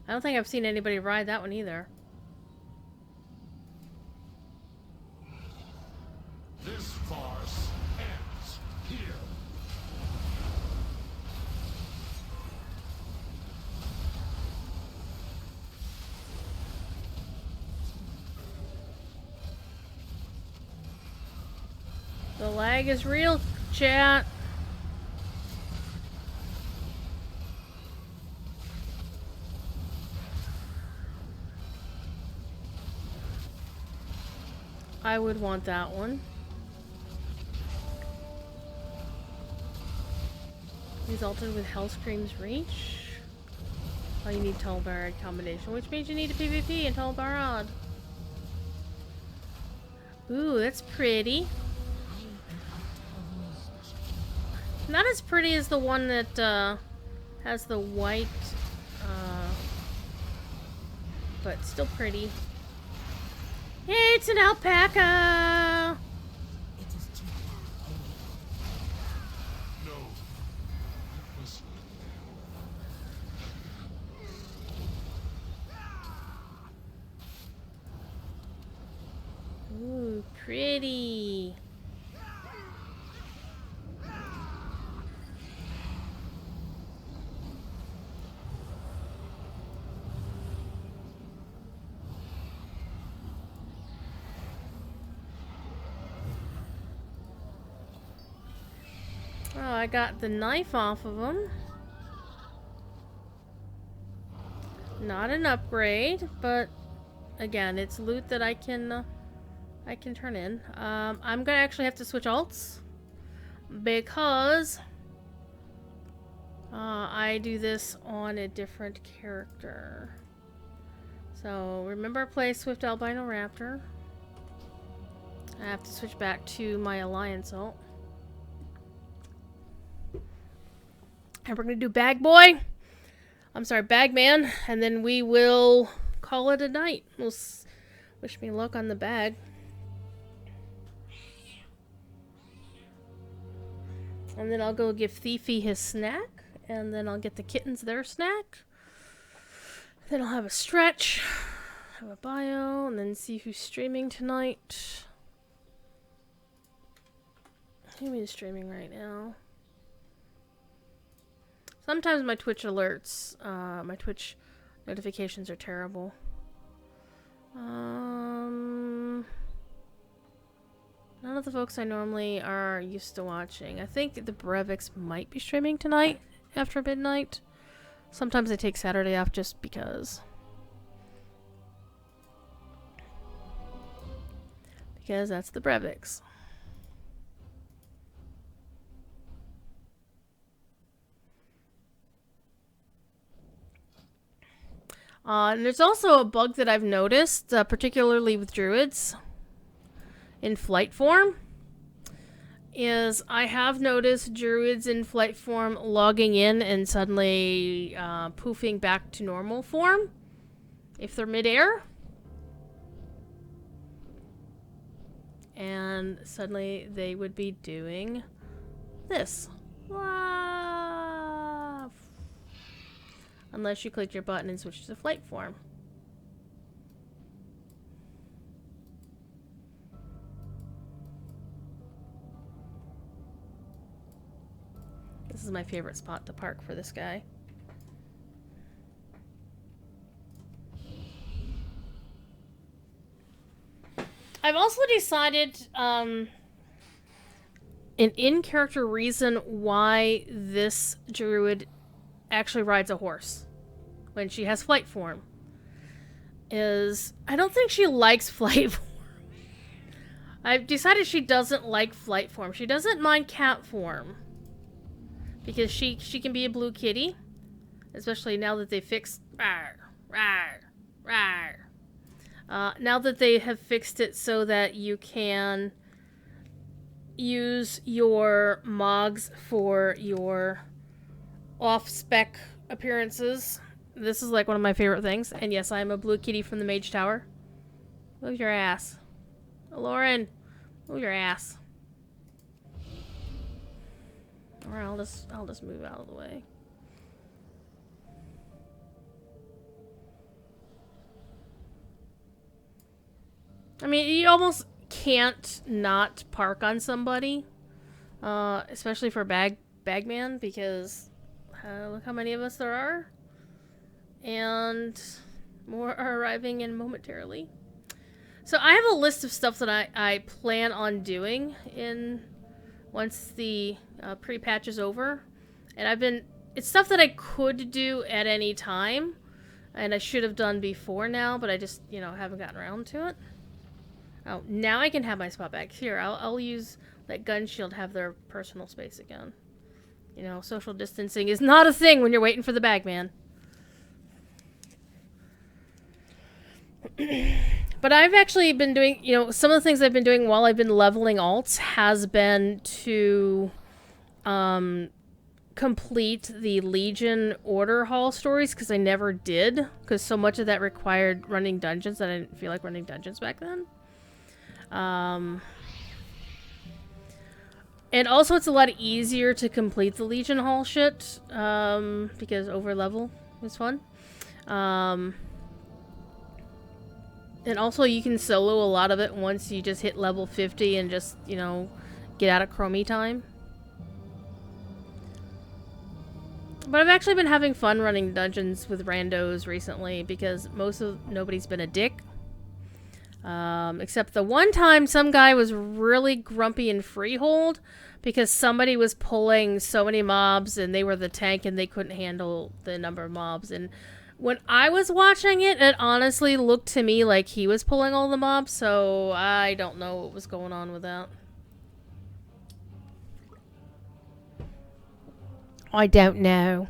I don't think I've seen anybody ride that one either. This farce ends here. The lag is real, chat. I would want that one. Resulted with Hellscream's Reach. Oh, you need Tall Barad combination, which means you need a PvP and Tall Barad. Ooh, that's pretty. Not as pretty as the one that has the white, but still pretty. It's an alpaca! No. Listen. Ooh, pretty. Oh, I got the knife off of him. Not an upgrade, but again, it's loot that I can turn in. I'm gonna actually have to switch alts because I do this on a different character. So remember, I play Swift Albino Raptor. I have to switch back to my Alliance alt. And we're gonna do Bag Boy. I'm sorry, Bagman, and then we will call it a night. Wish me luck on the bag. And then I'll go give Thiefy his snack, and then I'll get the kittens their snack. Then I'll have a stretch, have a bio, and then see who's streaming tonight. Who is streaming right now? Sometimes my Twitch alerts, my Twitch notifications are terrible. None of the folks I normally are used to watching. I think the Breviks might be streaming tonight after midnight. Sometimes I take Saturday off just because. Because that's the Breviks. And there's also a bug that I've noticed, particularly with druids in flight form, is I have noticed druids in flight form logging in and suddenly poofing back to normal form if they're midair. And suddenly they would be doing this. Wow. Unless you click your button and switch to flight form. This is my favorite spot to park for this guy. I've also decided an in-character reason why this druid actually rides a horse when she has flight form is I don't think she likes flight form. I've decided she doesn't like flight form. She doesn't mind cat form because she can be a blue kitty, especially now that they fixed now that they have fixed it so that you can use your mogs for your off-spec appearances. This is like one of my favorite things. And yes, I am a blue kitty from the Mage Tower. Move your ass. Lauren, move your ass. Or I'll just move out of the way. I mean, you almost can't not park on somebody. Especially for Bagman, because look how many of us there are. And more are arriving in momentarily. So I have a list of stuff that I plan on doing once the pre-patch is over. And it's stuff that I could do at any time. And I should have done before now, but I just, haven't gotten around to it. Oh, now I can have my spot back. Here, I'll let Gun Shield have their personal space again. Social distancing is not a thing when you're waiting for the Bagman. But I've actually been doing, some of the things I've been doing while I've been leveling alts has been to complete the Legion Order Hall stories, because I never did, because so much of that required running dungeons that I didn't feel like running dungeons back then. And also it's a lot easier to complete the Legion Hall shit, because over level is fun. And also you can solo a lot of it once you just hit level 50 and just, get out of chromie time. But I've actually been having fun running dungeons with randos recently because nobody's been a dick. Except the one time some guy was really grumpy in Freehold because somebody was pulling so many mobs and they were the tank and they couldn't handle the number of mobs. And when I was watching it, it honestly looked to me like he was pulling all the mobs, so I don't know what was going on with that. I don't know.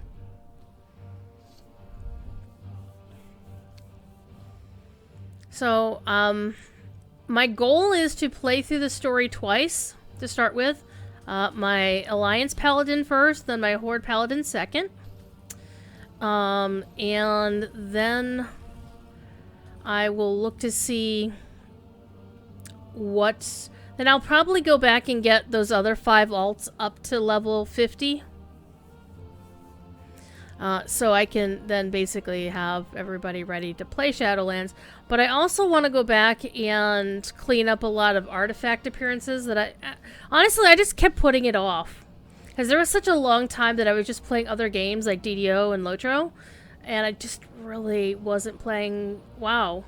So, my goal is to play through the story twice, to start with. My Alliance Paladin first, then my Horde Paladin second. And then I will look to see then I'll probably go back and get those other 5 alts up to level 50. So I can then basically have everybody ready to play Shadowlands. But I also want to go back and clean up a lot of artifact appearances that honestly, I just kept putting it off. Because there was such a long time that I was just playing other games like DDO and Lotro, and I just really wasn't playing WoW.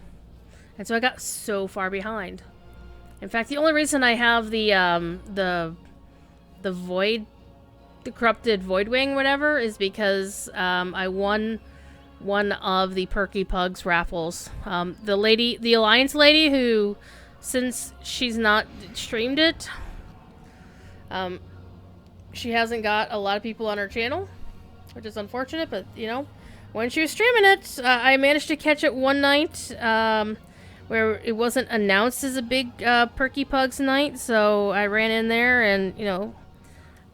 And so I got so far behind. In fact, the only reason I have the Void, the corrupted Voidwing, whatever, is because I won one of the Perky Pugs raffles. The Alliance lady who, since she's not streamed it, she hasn't got a lot of people on her channel, which is unfortunate, but, you know, when she was streaming it, I managed to catch it one night, where it wasn't announced as a big, Perky Pugs night, so I ran in there and, you know,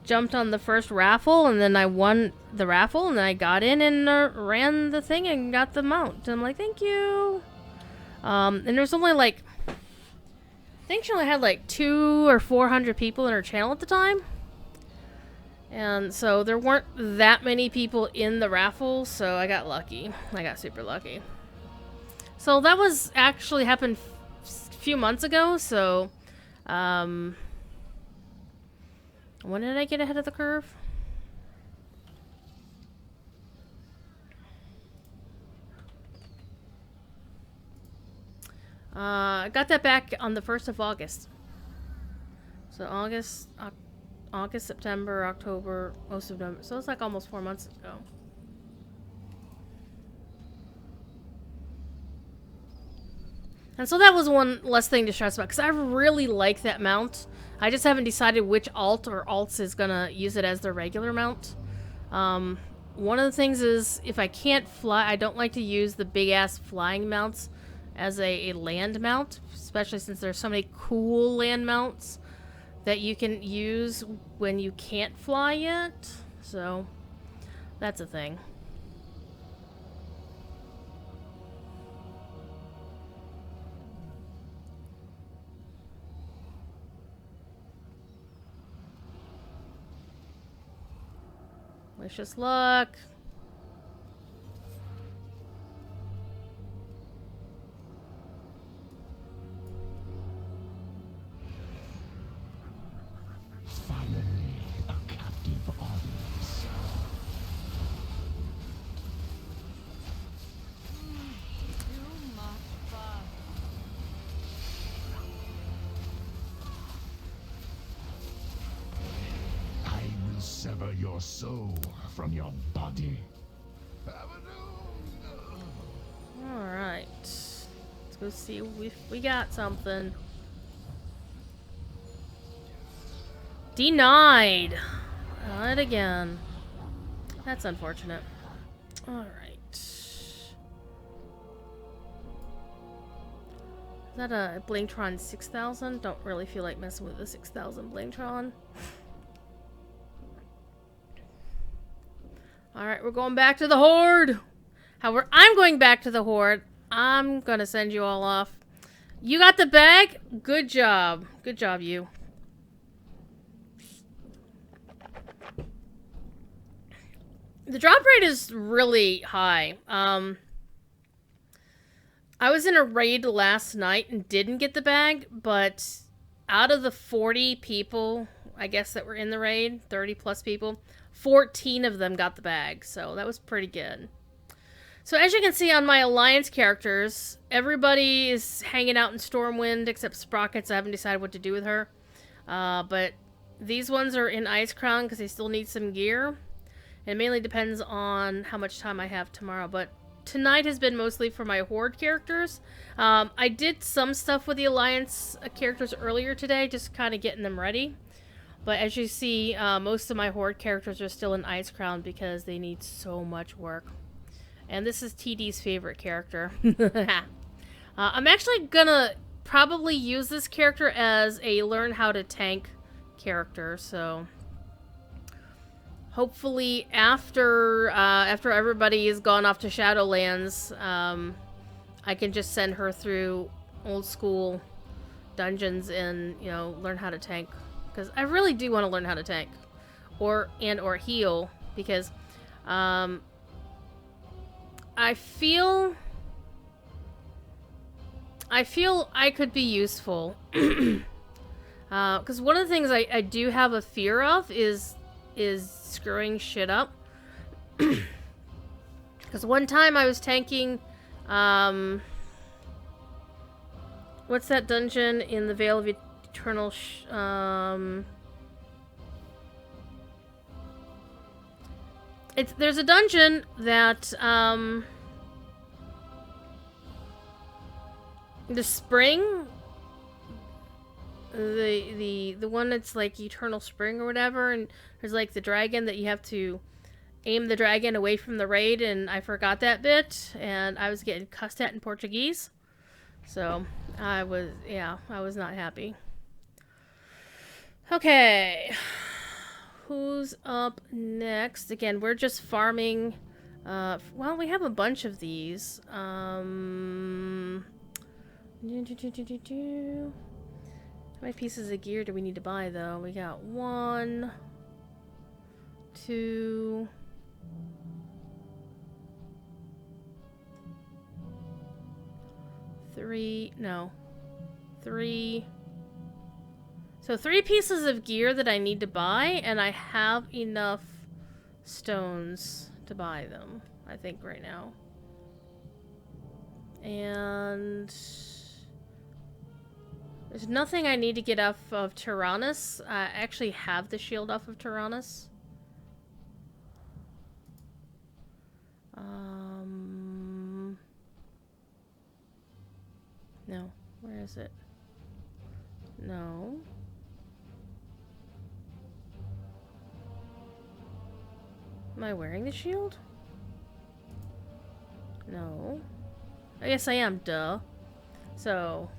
jumped on the first raffle, and then I won the raffle, and then I got in and ran the thing and got the mount. And I'm like, thank you! And there's only, like, I think she only had, like, 200 or 400 people in her channel at the time. And so there weren't that many people in the raffle, so I got lucky. I got super lucky. So that was actually happened a few months ago, so when did I get ahead of the curve? I got that back on the 1st of August. So August, September, October, most of November. So it's like almost 4 months ago. And so that was one less thing to stress about, because I really like that mount. I just haven't decided which alt or alts is gonna use it as their regular mount. One of the things is, if I can't fly, I don't like to use the big-ass flying mounts as a land mount, especially since there's so many cool land mounts that you can use when you can't fly yet. So, that's a thing. Wish us luck. Finally, a captive audience. Too much fun. I will sever your soul from your body. Alright. Let's go see if we got something. Denied! Not again. That's unfortunate. Alright. Is that a Blingtron 6000? Don't really feel like messing with the 6000 Blingtron. Alright, we're going back to the Horde! However, I'm going back to the Horde. I'm gonna send you all off. You got the bag? Good job. Good job, you. The drop rate is really high. I was in a raid last night and didn't get the bag, but out of the 40 people, I guess, that were in the raid, 30 plus people, 14 of them got the bag, so that was pretty good. So as you can see on my Alliance characters, everybody is hanging out in Stormwind except Sprockets. I haven't decided what to do with her. But these ones are in Icecrown because they still need some gear. It mainly depends on how much time I have tomorrow, but tonight has been mostly for my Horde characters. I did some stuff with the Alliance characters earlier today, just kind of getting them ready. But as you see, most of my Horde characters are still in Icecrown because they need so much work. And this is TD's favorite character. I'm actually gonna probably use this character as a learn how to tank character, so hopefully after everybody is gone off to Shadowlands, I can just send her through old school dungeons and, you know, learn how to tank, because I really do want to learn how to tank or heal, because I feel I could be useful. Because one of the things I do have a fear of is is screwing shit up. Because one time I was tanking, what's that dungeon in the Veil of Eternal, there's a dungeon that, the spring, the one that's like Eternal Spring or whatever, and there's like the dragon that you have to aim the dragon away from the raid, and I forgot that bit, and I was getting cussed at in Portuguese, so I was not happy. Okay, who's up next? Again, we're just farming. Well, we have a bunch of these. How many pieces of gear do we need to buy, though? We got 1, 2, 3. No. 3. So 3 pieces of gear that I need to buy, and I have enough stones to buy them, I think, right now. And there's nothing I need to get off of Tyrannus. I actually have the shield off of Tyrannus. No. Where is it? No. Am I wearing the shield? No. I guess I am, duh. So,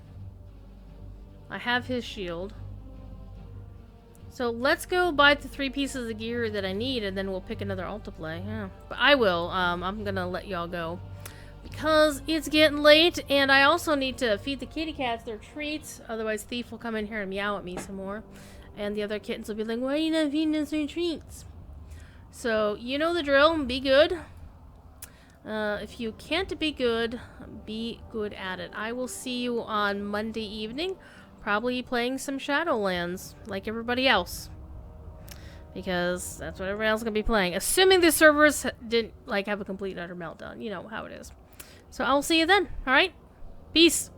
I have his shield. So let's go buy the 3 pieces of gear that I need, and then we'll pick another alt to play. Yeah. But I will. I'm gonna let y'all go. Because it's getting late, and I also need to feed the kitty cats their treats. Otherwise, Thief will come in here and meow at me some more. And the other kittens will be like, why are you not feeding us their treats? So, you know the drill. Be good. If you can't be good at it. I will see you on Monday evening. Probably playing some Shadowlands, like everybody else. Because that's what everybody else is going to be playing. Assuming the servers didn't, like, have a complete and utter meltdown. You know how it is. So, I will see you then. Alright? Peace.